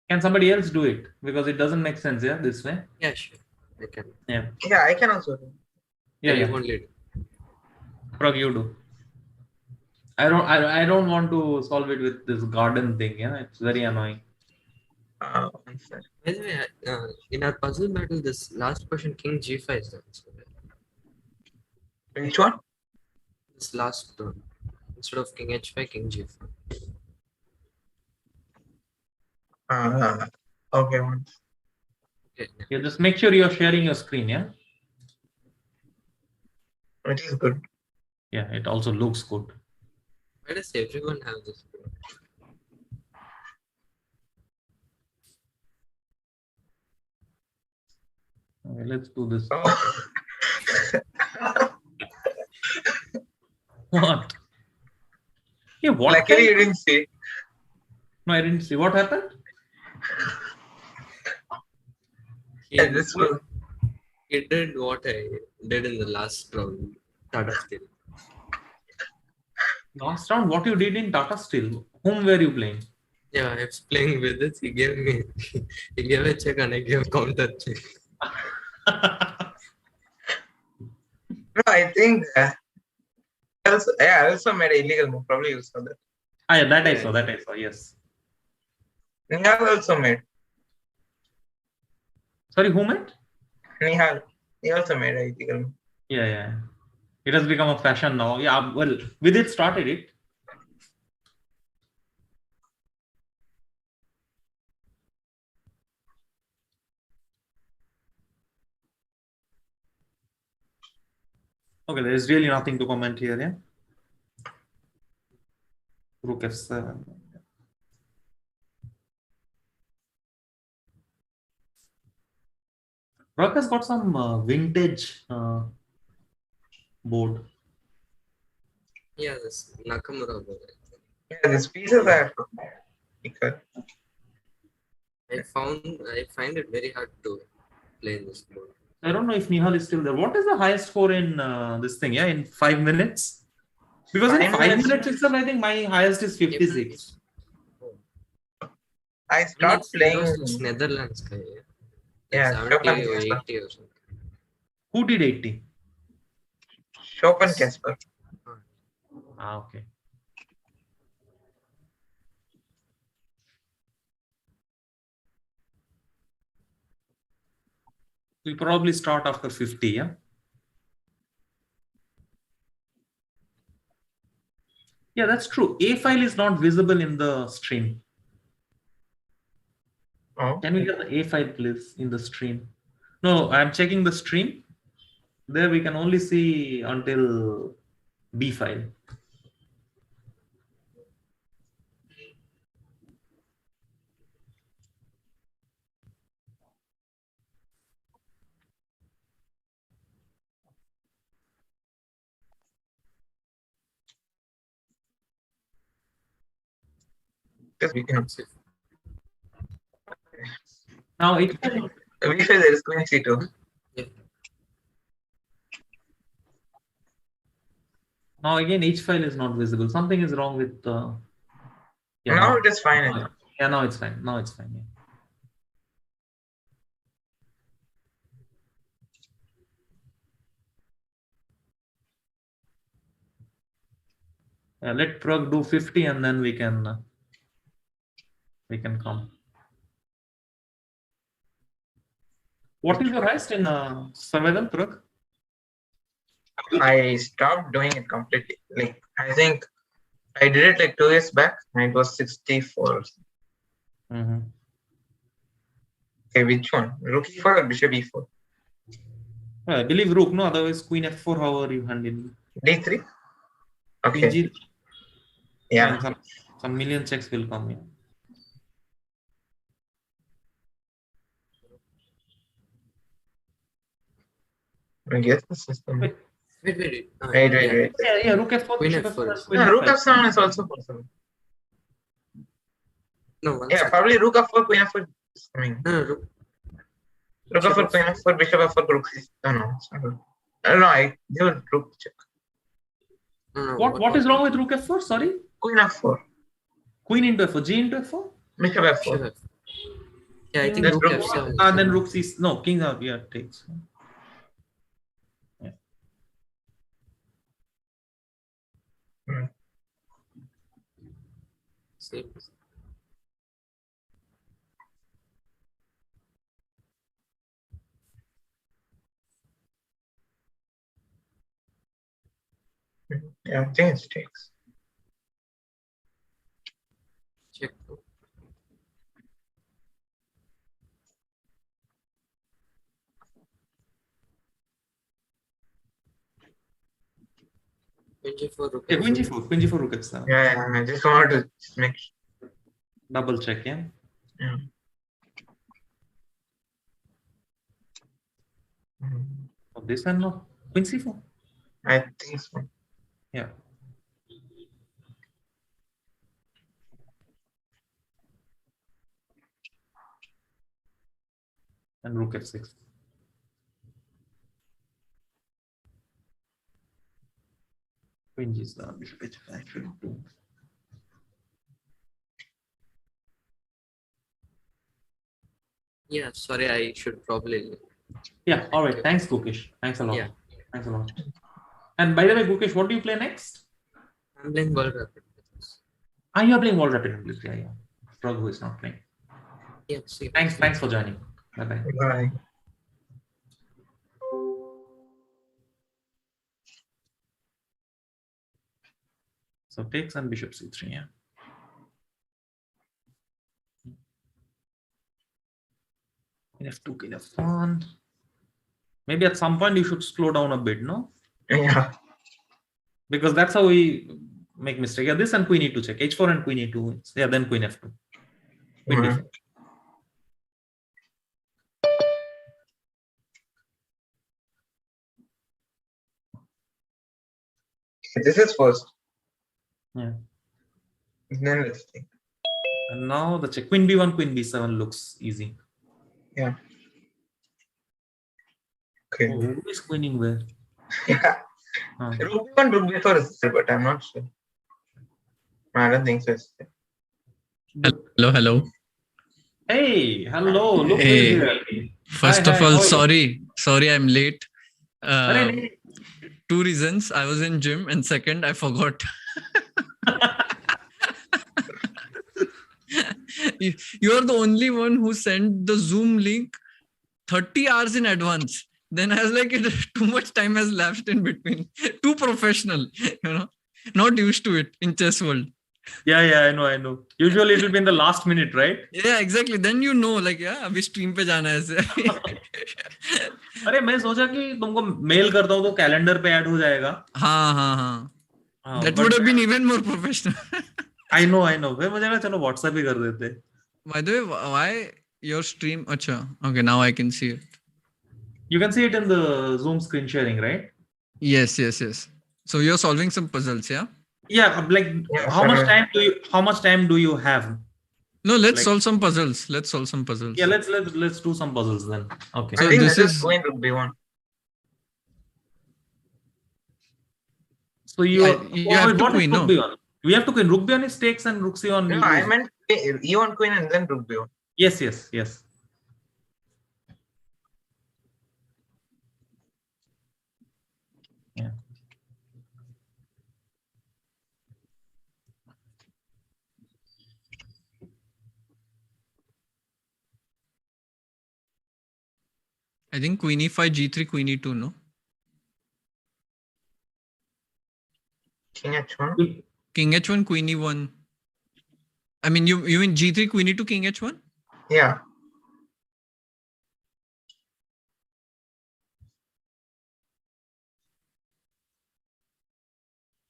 [SPEAKER 1] Can somebody else do it? Because it doesn't make sense, yeah, this way.
[SPEAKER 5] Yeah, sure. I can.
[SPEAKER 1] Yeah.
[SPEAKER 6] Yeah, I can also do.
[SPEAKER 1] Yeah.
[SPEAKER 5] You won't lead.
[SPEAKER 1] Pragg, you do. I don't want to solve it with this garden thing, yeah. It's very annoying.
[SPEAKER 6] One sec.
[SPEAKER 5] By the way, in our puzzle battle, this last question, King G5 is done.
[SPEAKER 6] Which one?
[SPEAKER 5] This last turn. Instead of King H5, King G5.
[SPEAKER 6] Okay, one.
[SPEAKER 5] Okay.
[SPEAKER 1] Yeah, just make sure you're sharing your screen, yeah.
[SPEAKER 6] It is good.
[SPEAKER 1] Yeah, it also looks good.
[SPEAKER 5] Why does everyone have this?
[SPEAKER 1] Okay, let's do this.
[SPEAKER 6] Oh.
[SPEAKER 1] What? Yeah, what?
[SPEAKER 6] Luckily, you didn't see.
[SPEAKER 1] No, I didn't see. What happened?
[SPEAKER 5] He did what I did in the last round. Tata Steel.
[SPEAKER 1] Last round, what you did in Tata Steel? Whom were you playing?
[SPEAKER 5] Yeah, I was playing with it. He gave a check and I gave counter check.
[SPEAKER 6] No, I think I also made an illegal move. Probably you saw that.
[SPEAKER 1] Ah, yeah, that I
[SPEAKER 5] Yeah.
[SPEAKER 1] saw. That I saw. Yes.
[SPEAKER 6] Nihal also made.
[SPEAKER 1] Sorry, who made?
[SPEAKER 6] Nihal. He also made an illegal move.
[SPEAKER 1] Yeah, yeah. It has become a fashion now. Yeah, well, Vidit started it. Okay, there is really nothing to comment here. Yeah. Rook F7. Rook has got some vintage board.
[SPEAKER 5] Yeah, this Nakamura board.
[SPEAKER 6] Yeah, these pieces are equal.
[SPEAKER 5] I find it very hard to play in this board.
[SPEAKER 1] I don't know if Nihal is still there. What is the highest score in this thing? Yeah, in 5 minutes? Because in
[SPEAKER 6] 5
[SPEAKER 1] 5
[SPEAKER 6] minutes?
[SPEAKER 1] minutes itself, I think my highest is 56.
[SPEAKER 6] I start
[SPEAKER 5] It's
[SPEAKER 6] playing.
[SPEAKER 5] Netherlands guy.
[SPEAKER 6] Yeah,
[SPEAKER 5] 70 or
[SPEAKER 6] Chopin
[SPEAKER 5] 80 or something.
[SPEAKER 1] Who did 80?
[SPEAKER 6] Chopin Casper.
[SPEAKER 1] Ah, okay. We'll probably start after 50, yeah? Yeah, that's true. A file is not visible in the stream.
[SPEAKER 6] Oh.
[SPEAKER 1] Can we get the A file, please, in the stream? No, I'm checking the stream. There we can only see until B file.
[SPEAKER 6] Just we can.
[SPEAKER 1] Now it
[SPEAKER 6] We say there is Queen C2.
[SPEAKER 1] now again H file is not visible. Something is wrong with yeah,
[SPEAKER 6] Now it is fine.
[SPEAKER 1] Yeah, now it's fine. Now it's fine. Yeah. Let Pragg do 50 and then we can come. What is your highest in survival, Pragg?
[SPEAKER 6] I stopped doing it completely. Like I think I did it like 2 years back and it was 64.
[SPEAKER 1] Mm-hmm.
[SPEAKER 6] Okay, which one? Rook E4 or Bishop E4?
[SPEAKER 1] I believe Rook, no, otherwise Queen F4, how are you handling?
[SPEAKER 6] D3? Okay.
[SPEAKER 1] Queen G.
[SPEAKER 6] Yeah.
[SPEAKER 1] Some million checks will come. Yeah.
[SPEAKER 6] I guess the system.
[SPEAKER 5] Wait.
[SPEAKER 6] Wait.
[SPEAKER 1] Yeah, Rook F4,
[SPEAKER 5] Queen
[SPEAKER 1] Bishop
[SPEAKER 5] F4.
[SPEAKER 1] F4.
[SPEAKER 6] No, Rook F7 is also possible.
[SPEAKER 5] No,
[SPEAKER 6] Yeah, probably Rook F4, Queen F4 is coming.
[SPEAKER 5] No,
[SPEAKER 6] Rook F4, Queen F4, Bishop F4, Rook C. No, it's not good. No, I give Rook check.
[SPEAKER 5] no,
[SPEAKER 1] What is wrong with Rook F4? Sorry?
[SPEAKER 6] Queen F4.
[SPEAKER 1] Queen into F4, G into F4?
[SPEAKER 6] Bishop F4.
[SPEAKER 5] Yeah, I think
[SPEAKER 6] That's
[SPEAKER 5] Rook
[SPEAKER 6] Rook
[SPEAKER 5] F7.
[SPEAKER 1] Then Rook C. No, King out. Yeah, takes. Yeah.
[SPEAKER 5] Same.
[SPEAKER 6] Yeah, I think it takes.
[SPEAKER 5] Check. Queen G4, Rook
[SPEAKER 1] Yeah, Queen
[SPEAKER 5] F7.
[SPEAKER 1] G4, Rook F7.
[SPEAKER 6] Yeah, I just wanted to make
[SPEAKER 1] Double check, yeah.
[SPEAKER 6] Yeah.
[SPEAKER 1] Oh, this one, no. Queen C4.
[SPEAKER 6] I think so.
[SPEAKER 1] Yeah. And Rook F6. Queen G7, Bishop H5.
[SPEAKER 5] Yeah, sorry, I should probably.
[SPEAKER 1] Yeah, all right. Thanks, Gukesh. Thanks a lot.
[SPEAKER 5] Yeah.
[SPEAKER 1] Thanks a lot. And by the way, Gukesh, what do you play next?
[SPEAKER 5] I'm playing World Rapid.
[SPEAKER 1] You are playing World Rapid in Blitz. Yeah. Pragg who is not playing.
[SPEAKER 5] Yeah, see.
[SPEAKER 1] Thanks for joining. Bye-bye.
[SPEAKER 6] Bye.
[SPEAKER 1] So takes and bishop c3, yeah. F2, king f1. Maybe at some point you should slow down a bit, no?
[SPEAKER 6] Yeah.
[SPEAKER 1] Because that's how we make mistake. Yeah, this and queen e2 check. h4 and queen e2. Yeah, then queen f2. Queen d4.
[SPEAKER 6] This is first.
[SPEAKER 1] Yeah.
[SPEAKER 6] Then let's think.
[SPEAKER 1] And now the check. Queen b1, queen b7 looks easy.
[SPEAKER 6] Yeah. Okay.
[SPEAKER 1] Oh, who is queening where?
[SPEAKER 6] Yeah. Rook b1, rook b4 is there, but I'm not sure. I don't think so.
[SPEAKER 7] Hello.
[SPEAKER 1] Hey, hello. Look
[SPEAKER 7] Hey.
[SPEAKER 1] here.
[SPEAKER 7] First
[SPEAKER 1] Hi,
[SPEAKER 7] of all,
[SPEAKER 1] how are
[SPEAKER 7] sorry I'm late.
[SPEAKER 1] Arey,
[SPEAKER 7] Two reasons. I was in gym, and second, I forgot. You are the only one who sent the Zoom link 30 hours in advance. Then I was like, too much time has lapsed in between. Too professional, not used to it in chess world.
[SPEAKER 1] Yeah, I know. Usually it will be in the last minute, right?
[SPEAKER 7] Yeah, exactly. Then अभी stream पे जाना है ऐसे.
[SPEAKER 1] अरे मैं सोचा कि तुमको मेल करता हूँ तो कैलेंडर पे ऐड हो जाएगा.
[SPEAKER 7] हाँ. That would have been even more professional.
[SPEAKER 1] I know. फिर मुझे ना चलो WhatsApp ही कर देते.
[SPEAKER 7] By the way, why your stream? Acha. Okay, now I can see it.
[SPEAKER 1] You can see it in the Zoom screen sharing, right?
[SPEAKER 7] Yes. So you're solving some puzzles, yeah?
[SPEAKER 1] Yeah, like how much time do you have?
[SPEAKER 7] No, let's solve some puzzles.
[SPEAKER 1] Yeah, let's do some puzzles then. Okay.
[SPEAKER 6] I
[SPEAKER 7] So
[SPEAKER 6] think
[SPEAKER 7] this
[SPEAKER 6] this is
[SPEAKER 7] is-
[SPEAKER 6] going rook b1.
[SPEAKER 1] So you
[SPEAKER 7] have to
[SPEAKER 1] what is
[SPEAKER 7] queen,
[SPEAKER 1] rook
[SPEAKER 7] no?
[SPEAKER 1] b1? We have to queen. Rook b1 is takes and rook c1.
[SPEAKER 6] No, I meant e1 queen and then rook b1.
[SPEAKER 1] Yes. Yeah.
[SPEAKER 7] I think queen e5, g3, queen e2, no?
[SPEAKER 6] King h1.
[SPEAKER 7] King h1, queen e1. I mean, you mean g3, queen e2, king h1?
[SPEAKER 6] Yeah.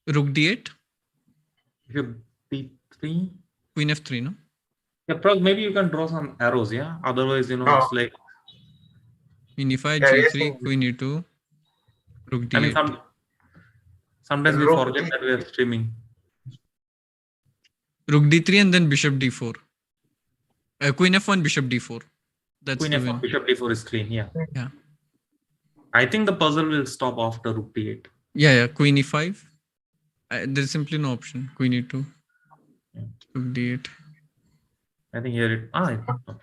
[SPEAKER 7] Rook d8,
[SPEAKER 1] Bishop b3.
[SPEAKER 7] queen f3, no?
[SPEAKER 1] Yeah, Pragg, maybe you can draw some arrows, yeah? Otherwise, it's like...
[SPEAKER 7] Queen e5,
[SPEAKER 6] Yeah,
[SPEAKER 7] g3,
[SPEAKER 6] yes.
[SPEAKER 7] queen e2, rook d8.
[SPEAKER 1] I mean, sometimes we
[SPEAKER 6] Rook
[SPEAKER 1] forget that we are streaming.
[SPEAKER 7] Rook d3 and then bishop d4. Queen f1, bishop d4. That's
[SPEAKER 1] Queen
[SPEAKER 7] the
[SPEAKER 1] f1,
[SPEAKER 7] win.
[SPEAKER 1] bishop d4 is clean, yeah.
[SPEAKER 7] Yeah.
[SPEAKER 1] I think the puzzle will stop after rook d8.
[SPEAKER 7] Yeah. Queen e5. There's simply no option. Queen e2.
[SPEAKER 1] Yeah.
[SPEAKER 7] Rook d8.
[SPEAKER 1] I think here it... okay.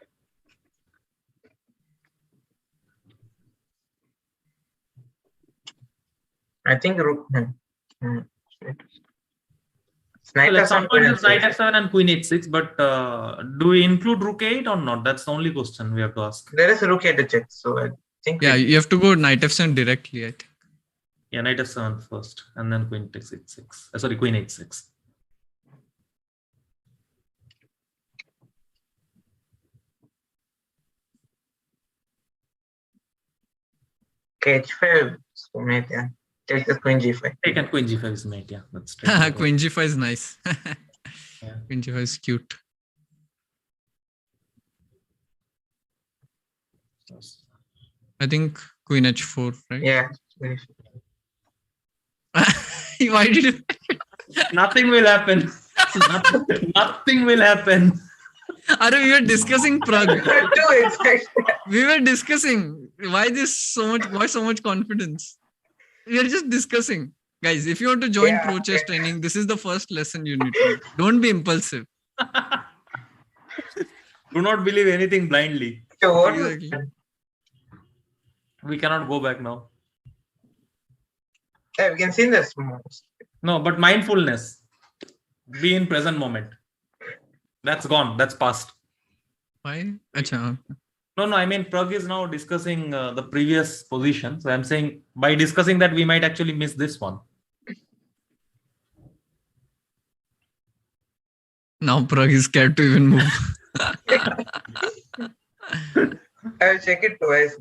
[SPEAKER 6] I think rook.
[SPEAKER 1] Well, at some point it's knight
[SPEAKER 6] H7.
[SPEAKER 1] f7 and queen h6, but do we include rook 8 or not? That's the only question we have to ask.
[SPEAKER 6] There is a rook at check, so I think.
[SPEAKER 7] Yeah, you have to go knight f7 directly, I think.
[SPEAKER 1] Yeah, knight f7 first, and then queen takes h6. Sorry, queen h6.
[SPEAKER 6] Okay, h5. So mate, yeah. Take the queen g5.
[SPEAKER 1] Take and queen g5 is mate, yeah. That's straight.
[SPEAKER 7] Queen g5 is nice.
[SPEAKER 1] Yeah.
[SPEAKER 7] Queen g5 is cute. I think queen h4, right?
[SPEAKER 6] Yeah.
[SPEAKER 7] Why did you?
[SPEAKER 1] Nothing will happen. Nothing will happen.
[SPEAKER 7] We were discussing Pragg.
[SPEAKER 6] Exactly.
[SPEAKER 7] We were discussing why so much confidence. We are just discussing. Guys, if you want to join pro chess training, this is the first lesson you need to do. Don't be impulsive.
[SPEAKER 1] Do not believe anything blindly.
[SPEAKER 6] So what?
[SPEAKER 7] Exactly.
[SPEAKER 1] We cannot go back now.
[SPEAKER 6] Yeah, we can see this most.
[SPEAKER 1] No, but mindfulness. Be in present moment. That's gone. That's past.
[SPEAKER 7] Why? Acha.
[SPEAKER 1] No, I mean, Pragg is now discussing the previous position. So I'm saying by discussing that, we might actually miss this one.
[SPEAKER 7] Now Pragg is scared to even move.
[SPEAKER 6] I'll check it twice.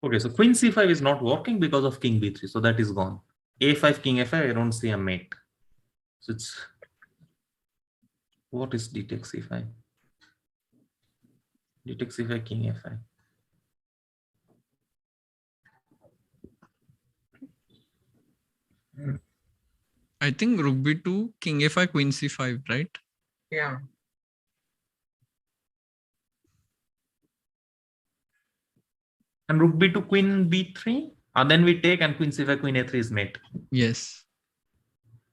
[SPEAKER 1] Okay, so Queen C5 is not working because of King B3. So that is gone. A5, King F5, I don't see a mate. So it's... What is D takes C5? D takes C5, King F5.
[SPEAKER 7] I think Rook B2, King A5, Queen C5, right?
[SPEAKER 6] Yeah.
[SPEAKER 1] And Rook B2, Queen B3. And then we take and Queen C5, Queen A3 is mate.
[SPEAKER 7] Yes.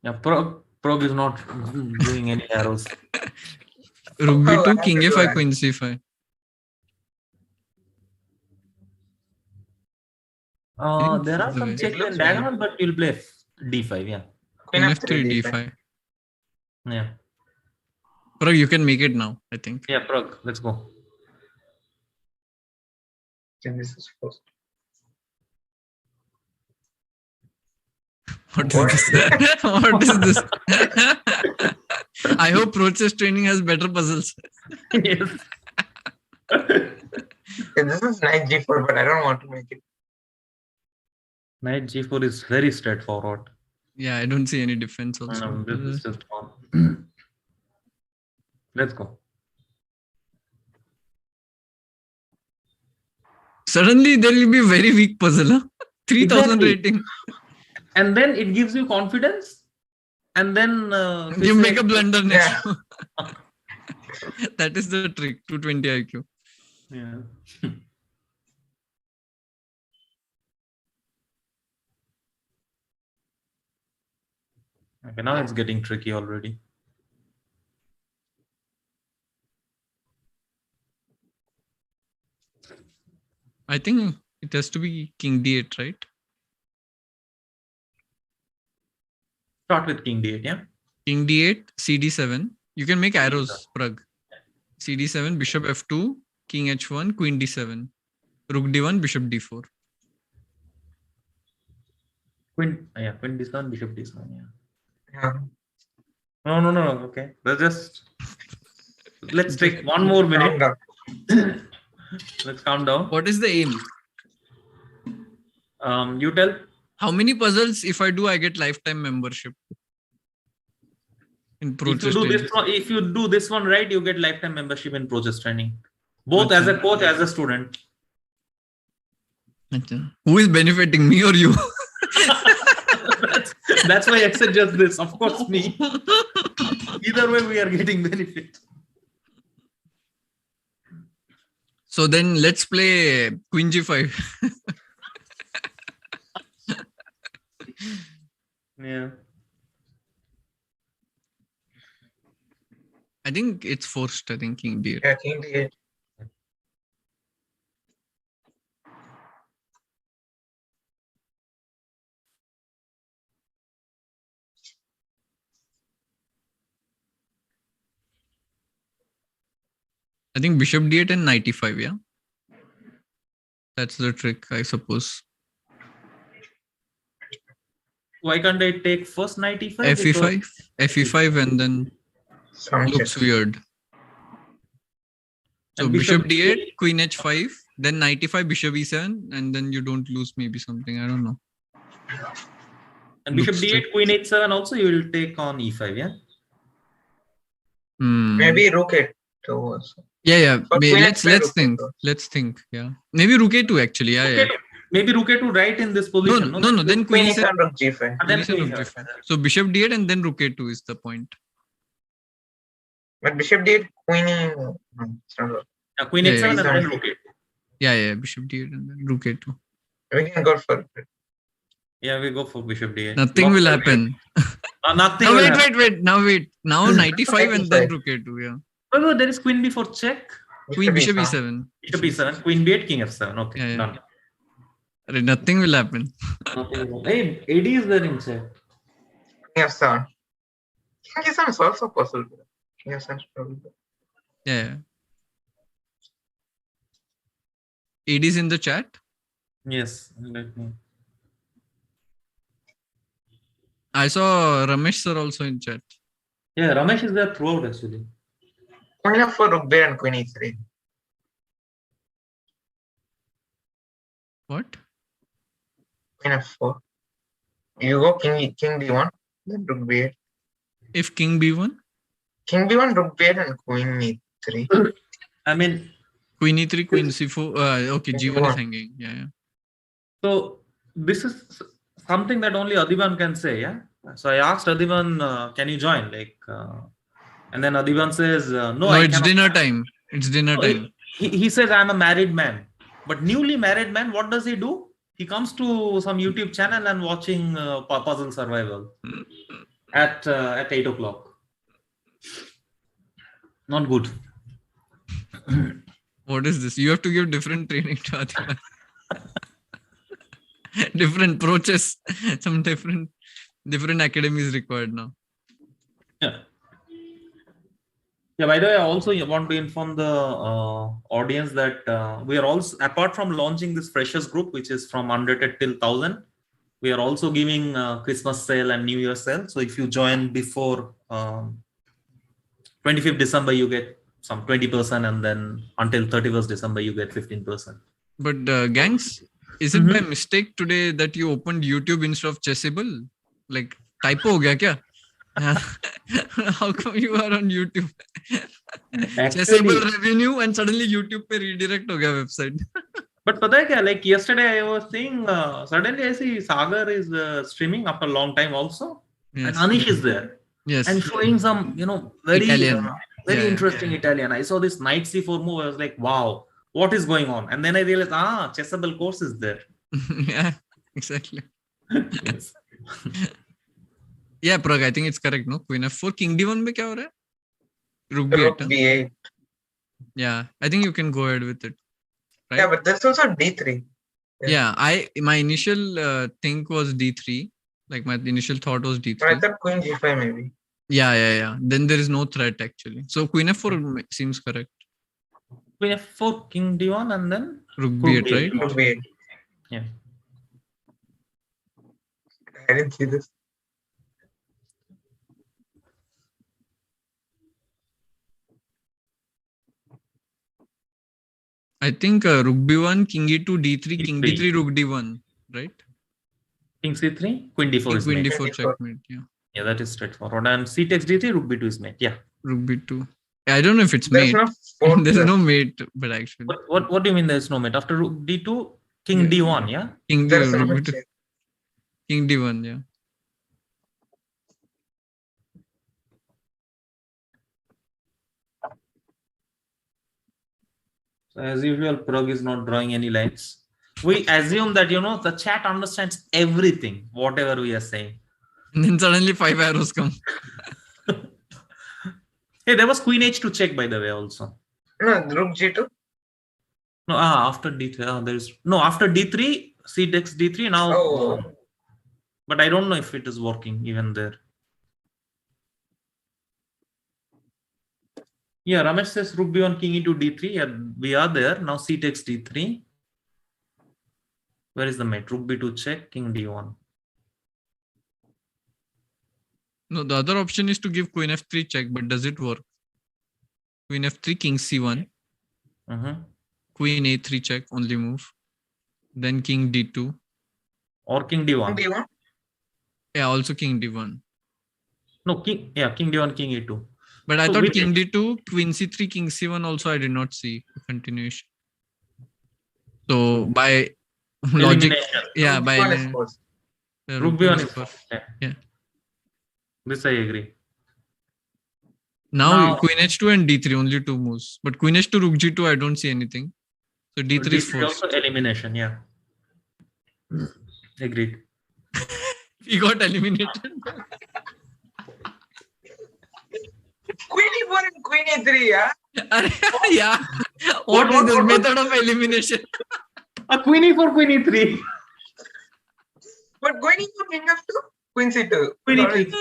[SPEAKER 1] Yeah, Pragg is not doing any arrows.
[SPEAKER 7] Rook
[SPEAKER 6] I
[SPEAKER 7] B2,
[SPEAKER 6] have
[SPEAKER 7] King
[SPEAKER 6] to do
[SPEAKER 7] A5,
[SPEAKER 6] that.
[SPEAKER 7] Queen C5.
[SPEAKER 1] There are
[SPEAKER 7] the
[SPEAKER 1] some
[SPEAKER 7] way.
[SPEAKER 1] check
[SPEAKER 6] It looks
[SPEAKER 1] and diagonal, but you'll play D5, yeah.
[SPEAKER 7] Queen
[SPEAKER 6] F3,
[SPEAKER 7] F3,
[SPEAKER 6] D5.
[SPEAKER 7] D5.
[SPEAKER 1] Yeah.
[SPEAKER 7] Pragg, you can make it now, I think.
[SPEAKER 1] Yeah, Pragg, let's go.
[SPEAKER 6] Then this is first.
[SPEAKER 7] What is this? What is this? I hope process training has better puzzles.
[SPEAKER 1] Yes.
[SPEAKER 6] Yeah, this is knight G4, but I don't want to make it.
[SPEAKER 1] Knight G4 is very straightforward.
[SPEAKER 7] Yeah, I don't see any defense also.
[SPEAKER 1] This is just on. Let's go.
[SPEAKER 7] Suddenly there will be a very weak puzzle. Huh? 3000
[SPEAKER 1] Exactly.
[SPEAKER 7] rating.
[SPEAKER 1] And then it gives you confidence. And then
[SPEAKER 7] You make a blunder next.
[SPEAKER 6] Yeah.
[SPEAKER 7] That is the trick. 220 IQ.
[SPEAKER 1] Yeah. Okay, now it's getting tricky already.
[SPEAKER 7] I think it has to be King D8, right?
[SPEAKER 1] Start with King D8, yeah?
[SPEAKER 7] King D8, CD7. You can make arrows, Pragg. CD7, Bishop F2, King H1, Queen D7. Rook D1, Bishop D4.
[SPEAKER 1] Queen D7, Bishop D7, yeah.
[SPEAKER 6] Yeah.
[SPEAKER 1] No. Okay. Let's take one more
[SPEAKER 6] Calm
[SPEAKER 1] minute.
[SPEAKER 6] down.
[SPEAKER 1] Let's calm down.
[SPEAKER 7] What is the aim?
[SPEAKER 1] You tell.
[SPEAKER 7] How many puzzles, if I do, I get lifetime membership? In process training.
[SPEAKER 1] If you do this one right, you get lifetime membership in process training. Both as a coach, as a student.
[SPEAKER 7] Who is benefiting, me or you?
[SPEAKER 1] That's why I said just this. Of course, me. Either way, we are getting benefit.
[SPEAKER 7] So then let's play Queen G5.
[SPEAKER 1] Yeah.
[SPEAKER 7] I think it's forced. I think King D8.
[SPEAKER 6] Yeah, King D8.
[SPEAKER 7] I think Bishop D8 and Knight E5, yeah? That's the trick, I suppose.
[SPEAKER 1] Why can't I take first Knight E5?
[SPEAKER 7] FE5, FE5 and then
[SPEAKER 6] Sound
[SPEAKER 7] looks
[SPEAKER 6] check.
[SPEAKER 7] weird. So
[SPEAKER 1] And
[SPEAKER 7] Bishop
[SPEAKER 1] Bishop
[SPEAKER 7] D8, Queen H5, then Knight E5, Bishop E7, and then you don't lose maybe something. I don't know.
[SPEAKER 1] And Bishop
[SPEAKER 7] Looks
[SPEAKER 1] D8, Queen H7 also you will take on E5, yeah?
[SPEAKER 6] Maybe Rook A2 also.
[SPEAKER 7] Yeah.
[SPEAKER 6] But Queen H5,
[SPEAKER 7] Let's
[SPEAKER 6] Rook
[SPEAKER 7] think.
[SPEAKER 6] A2.
[SPEAKER 7] Let's think. Yeah. Maybe Rook A2 actually. Yeah.
[SPEAKER 1] Maybe Rook A2 right in this position.
[SPEAKER 7] No. Then Queen
[SPEAKER 6] Queen
[SPEAKER 7] E7.
[SPEAKER 6] E7, Rook G5.
[SPEAKER 1] And then
[SPEAKER 7] Queen E7, Rook G5. So Bishop D8 and then Rook A2 is the point.
[SPEAKER 6] But Bishop D8, Queen E. No, it's not good.
[SPEAKER 1] Queen
[SPEAKER 7] Yeah,
[SPEAKER 1] H7 and
[SPEAKER 6] yeah.
[SPEAKER 1] then Rook A2.
[SPEAKER 7] Yeah. Bishop D8 and then Rook A2.
[SPEAKER 6] We can go for it.
[SPEAKER 1] Yeah, we go for Bishop D8.
[SPEAKER 7] Nothing will happen.
[SPEAKER 1] Nothing
[SPEAKER 7] No,
[SPEAKER 1] will
[SPEAKER 7] wait.
[SPEAKER 1] happen.
[SPEAKER 7] Now Knight E5 and then Rook A2. Yeah.
[SPEAKER 1] Oh, there is Queen B4 check.
[SPEAKER 7] Queen Bishop
[SPEAKER 6] E7.
[SPEAKER 7] E7.
[SPEAKER 1] Bishop E7, Queen B8, King F7. Okay,
[SPEAKER 7] Yeah.
[SPEAKER 1] done.
[SPEAKER 7] Nothing will happen.
[SPEAKER 1] Hey, AD is there in chat.
[SPEAKER 6] King f7. King f7 is also possible. King f7 is probably.
[SPEAKER 7] Yeah. AD is in the chat.
[SPEAKER 1] Yes, let me.
[SPEAKER 7] I saw Ramesh sir also in chat.
[SPEAKER 1] Yeah, Ramesh is there throughout actually.
[SPEAKER 6] Queen f4, rook b and queen e3.
[SPEAKER 7] What?
[SPEAKER 6] Queen f4. You go king d1, then rook b8.
[SPEAKER 7] If king b1?
[SPEAKER 6] King b1, rook b8 and queen e3.
[SPEAKER 1] I mean,
[SPEAKER 7] Queen e3, queen c4. Okay, g1 is hanging. Yeah.
[SPEAKER 1] so this is something that only Adhiman can say. Yeah. So I asked Adhiman, can you join? And then Adhiman says, no,
[SPEAKER 7] No,
[SPEAKER 1] I
[SPEAKER 7] it's
[SPEAKER 1] cannot.
[SPEAKER 7] dinner time. It's dinner
[SPEAKER 1] No,
[SPEAKER 7] time.
[SPEAKER 1] he says I'm a married man, but newly married man, what does he do? He comes to some YouTube channel and watching Puzzle Survival at 8 o'clock. Not good.
[SPEAKER 7] What is this? You have to give different training to Adhiman. Different approaches. Some different academies required now.
[SPEAKER 1] Yeah. Yeah, by the way, I also want to inform the audience that we are also, apart from launching this freshers group, which is from Unrated till 1000, we are also giving Christmas sale and New Year sale. So if you join before 25th December, you get some 20%, and then until 31st December, you get 15%.
[SPEAKER 7] But gangs, is it by mistake today that you opened YouTube instead of Chessable? Like typo ho gaya kya? How come you are on YouTube? Chessable revenue and suddenly YouTube pe redirect ho gaya website.
[SPEAKER 1] But pata hai kya? Like yesterday I was seeing suddenly I see Sagar is streaming after a long time also.
[SPEAKER 7] Yes.
[SPEAKER 1] And Anish is there.
[SPEAKER 7] Yes.
[SPEAKER 1] And showing some, very
[SPEAKER 7] Italian.
[SPEAKER 1] interesting Italian. I saw this knight c4 move. I was like, wow, what is going on? And then I realized, Chessable course is there.
[SPEAKER 7] Yeah, exactly.
[SPEAKER 1] Yes.
[SPEAKER 7] Yeah, Pragg, I think it's correct, no? Queen f4, king d1 mein kya ho raha hai? Rook
[SPEAKER 6] Rook
[SPEAKER 7] b8.
[SPEAKER 6] b8.
[SPEAKER 7] Yeah, I think you can go ahead with it. Right?
[SPEAKER 6] Yeah, but there's also d3.
[SPEAKER 7] Yeah, my initial think was d3. Like my initial thought was d3.
[SPEAKER 6] But I thought queen g5 maybe.
[SPEAKER 7] Yeah. Then there is no threat actually. So queen f4 seems correct.
[SPEAKER 1] Queen f4, king d1, and then
[SPEAKER 7] Rook b8, right?
[SPEAKER 6] Rook b8.
[SPEAKER 1] Yeah.
[SPEAKER 6] I didn't see this.
[SPEAKER 7] I think rook b1, king e2, d3, king d3, rook d1, right?
[SPEAKER 1] King c3, queen d4 is
[SPEAKER 7] queen
[SPEAKER 1] mate.
[SPEAKER 7] d4 checkmate, yeah.
[SPEAKER 1] Yeah, that is straightforward. And c takes d3, rook b2 is mate. Yeah.
[SPEAKER 7] Rook b2. I don't know if it's
[SPEAKER 6] There's
[SPEAKER 7] mate.
[SPEAKER 6] no
[SPEAKER 7] There's no mate, but actually.
[SPEAKER 1] What do you mean there's no mate? After rook d2, king d1, yeah?
[SPEAKER 7] King
[SPEAKER 6] There's
[SPEAKER 7] d1,
[SPEAKER 6] no
[SPEAKER 7] rook b2. King d1, yeah.
[SPEAKER 1] So as usual, Pragg is not drawing any lines. We assume that, the chat understands everything, whatever we are saying.
[SPEAKER 7] And then suddenly 5 arrows come.
[SPEAKER 1] Hey, there was queen h2 check, by the way, also.
[SPEAKER 6] No, rook g2.
[SPEAKER 1] No, after d3, there's no after d3, c takes d3 now.
[SPEAKER 6] Oh.
[SPEAKER 1] But I don't know if it is working even there. Yeah, Ramesh says rook b1, king e2, d3. Yeah, we are there. Now c takes d3. Where is the mate? Rook b2 check, king d1.
[SPEAKER 7] No, the other option is to give queen f3 check, but does it work? Queen f3, king c1. Queen a3 check, only move. Then king d2.
[SPEAKER 1] Or king d1.
[SPEAKER 6] King d1?
[SPEAKER 7] Yeah, also king d1.
[SPEAKER 1] No, king d1, king e2.
[SPEAKER 7] But I thought king d2, queen c3, king c1 also I did not see continuation. So by logic, yeah, by
[SPEAKER 1] rook b1 is first.
[SPEAKER 7] Yeah.
[SPEAKER 1] This I agree.
[SPEAKER 7] Now queen h2 and d3, only 2 moves. But queen h2, rook g2, I don't see anything. So d3 is first.
[SPEAKER 1] Also elimination, yeah. Agreed.
[SPEAKER 7] He got eliminated.
[SPEAKER 6] Queen e4 and queen e3, yeah?
[SPEAKER 7] Yeah. What is this method of elimination?
[SPEAKER 1] A queen e4, queen e3.
[SPEAKER 6] But going into king f2, queen c2.
[SPEAKER 1] Queen
[SPEAKER 6] Not
[SPEAKER 1] e3.
[SPEAKER 6] easy.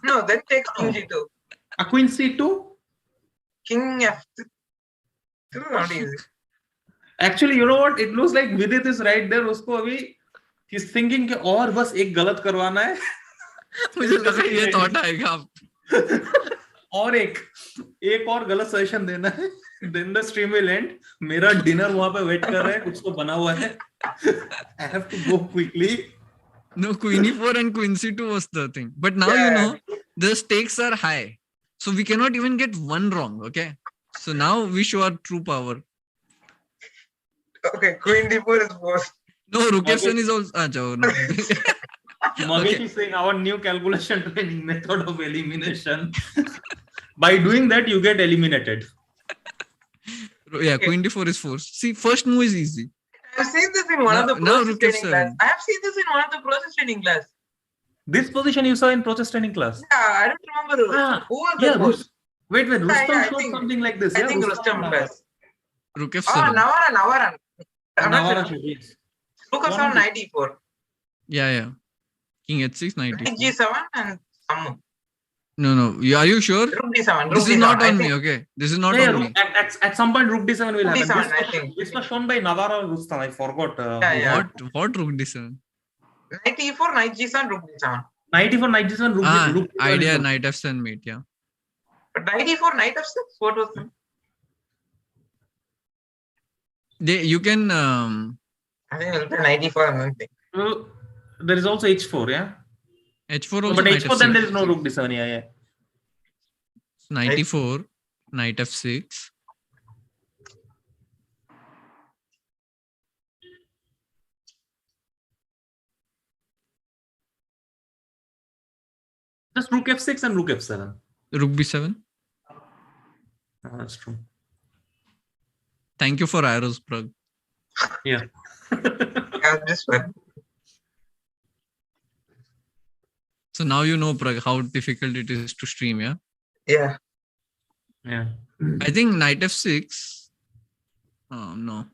[SPEAKER 6] No, then takes king g2.
[SPEAKER 1] A queen c2.
[SPEAKER 6] King f2. Not easy.
[SPEAKER 1] Actually, you know what? It looks like Vidit is right there. उसको अभी he's thinking कि और बस एक गलत करवाना है.
[SPEAKER 7] मुझे लगा ये थॉट आएगा अब.
[SPEAKER 1] और एक और गलत सजेशन देना है. Then the stream will end. मेरा डिनर वहां पे वेट कर रहा है. कुछ तो बना हुआ है. I have to go quickly.
[SPEAKER 7] No, queen e4 and queen c2 was the thing. But now you know the stakes are high, so we cannot even get one wrong. Okay, so now we show our true power.
[SPEAKER 6] Okay, queen d4 is worse.
[SPEAKER 7] No, Gukesh is also. No.
[SPEAKER 1] Magesh is saying our new calculation training method of elimination. By doing that, you get eliminated.
[SPEAKER 7] Yeah, queen d4 is forced. See, first move is easy.
[SPEAKER 6] I've seen this in one of the
[SPEAKER 7] Now
[SPEAKER 6] process
[SPEAKER 7] Gukesh
[SPEAKER 6] training class. I have seen this in one of the process training class.
[SPEAKER 1] This position you saw in process training class.
[SPEAKER 6] Yeah, I don't remember who was the coach.
[SPEAKER 1] Wait, Rustam
[SPEAKER 6] I
[SPEAKER 1] showed
[SPEAKER 6] think-
[SPEAKER 1] something like this.
[SPEAKER 6] I think Rustam class.
[SPEAKER 7] Rook
[SPEAKER 6] Oh,
[SPEAKER 7] f7.
[SPEAKER 6] Navaran. I'm not
[SPEAKER 1] Navara
[SPEAKER 6] sure.
[SPEAKER 1] should, yes.
[SPEAKER 6] Rook of 7, knight e4.
[SPEAKER 7] Yeah. King h6, knight
[SPEAKER 6] Knight
[SPEAKER 7] e4.
[SPEAKER 6] g7 and Sammu.
[SPEAKER 7] No. Are you sure?
[SPEAKER 6] Rook d7.
[SPEAKER 7] This is
[SPEAKER 6] d7.
[SPEAKER 7] not
[SPEAKER 6] I
[SPEAKER 7] on
[SPEAKER 6] think
[SPEAKER 7] me. Okay, this is not
[SPEAKER 1] Yeah,
[SPEAKER 7] on me.
[SPEAKER 1] at some point rook d7 will
[SPEAKER 6] Rook
[SPEAKER 1] happen.
[SPEAKER 6] d7, I think.
[SPEAKER 1] This was shown by Navara or Rustam. I forgot.
[SPEAKER 6] Yeah.
[SPEAKER 7] What rook d7?
[SPEAKER 6] Knight e4, knight g7, rook d7.
[SPEAKER 1] Knight e4, knight d7, rook d7.
[SPEAKER 7] Idea knight f7 mate. Yeah.
[SPEAKER 6] But knight e4, knight f6. What was that?
[SPEAKER 7] You can.
[SPEAKER 6] I think we'll play knight e4 and then think.
[SPEAKER 1] There is also h4, yeah.
[SPEAKER 7] h4
[SPEAKER 1] No,
[SPEAKER 7] also.
[SPEAKER 1] but
[SPEAKER 7] Knight
[SPEAKER 1] h4 then
[SPEAKER 7] f6.
[SPEAKER 1] there is no rook d7. Yeah.
[SPEAKER 7] Knight e4, knight f6.
[SPEAKER 1] Just rook f6 and rook f7.
[SPEAKER 7] Rook b7.
[SPEAKER 1] That's true.
[SPEAKER 7] Thank you for arrows, Pragg.
[SPEAKER 1] Yeah.
[SPEAKER 6] Yeah, this one.
[SPEAKER 7] So now you know, Pragg, how difficult it is to stream. Yeah.
[SPEAKER 6] Yeah.
[SPEAKER 1] Yeah.
[SPEAKER 7] I think knight f6. Oh no.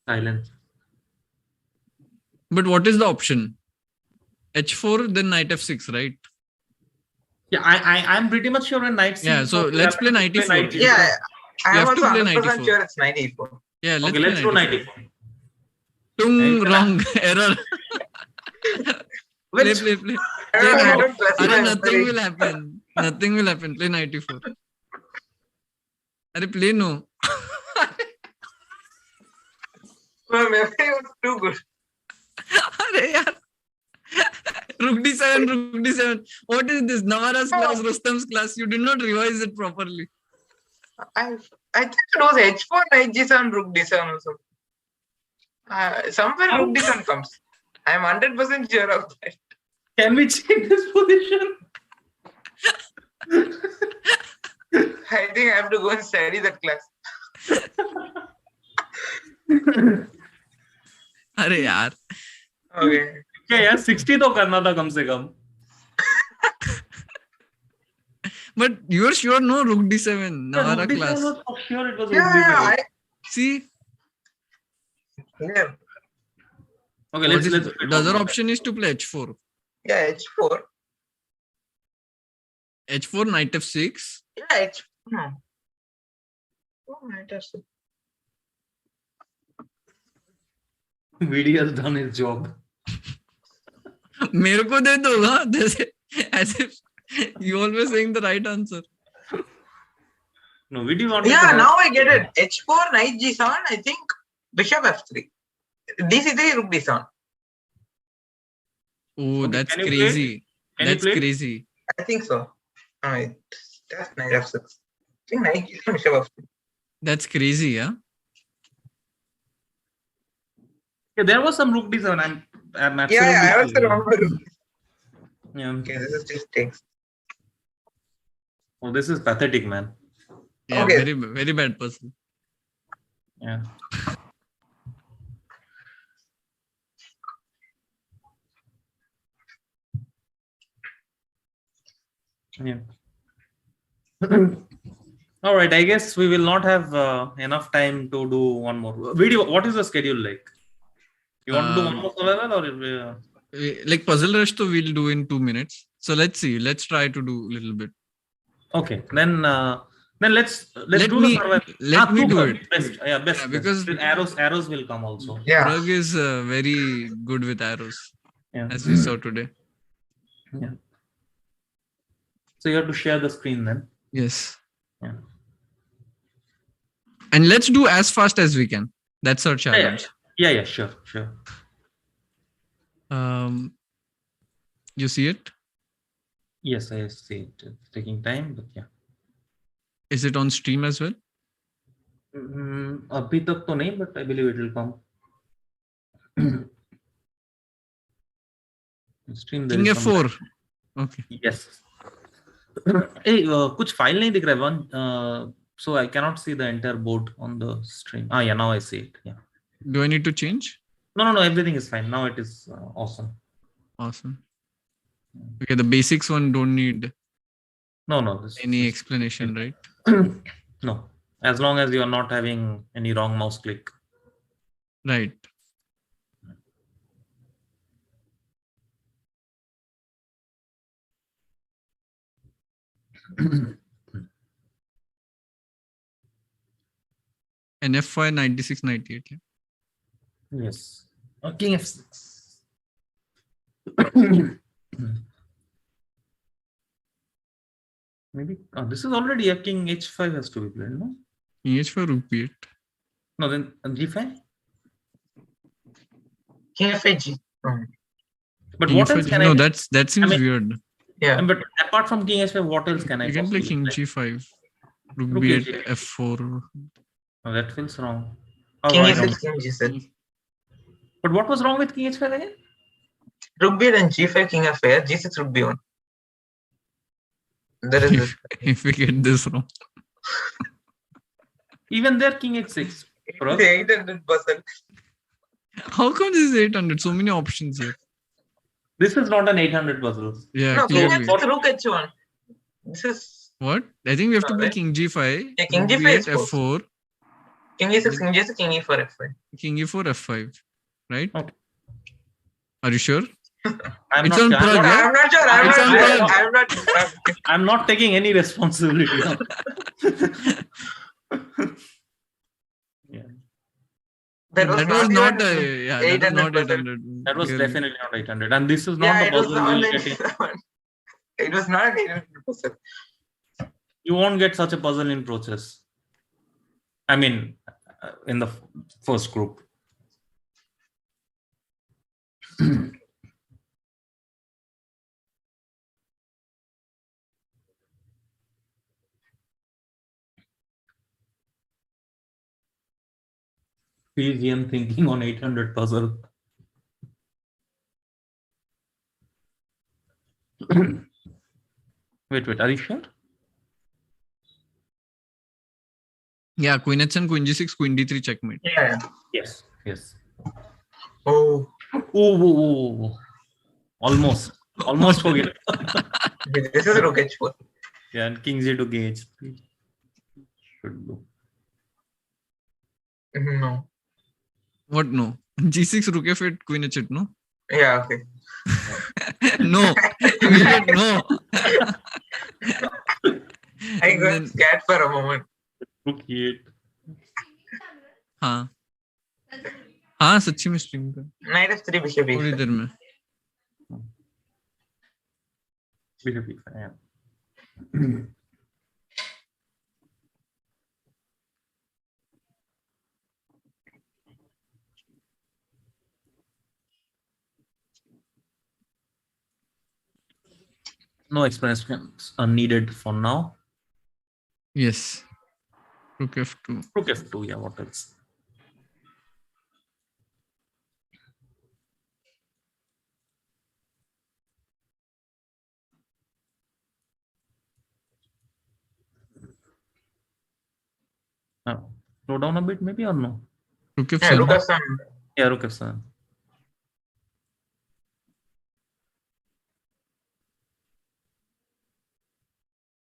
[SPEAKER 1] Silence.
[SPEAKER 7] But what is the option? H4, then knight f6, right?
[SPEAKER 1] Yeah, I'm pretty much sure when knight
[SPEAKER 7] Yeah, so let's play knight e4.
[SPEAKER 6] Yeah.
[SPEAKER 7] You
[SPEAKER 6] I'm
[SPEAKER 7] have to
[SPEAKER 6] also
[SPEAKER 7] play knight
[SPEAKER 6] 100%
[SPEAKER 7] e4.
[SPEAKER 6] sure it's knight e4.
[SPEAKER 7] Yeah,
[SPEAKER 1] Okay, let's do knight e4.
[SPEAKER 7] Tung, wrong, error. Play.
[SPEAKER 6] I don't trust
[SPEAKER 7] Arey,
[SPEAKER 6] my
[SPEAKER 7] nothing
[SPEAKER 6] memory.
[SPEAKER 7] will happen. Nothing will happen. Play knight e4. Arey, play no.
[SPEAKER 6] My memory was too good.
[SPEAKER 7] Arey, yaar. Rook d7. What is this? Navara's class, Rustam's class. You did not revise it properly.
[SPEAKER 6] I think it was h4, knight g7, rook d7 or something. Somewhere rook d7 comes. I'm 100% sure of that.
[SPEAKER 1] Can we check this position?
[SPEAKER 6] I think I have to go and study that class.
[SPEAKER 7] अरे यार.
[SPEAKER 6] Okay.
[SPEAKER 1] क्या यार 60 तो करना था कम से कम.
[SPEAKER 7] But you're sure no rook d7 Navara
[SPEAKER 1] Rook
[SPEAKER 7] class.
[SPEAKER 1] d7 was for sure it was rook
[SPEAKER 6] Yeah,
[SPEAKER 1] d7.
[SPEAKER 7] See,
[SPEAKER 6] yeah.
[SPEAKER 1] Okay,
[SPEAKER 7] what
[SPEAKER 1] let's
[SPEAKER 7] is, the other option is to play h4.
[SPEAKER 6] Yeah, h4.
[SPEAKER 7] H4 knight f6.
[SPEAKER 6] Yeah, h4. No. Oh, knight f6.
[SPEAKER 1] VD has done his job.
[SPEAKER 7] मेरे को दे दो ना जैसे as if you always saying the right answer.
[SPEAKER 1] No, VD wanted
[SPEAKER 6] Yeah,
[SPEAKER 1] to
[SPEAKER 6] now I get it. h4, knight g7, I think bishop f3. dc3, rook d7.
[SPEAKER 7] Oh,
[SPEAKER 1] Okay,
[SPEAKER 7] that's
[SPEAKER 1] can you play?
[SPEAKER 7] crazy.
[SPEAKER 1] Can you
[SPEAKER 7] That's
[SPEAKER 1] play?
[SPEAKER 7] crazy.
[SPEAKER 6] I think so. That's knight f6. I think knight g7, bishop f3.
[SPEAKER 7] That's crazy, yeah.
[SPEAKER 1] Yeah, there was some rook d7. I'm absolutely
[SPEAKER 6] Yeah, I also
[SPEAKER 1] sure.
[SPEAKER 6] remember.
[SPEAKER 1] Yeah.
[SPEAKER 6] Okay, this is just takes.
[SPEAKER 1] Oh, this is pathetic, man.
[SPEAKER 7] Yeah,
[SPEAKER 6] Okay.
[SPEAKER 7] very bad person.
[SPEAKER 1] Yeah. Yeah. All right. I guess we will not have enough time to do one more video. What is the schedule like? You want to do one more survival or?
[SPEAKER 7] Like puzzle rush, so we'll do in 2 minutes. So let's see. Let's try to do a little bit.
[SPEAKER 1] Okay. Then let's
[SPEAKER 7] Let
[SPEAKER 1] do
[SPEAKER 7] me-
[SPEAKER 1] the survival.
[SPEAKER 7] let me do it.
[SPEAKER 1] Best. Yeah, best.
[SPEAKER 7] Yeah,
[SPEAKER 1] Because
[SPEAKER 7] because-
[SPEAKER 1] arrows will come also.
[SPEAKER 6] Yeah.
[SPEAKER 7] Pragg is very good with arrows,
[SPEAKER 1] Yeah.
[SPEAKER 7] as we saw today.
[SPEAKER 1] Yeah. So you have to share the screen then.
[SPEAKER 7] Yes.
[SPEAKER 1] Yeah.
[SPEAKER 7] And let's do as fast as we can. That's our challenge.
[SPEAKER 1] Yeah. Sure.
[SPEAKER 7] You see it?
[SPEAKER 1] Yes, I see it. It's taking time, but yeah.
[SPEAKER 7] Is it on stream as well?
[SPEAKER 1] अभी तक तो नहीं, but I believe it will come. Stream there
[SPEAKER 7] King
[SPEAKER 1] is some-
[SPEAKER 7] F4. Okay.
[SPEAKER 1] Yes. Hey, कुछ file नहीं दिख रहा है, so I cannot see the entire board on the stream. Yeah, now I see it. Yeah.
[SPEAKER 7] Do I need to change?
[SPEAKER 1] No, everything is fine. Now it is awesome.
[SPEAKER 7] Awesome. Okay, the basics one don't need
[SPEAKER 1] No. This
[SPEAKER 7] any explanation, right?
[SPEAKER 1] No, as long as you are not having any wrong mouse click.
[SPEAKER 7] Right. And F5 9698. Yeah.
[SPEAKER 1] Yes. King F6. Maybe this is already a King H5 has to be played, no?
[SPEAKER 7] King H5 rook B8.
[SPEAKER 1] No, then G5.
[SPEAKER 6] King F8.
[SPEAKER 1] But
[SPEAKER 7] King
[SPEAKER 1] what
[SPEAKER 7] F5
[SPEAKER 1] else can
[SPEAKER 7] no,
[SPEAKER 1] I?
[SPEAKER 7] that seems
[SPEAKER 1] mean-
[SPEAKER 7] weird.
[SPEAKER 6] Yeah.
[SPEAKER 1] But apart from King H5, what else can I?
[SPEAKER 7] You can play
[SPEAKER 1] possibly
[SPEAKER 7] King G5. Rook
[SPEAKER 1] Rook
[SPEAKER 7] B8,
[SPEAKER 1] H8.
[SPEAKER 7] F4.
[SPEAKER 1] Oh, that feels wrong. Oh,
[SPEAKER 6] King
[SPEAKER 1] I
[SPEAKER 6] E6,
[SPEAKER 1] don't-
[SPEAKER 6] King G7.
[SPEAKER 1] But what was wrong with King H5 again?
[SPEAKER 6] Rook B then G5, King F8, G6, Rook B1. There is this.
[SPEAKER 7] If we get this wrong.
[SPEAKER 1] Even there, King H6. Pragg.
[SPEAKER 6] The 800 puzzle.
[SPEAKER 7] How come this is 800? So many options here.
[SPEAKER 1] This is not an 800 puzzle.
[SPEAKER 7] Yeah,
[SPEAKER 6] No, King
[SPEAKER 7] clearly.
[SPEAKER 6] H6, Rook H1. This is
[SPEAKER 7] What? I think we have to play
[SPEAKER 6] Okay.
[SPEAKER 7] King G5.
[SPEAKER 6] Yeah, King
[SPEAKER 7] Rook
[SPEAKER 6] G5
[SPEAKER 7] B8,
[SPEAKER 6] is forced.
[SPEAKER 7] F4.
[SPEAKER 6] King E6, King G6, King E4, F5.
[SPEAKER 7] King E4, F5. Right?
[SPEAKER 1] Okay.
[SPEAKER 7] Are you sure?
[SPEAKER 1] I'm
[SPEAKER 7] It's
[SPEAKER 1] not,
[SPEAKER 7] on
[SPEAKER 1] I'm
[SPEAKER 7] Pragg,
[SPEAKER 1] not-
[SPEAKER 7] yeah?
[SPEAKER 6] I'm not sure. I'm
[SPEAKER 1] It's
[SPEAKER 6] not
[SPEAKER 1] on
[SPEAKER 6] sure.
[SPEAKER 1] Pragg.
[SPEAKER 6] I'm not.
[SPEAKER 1] I'm not taking any responsibility. Yeah.
[SPEAKER 6] That was
[SPEAKER 7] not
[SPEAKER 6] even
[SPEAKER 7] a, yeah, that was
[SPEAKER 6] 800
[SPEAKER 7] not
[SPEAKER 6] puzzle.
[SPEAKER 7] 800.
[SPEAKER 1] That was
[SPEAKER 7] Clearly.
[SPEAKER 1] definitely not 800. And this is not
[SPEAKER 6] Yeah,
[SPEAKER 1] the
[SPEAKER 6] it was
[SPEAKER 1] puzzle
[SPEAKER 6] not
[SPEAKER 1] we'll
[SPEAKER 6] like
[SPEAKER 1] get in.
[SPEAKER 6] that one. It was not 800 puzzle.
[SPEAKER 1] You won't get such a puzzle in process. I mean, in the first group. Bayesian thinking on 800 puzzle. Wait, are you sure?
[SPEAKER 7] Yeah, Queen H7, Queen G6, Queen D3 checkmate.
[SPEAKER 6] Yeah.
[SPEAKER 1] Yes.
[SPEAKER 6] Oh,
[SPEAKER 1] Oh. Almost forget.
[SPEAKER 6] this is Rook H4.
[SPEAKER 1] Yeah, and King G to gauge. Should do.
[SPEAKER 6] No.
[SPEAKER 7] What? No. G6, Rook F8, Queen H8, no?
[SPEAKER 6] Yeah, okay.
[SPEAKER 7] No. Immediate no.
[SPEAKER 6] I
[SPEAKER 7] And
[SPEAKER 6] got
[SPEAKER 7] then-
[SPEAKER 6] scared for a moment.
[SPEAKER 1] Rook E8.
[SPEAKER 7] हाँ हाँ सच्ची में stream कर
[SPEAKER 6] Knight F3, Bishop
[SPEAKER 7] थोड़ी
[SPEAKER 6] E5.
[SPEAKER 7] देर में
[SPEAKER 1] Bishop E5, yeah. No explanations are needed for now.
[SPEAKER 7] yes Rook F2
[SPEAKER 1] Rook F2, yeah, what else? Slow down a bit, maybe, or no?
[SPEAKER 7] Rook
[SPEAKER 6] Yeah, Rook
[SPEAKER 7] F7
[SPEAKER 6] F7.
[SPEAKER 1] Yeah, Rook F7.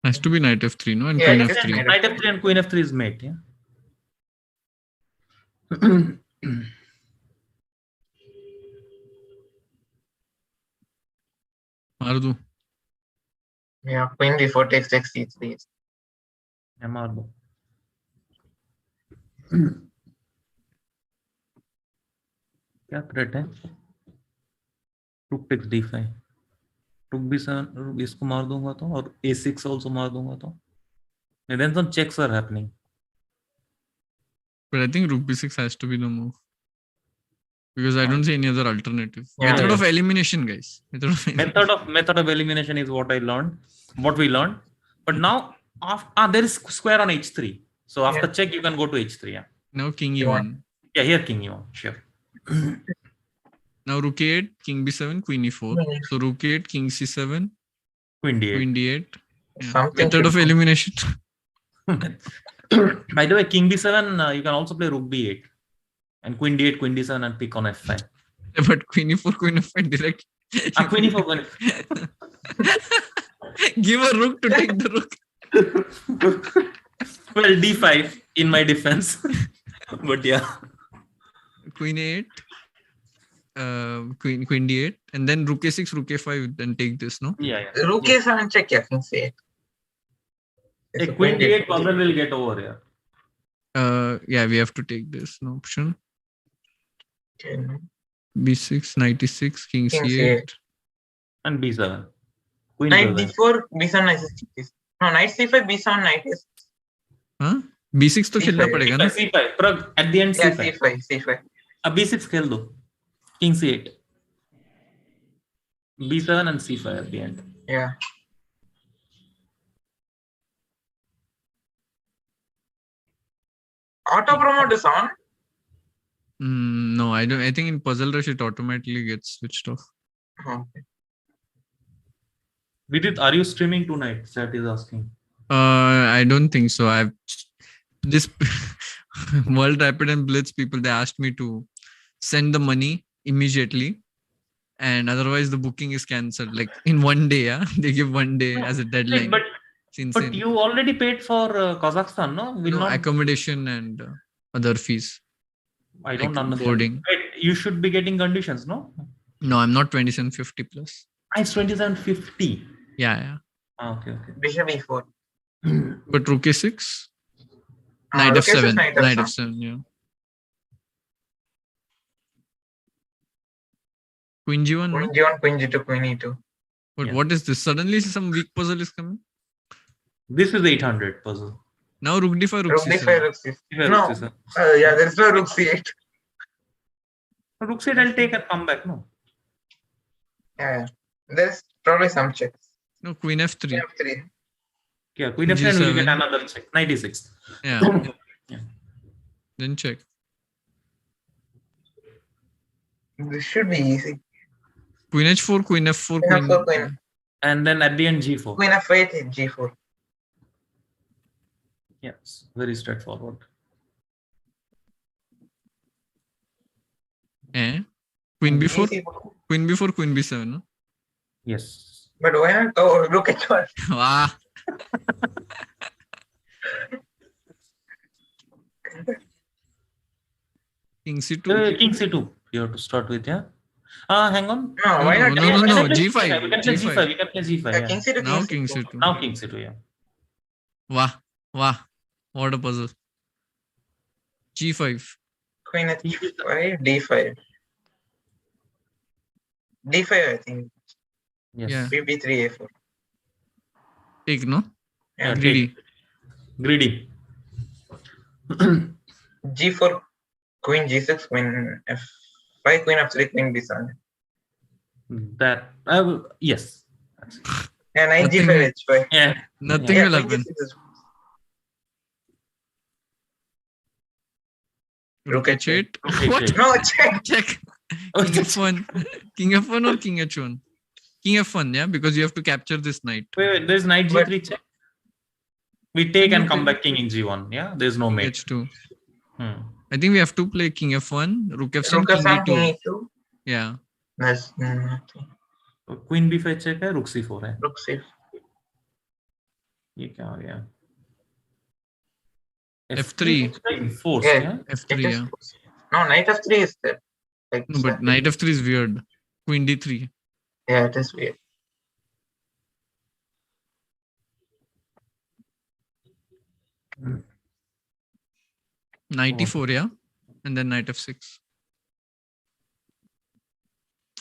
[SPEAKER 7] Has to be knight f3, no? And
[SPEAKER 6] Yeah,
[SPEAKER 7] queen
[SPEAKER 6] it is
[SPEAKER 7] f3.
[SPEAKER 6] knight
[SPEAKER 1] Knight f3 and queen f3 is mate. Yeah.
[SPEAKER 7] मार दूं.
[SPEAKER 6] Yeah, queen b4 takes c3.
[SPEAKER 1] Yeah, मार दो. क्या threat है? Rook takes d5. Rook b7 इसको मार दूंगा तो और a6 also मार दूंगा तो. And then some checks are happening.
[SPEAKER 7] But I think rook b6 has to be the move. Because I don't see any other alternative.
[SPEAKER 6] Yeah.
[SPEAKER 7] Method of elimination, guys.
[SPEAKER 1] Method of elimination is what we learned. But now there is square on h3. So after check you can go to h3. Yeah.
[SPEAKER 7] Now king e1.
[SPEAKER 1] Yeah, here king e1. Sure.
[SPEAKER 7] Now rook e8, king b7, queen e4. So rook 8, king c7,
[SPEAKER 1] Queen d8.
[SPEAKER 7] queen d8. Yeah.
[SPEAKER 6] Something
[SPEAKER 7] Method of
[SPEAKER 6] should-
[SPEAKER 7] elimination.
[SPEAKER 1] By the way, king b7 you can also play rook b8 and queen d8, queen d7 and pick on f5.
[SPEAKER 7] But queen e4, queen f5 direct.
[SPEAKER 1] Queen e4, queen f5.
[SPEAKER 7] Give a rook to take the rook.
[SPEAKER 1] Well, d5 in my defense. But yeah.
[SPEAKER 7] Queen a8, queen d8, and then rook a6, rook a5, then take this, no?
[SPEAKER 1] Yeah.
[SPEAKER 6] Rook a7 check, yeah, king c8.
[SPEAKER 1] A queen d8 puzzle will get over here.
[SPEAKER 7] Yeah, we have to take this, no option.
[SPEAKER 6] Okay.
[SPEAKER 7] b6, knight e6, king
[SPEAKER 6] King
[SPEAKER 7] c8.
[SPEAKER 1] And b7. Queen
[SPEAKER 6] Knight
[SPEAKER 1] b7.
[SPEAKER 6] d4, b7, knight c6. No, knight c5, b7, knight is.
[SPEAKER 7] Huh? b6 तो खेलना पड़ेगा ना?
[SPEAKER 1] c5. Pragg, at the end
[SPEAKER 6] Yeah,
[SPEAKER 1] c5.
[SPEAKER 6] c5.
[SPEAKER 1] अब b6 खेल दो. King c8. b7 and c5 at the end.
[SPEAKER 6] Yeah. Auto promote is on.
[SPEAKER 7] No, I don't. I think in Puzzle Rush it automatically gets switched off.
[SPEAKER 6] Okay.
[SPEAKER 1] Vidit, are you streaming tonight? Chat is asking.
[SPEAKER 7] I don't think so. I've this World Rapid and Blitz people, they asked me to send the money immediately, and otherwise the booking is cancelled. Like in one day, yeah, they give one day as a deadline.
[SPEAKER 1] But
[SPEAKER 7] It's insane.
[SPEAKER 1] But you already paid for Kazakhstan, no? Will
[SPEAKER 7] No,
[SPEAKER 1] not,
[SPEAKER 7] accommodation and other fees.
[SPEAKER 1] I don't
[SPEAKER 7] like
[SPEAKER 1] understand.
[SPEAKER 7] boarding.
[SPEAKER 1] Wait, you should be getting conditions, no?
[SPEAKER 7] No, I'm not 2750 plus.
[SPEAKER 1] It's 2750.
[SPEAKER 7] Yeah.
[SPEAKER 1] Okay.
[SPEAKER 6] Bishop e4.
[SPEAKER 7] But rook a6, knight
[SPEAKER 6] rook a6,
[SPEAKER 7] f7,
[SPEAKER 6] knight
[SPEAKER 7] knight
[SPEAKER 6] f7.
[SPEAKER 7] f7, yeah. Queen g1, no?
[SPEAKER 6] Queen g1, queen g2, queen e2.
[SPEAKER 7] But
[SPEAKER 1] Yeah.
[SPEAKER 7] what is this? Suddenly some weak puzzle is coming.
[SPEAKER 1] This is 800 puzzle.
[SPEAKER 7] Now rook d5, rook
[SPEAKER 6] Rook
[SPEAKER 7] c7.
[SPEAKER 6] d5, rook c7.
[SPEAKER 1] If
[SPEAKER 6] No.
[SPEAKER 1] Rook C7.
[SPEAKER 6] Yeah, there's no rook c8.
[SPEAKER 1] Rook C8 I'll take and come back, no?
[SPEAKER 6] Yeah. There's probably some checks.
[SPEAKER 7] No, queen f3.
[SPEAKER 6] Queen f3.
[SPEAKER 1] Yeah, queen f7 will get
[SPEAKER 7] G7.
[SPEAKER 1] another check. 96.
[SPEAKER 7] Yeah.
[SPEAKER 1] Yeah.
[SPEAKER 7] Then check.
[SPEAKER 6] This should be easy.
[SPEAKER 7] Queen h4, queen f4,
[SPEAKER 6] Queen f4, queen.
[SPEAKER 1] And then at the end G4.
[SPEAKER 6] Queen f8, g4.
[SPEAKER 1] Yes, very straightforward.
[SPEAKER 7] Queen b4,
[SPEAKER 6] Easy.
[SPEAKER 7] queen b4, queen b7. No?
[SPEAKER 1] Yes.
[SPEAKER 6] But why not? Oh, look at what.
[SPEAKER 7] Wow. King c2.
[SPEAKER 1] King C2. You have to start with, yeah? Hang on.
[SPEAKER 6] No, why not?
[SPEAKER 7] No,
[SPEAKER 1] We can play
[SPEAKER 7] G5.
[SPEAKER 1] We can play G5. We can play G5.
[SPEAKER 6] Yeah,
[SPEAKER 1] Yeah.
[SPEAKER 6] king c2,
[SPEAKER 7] Now
[SPEAKER 6] king
[SPEAKER 7] king
[SPEAKER 6] c2.
[SPEAKER 7] c2.
[SPEAKER 1] Now King C2, yeah.
[SPEAKER 7] Wow. What a puzzle. G5.
[SPEAKER 6] Queen h5, d5. d5, I think.
[SPEAKER 1] Yes.
[SPEAKER 7] Yeah.
[SPEAKER 6] b3, a4.
[SPEAKER 7] Take, no?
[SPEAKER 6] Yeah.
[SPEAKER 7] Greedy.
[SPEAKER 1] Greedy.
[SPEAKER 6] g4, queen g6, queen f5, queen f3, queen b7.
[SPEAKER 1] That I will. Yes.
[SPEAKER 6] Yeah, knight
[SPEAKER 7] Nothing-
[SPEAKER 6] g5, h5.
[SPEAKER 1] Yeah.
[SPEAKER 7] Nothing
[SPEAKER 6] Yeah,
[SPEAKER 7] will
[SPEAKER 6] queen
[SPEAKER 7] happen.
[SPEAKER 6] g6 is- Rook
[SPEAKER 7] h8.
[SPEAKER 1] Rook
[SPEAKER 7] What?
[SPEAKER 1] h8.
[SPEAKER 6] No, check.
[SPEAKER 7] Check.
[SPEAKER 1] Oh,
[SPEAKER 7] King f1. King f1 or king h1? King f1, yeah, because you have to capture this knight.
[SPEAKER 1] Wait, there's knight
[SPEAKER 6] But-
[SPEAKER 1] G3 check. We take and come back king in G1. Yeah, there's no mate.
[SPEAKER 7] h2.
[SPEAKER 1] Hmm.
[SPEAKER 7] I think we have to play king f1, rook f7,
[SPEAKER 6] Rook
[SPEAKER 7] king
[SPEAKER 6] f7,
[SPEAKER 7] e2.
[SPEAKER 6] king e2.
[SPEAKER 7] Yeah.
[SPEAKER 6] That's nothing.
[SPEAKER 1] Queen B5 check है, rook C4 है.
[SPEAKER 6] Rook c4.
[SPEAKER 1] ये क्या हो गया?
[SPEAKER 7] F3.
[SPEAKER 1] Forced,
[SPEAKER 6] Yeah.
[SPEAKER 1] yeah?
[SPEAKER 7] F3,
[SPEAKER 6] It is
[SPEAKER 7] yeah.
[SPEAKER 6] forced. No, knight f3 is there. Like,
[SPEAKER 7] No, but knight f3 is weird. Queen d3.
[SPEAKER 6] yeah, it is weird.
[SPEAKER 7] Knight e4, yeah. And then knight f6.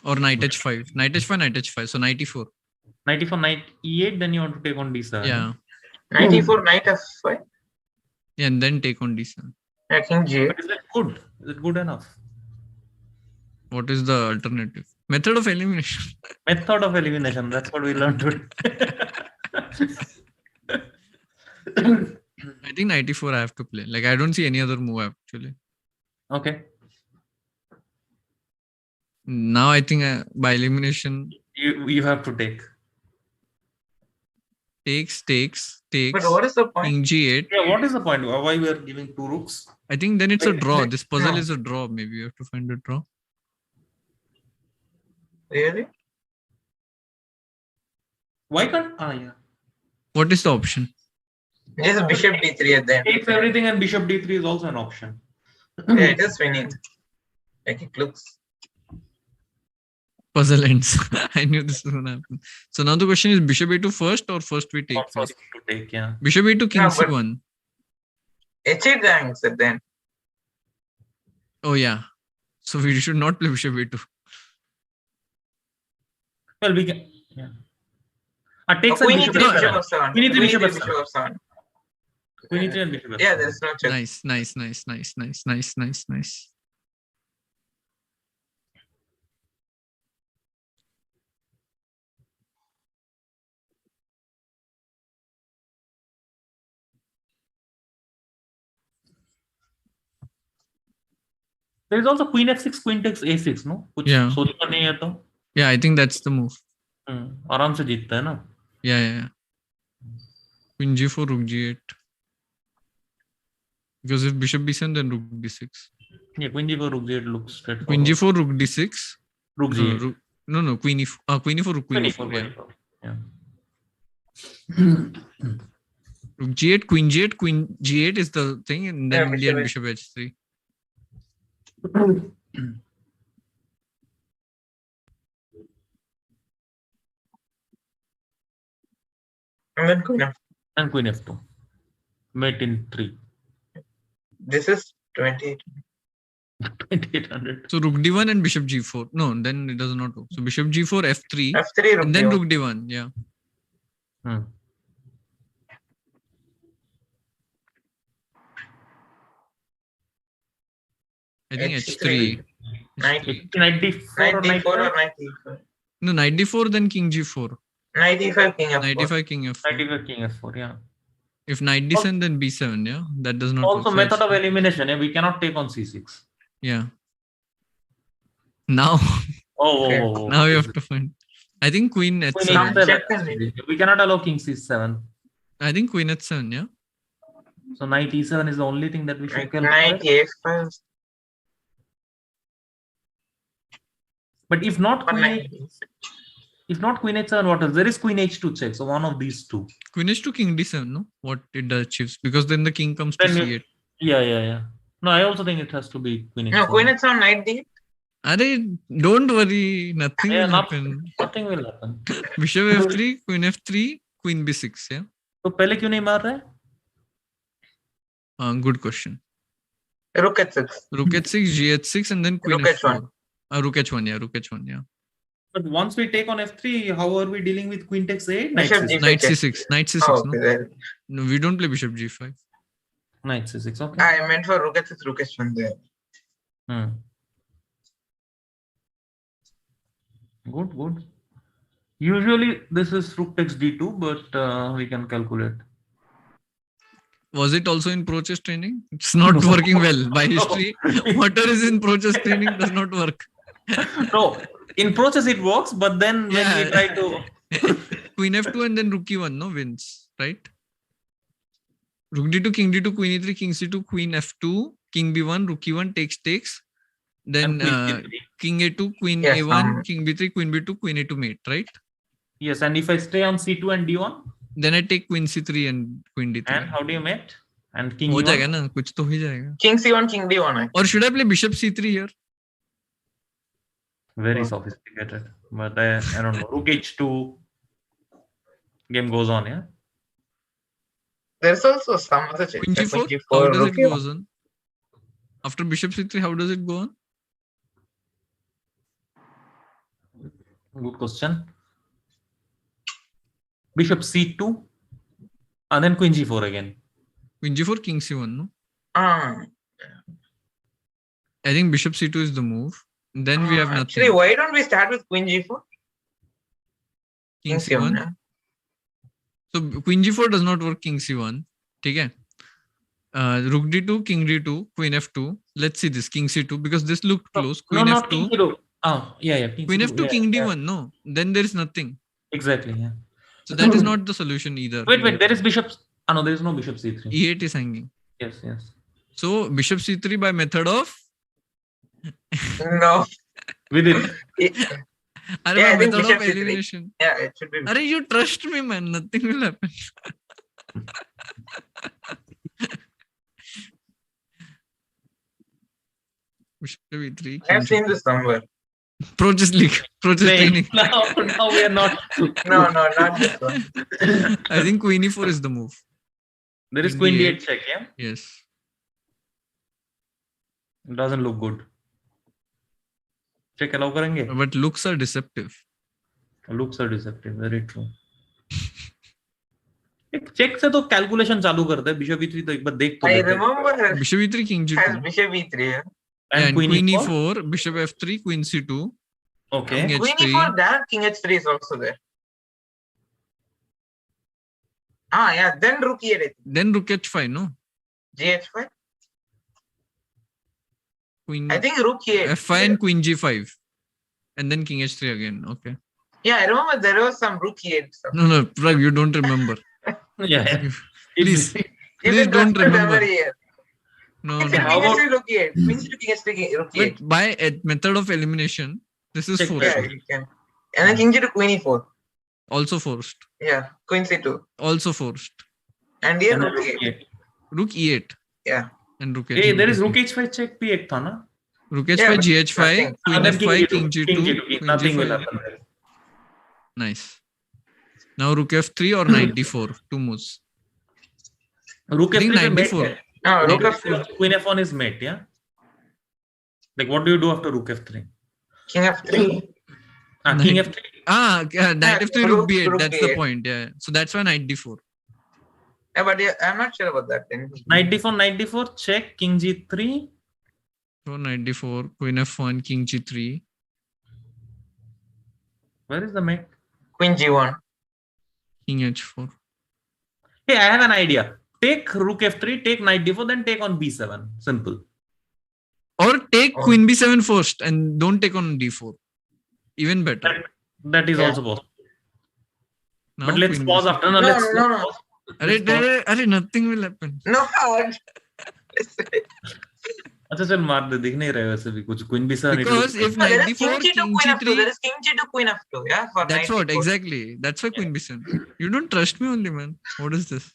[SPEAKER 7] Or knight h5. Knight h5, knight h5. So knight e4.
[SPEAKER 1] Knight e4, knight e8, then you want to take on d7.
[SPEAKER 7] Yeah.
[SPEAKER 6] Knight e4, knight f5.
[SPEAKER 7] Yeah, and then take on d7.
[SPEAKER 6] Yeah, king g8.
[SPEAKER 1] But is it good? Is it good enough?
[SPEAKER 7] What is the alternative? Method of elimination.
[SPEAKER 1] Method of elimination. That's what we learned today.
[SPEAKER 7] I think knight e4 I have to play. Like I don't see any other move actually.
[SPEAKER 1] Okay.
[SPEAKER 7] Now I think by elimination
[SPEAKER 1] You have to take.
[SPEAKER 7] takes.
[SPEAKER 6] But what is the point?
[SPEAKER 7] King g8.
[SPEAKER 1] Yeah, what is the point? Why we are giving 2 rooks?
[SPEAKER 7] I think then it's a draw. This puzzle
[SPEAKER 6] No.
[SPEAKER 7] is a draw. Maybe you have to find a draw.
[SPEAKER 6] Really?
[SPEAKER 1] Why can't? Yeah.
[SPEAKER 7] What is the option?
[SPEAKER 6] Just bishop d3 at the end.
[SPEAKER 1] Takes everything and bishop d3 is also an option.
[SPEAKER 6] Yeah, it is winning. Like it looks.
[SPEAKER 7] Puzzle ends. I knew this was gonna happen. So now the question is bishop a2 first or first we take
[SPEAKER 1] Not
[SPEAKER 7] first?
[SPEAKER 1] first to take, yeah.
[SPEAKER 7] Bishop a2 king
[SPEAKER 6] No, but-
[SPEAKER 7] c1.
[SPEAKER 6] h8 ranks at the end.
[SPEAKER 7] Oh yeah. So we should not play bishop a2.
[SPEAKER 1] Well, we can. Yeah. Takes
[SPEAKER 6] Queen
[SPEAKER 1] and
[SPEAKER 6] e3,
[SPEAKER 1] bishop.
[SPEAKER 6] bishop of 7.
[SPEAKER 1] Queen e3, bishop
[SPEAKER 6] e3,
[SPEAKER 1] of
[SPEAKER 6] bishop of 7.
[SPEAKER 1] Queen e3 and bishop. F7.
[SPEAKER 6] Yeah, there's no check.
[SPEAKER 7] Nice.
[SPEAKER 1] There is also queen f6, queen takes a6, no? कुछ
[SPEAKER 7] Yeah.
[SPEAKER 1] सोचना नहीं है तो
[SPEAKER 7] Yeah, I think that's the move.
[SPEAKER 1] आराम से जीतता है ना.
[SPEAKER 7] Yeah. Queen g4, rook g8. Because if bishop b7, then rook d6.
[SPEAKER 1] Yeah, queen g4, rook g8 looks straightforward.
[SPEAKER 7] Queen g4, rook d6.
[SPEAKER 1] rook g8.
[SPEAKER 7] No, queen e4. Queen e4, rook queen e4. Yeah. Rook g8, queen g8, queen g8 is the thing, and then
[SPEAKER 6] Yeah,
[SPEAKER 7] Indian
[SPEAKER 6] bishop
[SPEAKER 7] bishop h3.
[SPEAKER 6] And then queen f.
[SPEAKER 1] And queen f2. Mate in 3.
[SPEAKER 6] This is 28.
[SPEAKER 1] 2800.
[SPEAKER 7] So rook d1 and bishop g4. No, then it does not work. So bishop g4, f3,
[SPEAKER 6] f3, rook
[SPEAKER 7] and then
[SPEAKER 6] d1.
[SPEAKER 7] rook d1. Yeah. I think h3.
[SPEAKER 6] Knight
[SPEAKER 1] Knight d4 or
[SPEAKER 6] d4 or
[SPEAKER 1] knight
[SPEAKER 6] knight e5.
[SPEAKER 7] No, knight d4, then king g4.
[SPEAKER 6] Knight e5, king f4.
[SPEAKER 7] Knight e5, king f4.
[SPEAKER 1] Knight d5, king f4, yeah.
[SPEAKER 7] If knight d7, then b7. Yeah, that does not
[SPEAKER 1] Also
[SPEAKER 7] work.
[SPEAKER 1] method of elimination, yeah, we cannot take on c6.
[SPEAKER 7] Yeah. Now,
[SPEAKER 1] Oh.
[SPEAKER 7] now you have to find. I think queen
[SPEAKER 1] Queen
[SPEAKER 7] h7.
[SPEAKER 1] h7. We cannot allow king c7.
[SPEAKER 7] I think queen h7. Yeah.
[SPEAKER 1] So knight e7 is the only thing that we should
[SPEAKER 6] Knight
[SPEAKER 1] calculate.
[SPEAKER 6] a5.
[SPEAKER 1] But if not
[SPEAKER 6] or
[SPEAKER 1] queen
[SPEAKER 6] knight
[SPEAKER 1] queen h7, what else? There is queen h2 check. So one of these two.
[SPEAKER 7] Queen h2, king d7. No, what it achieves, because then the king comes to
[SPEAKER 1] Then
[SPEAKER 7] c8.
[SPEAKER 1] Yeah. No, I also think it has to be queen h7.
[SPEAKER 6] No, queen h7, knight d8.
[SPEAKER 7] Arey, don't worry, nothing
[SPEAKER 1] Yeah,
[SPEAKER 7] will happen.
[SPEAKER 1] Nothing will happen.
[SPEAKER 7] Bishop f3, queen f3, queen b6. Yeah.
[SPEAKER 1] तो पहले क्यों नहीं मार रहा है?
[SPEAKER 7] Good question.
[SPEAKER 6] Rook h6.
[SPEAKER 7] Rook h6, gh6, and then queen
[SPEAKER 6] Rook
[SPEAKER 7] f4.
[SPEAKER 6] h1.
[SPEAKER 7] Rook h1. Yeah, rook h1. Yeah.
[SPEAKER 1] But once we take on f3, how are we dealing with queen takes a8?
[SPEAKER 6] Bishop
[SPEAKER 7] Knight c6. Knight c6.
[SPEAKER 6] Oh,
[SPEAKER 7] No?
[SPEAKER 6] okay, there.
[SPEAKER 7] No, we don't play bishop g5.
[SPEAKER 1] Knight c6. Okay.
[SPEAKER 6] I meant for rook h6, rook h1 there.
[SPEAKER 1] Good. Usually this is rook takes d2, but we can calculate.
[SPEAKER 7] Was it also in pro chess training? It's not working well. By history, whatever is in pro chess training does not work.
[SPEAKER 1] No, in process it works, but then when we try to
[SPEAKER 7] Queen f2 and then rook e1, no, wins, right? Rook d2, king d2, queen e3, king c2, queen f2, king b1, rook e1 takes. Then
[SPEAKER 1] and queen
[SPEAKER 7] king
[SPEAKER 1] c3.
[SPEAKER 7] a2, queen
[SPEAKER 6] Yes,
[SPEAKER 7] a1, king b3, queen b2, queen a2 mate, right?
[SPEAKER 1] Yes, and if I stay on c2 and d1,
[SPEAKER 7] Then I take queen c3 and queen d3.
[SPEAKER 1] And how do you mate? And king
[SPEAKER 7] हो
[SPEAKER 1] e1?
[SPEAKER 7] जाएगा ना, कुछ तो हो ही जाएगा.
[SPEAKER 6] King c1, king d1.
[SPEAKER 7] Or should I play bishop c3 here?
[SPEAKER 1] Very sophisticated. But I don't know. Rook h2. Game goes on, yeah?
[SPEAKER 6] There's also some other check.
[SPEAKER 7] Queen g4? How does it go on? After bishop c3, how does it go on?
[SPEAKER 1] Good question. Bishop c2. And then queen g4 again.
[SPEAKER 7] Queen g4, king c1, no?
[SPEAKER 6] Ah.
[SPEAKER 7] I think bishop c2 is the move. Then we have nothing.
[SPEAKER 6] Actually, why don't we start with queen g4?
[SPEAKER 7] King c1.
[SPEAKER 6] yeah.
[SPEAKER 7] So queen g4 does not work king c1. Okay. Rook d2, king d2, queen f2. Let's see this king c2 because this looked close. Queen
[SPEAKER 1] no,
[SPEAKER 7] f2.
[SPEAKER 1] not king c2. Oh, yeah. King
[SPEAKER 7] Queen
[SPEAKER 1] c2,
[SPEAKER 7] f2,
[SPEAKER 1] yeah,
[SPEAKER 7] king d1.
[SPEAKER 1] yeah.
[SPEAKER 7] No, then there is nothing.
[SPEAKER 1] Exactly, yeah.
[SPEAKER 7] So that is not the solution either.
[SPEAKER 1] Wait. There is bishop. Oh, no, there is no bishop c3.
[SPEAKER 7] e8 is hanging.
[SPEAKER 1] Yes.
[SPEAKER 7] So bishop c3 by method of.
[SPEAKER 6] No.
[SPEAKER 1] Vidit.
[SPEAKER 7] By
[SPEAKER 6] I think
[SPEAKER 7] method
[SPEAKER 6] bishop
[SPEAKER 7] of
[SPEAKER 6] c3.
[SPEAKER 7] elimination.
[SPEAKER 6] Yeah, it should be.
[SPEAKER 7] Arey, you trust me, man. Nothing will happen. Bishop e3.
[SPEAKER 6] I have seen this somewhere.
[SPEAKER 7] Process league. Process training.
[SPEAKER 1] Now we are not.
[SPEAKER 6] No, not this one.
[SPEAKER 7] I think queen e4 is the move.
[SPEAKER 1] There is
[SPEAKER 7] Queen
[SPEAKER 1] queen
[SPEAKER 7] d8.
[SPEAKER 1] d8 check, yeah?
[SPEAKER 7] Yes.
[SPEAKER 1] It doesn't look good. Check allow करेंगे?
[SPEAKER 7] But looks are deceptive.
[SPEAKER 1] Looks are deceptive. Very true. एक check से तो calculation चालू करते हैं. Bishop e3 तो एक बार देख तो
[SPEAKER 6] I
[SPEAKER 1] लेते हैं.
[SPEAKER 6] remember
[SPEAKER 7] Bishop e3, king
[SPEAKER 6] has
[SPEAKER 7] g2.
[SPEAKER 6] bishop e3. Yeah.
[SPEAKER 7] And queen
[SPEAKER 1] e4?
[SPEAKER 7] e4, bishop f3, queen c2.
[SPEAKER 1] Okay.
[SPEAKER 7] King
[SPEAKER 6] Queen
[SPEAKER 7] h3.
[SPEAKER 6] e4 there, king h3 is also there. Ah, yeah. Then rook e8. I think.
[SPEAKER 7] Then rook h5, no?
[SPEAKER 6] Gh5.
[SPEAKER 7] Queen
[SPEAKER 6] I think rook e8.
[SPEAKER 7] f5 and queen g5. And then king h3 again. Okay.
[SPEAKER 6] Yeah, I remember there was some rook e8 stuff.
[SPEAKER 7] No, Pragg, you don't remember.
[SPEAKER 1] Yeah.
[SPEAKER 7] Please.
[SPEAKER 6] You
[SPEAKER 7] Please
[SPEAKER 6] can
[SPEAKER 7] don't
[SPEAKER 6] trust my
[SPEAKER 7] remember.
[SPEAKER 6] memory here.
[SPEAKER 7] No.
[SPEAKER 6] King
[SPEAKER 1] how about-
[SPEAKER 6] h3 rook e8. Queen c2 king h3 rook e8.
[SPEAKER 7] But by a method of elimination, this is
[SPEAKER 1] Check,
[SPEAKER 7] forced.
[SPEAKER 6] Yeah, you can. And then king g2 queen e4.
[SPEAKER 7] Also forced.
[SPEAKER 6] Yeah, queen c2.
[SPEAKER 7] Also forced.
[SPEAKER 6] And here
[SPEAKER 1] And then
[SPEAKER 6] rook
[SPEAKER 1] rook
[SPEAKER 6] e8.
[SPEAKER 1] e8.
[SPEAKER 7] Rook e8.
[SPEAKER 6] Yeah.
[SPEAKER 7] And rook
[SPEAKER 1] Hey,
[SPEAKER 7] h5.
[SPEAKER 1] there is rook h5 check भी एक था ना?
[SPEAKER 7] Rook
[SPEAKER 6] Yeah,
[SPEAKER 7] h5,
[SPEAKER 6] but
[SPEAKER 7] gh5,
[SPEAKER 6] nothing.
[SPEAKER 7] queen
[SPEAKER 1] And then
[SPEAKER 7] f5, king g2,
[SPEAKER 1] King
[SPEAKER 7] queen
[SPEAKER 1] nothing will
[SPEAKER 7] g5.
[SPEAKER 1] happen there.
[SPEAKER 7] Nice. Now rook f3 or knight d4. Two moves.
[SPEAKER 1] Rook
[SPEAKER 7] I think
[SPEAKER 1] f3 पे
[SPEAKER 7] knight
[SPEAKER 1] mate
[SPEAKER 7] d4.
[SPEAKER 1] है.
[SPEAKER 6] No, rook
[SPEAKER 1] Rook
[SPEAKER 6] f3.
[SPEAKER 1] f4, queen f1 is mate, yeah? Like what do you do after rook f3?
[SPEAKER 6] King f3.
[SPEAKER 1] King f3.
[SPEAKER 7] Knight f3, rook b8.
[SPEAKER 6] rook
[SPEAKER 7] That's the
[SPEAKER 6] b8.
[SPEAKER 7] point. Yeah. So that's why knight d4.
[SPEAKER 6] Yeah, but yeah, I'm not sure about that.
[SPEAKER 1] Knight d4, check, king g3.
[SPEAKER 7] So knight d4, queen f1, king g3.
[SPEAKER 1] Where is the mate?
[SPEAKER 6] Queen g1.
[SPEAKER 7] King h4.
[SPEAKER 1] Hey, I have an idea. Take rook f3, take knight d4, then take on b7. Simple.
[SPEAKER 7] Or take
[SPEAKER 6] Oh.
[SPEAKER 7] queen b7 first and don't take on d4. Even better.
[SPEAKER 1] That is
[SPEAKER 6] Yeah.
[SPEAKER 1] also possible.
[SPEAKER 7] Now
[SPEAKER 1] But let's
[SPEAKER 7] queen
[SPEAKER 1] pause
[SPEAKER 7] b7.
[SPEAKER 1] after.
[SPEAKER 6] No,
[SPEAKER 1] Let's
[SPEAKER 6] no.
[SPEAKER 1] pause.
[SPEAKER 7] Arey, nothing will happen.
[SPEAKER 6] No.
[SPEAKER 1] अच्छा चल मार दे दिख नहीं रहा है वैसे भी कुछ queen b7
[SPEAKER 7] Because if
[SPEAKER 6] There
[SPEAKER 7] knight
[SPEAKER 6] is king
[SPEAKER 7] d4,
[SPEAKER 6] g2,
[SPEAKER 7] king
[SPEAKER 6] queen f2. There
[SPEAKER 7] g3,
[SPEAKER 6] is king g2, queen f2. Yeah, for
[SPEAKER 7] that's
[SPEAKER 6] knight
[SPEAKER 7] what
[SPEAKER 6] d4.
[SPEAKER 7] exactly. That's why queen b7. You don't trust me only, man. What is this?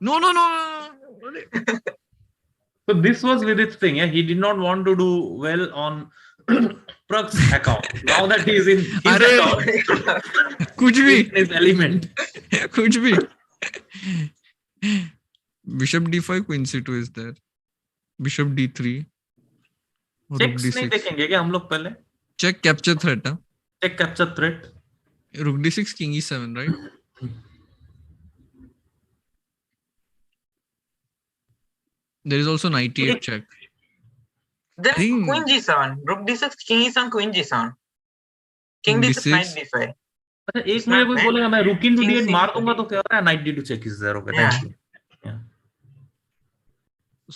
[SPEAKER 7] No.
[SPEAKER 1] So this was Vidit's thing. Yeah, he did not want to do well on Pragg's account. Now that he is in his
[SPEAKER 7] Arey.
[SPEAKER 1] account,
[SPEAKER 7] कुछ भी.
[SPEAKER 1] in his element.
[SPEAKER 7] कुछ भी. Bishop d5, queen c2 is there. Bishop d3. Rook
[SPEAKER 1] Checks नहीं
[SPEAKER 7] d6.
[SPEAKER 1] देखेंगे क्या हम लोग पहले?
[SPEAKER 7] Check capture threat. Huh?
[SPEAKER 1] Check capture threat.
[SPEAKER 7] Rook d6, king e7, right? There is also knight e8 check.
[SPEAKER 6] Then
[SPEAKER 7] King.
[SPEAKER 6] queen g7. Rook d6, king e7, queen g7. King
[SPEAKER 7] King
[SPEAKER 6] d6, knight
[SPEAKER 7] d6.
[SPEAKER 6] d5.
[SPEAKER 1] अच्छा एक मुझे कोई बोलेगा मैं rook into
[SPEAKER 6] King
[SPEAKER 1] d8
[SPEAKER 6] c6.
[SPEAKER 1] मार दूंगा तो क्या हो रहा है? Knight d2 check is there. Okay,
[SPEAKER 6] Yeah.
[SPEAKER 1] thank you. Yeah.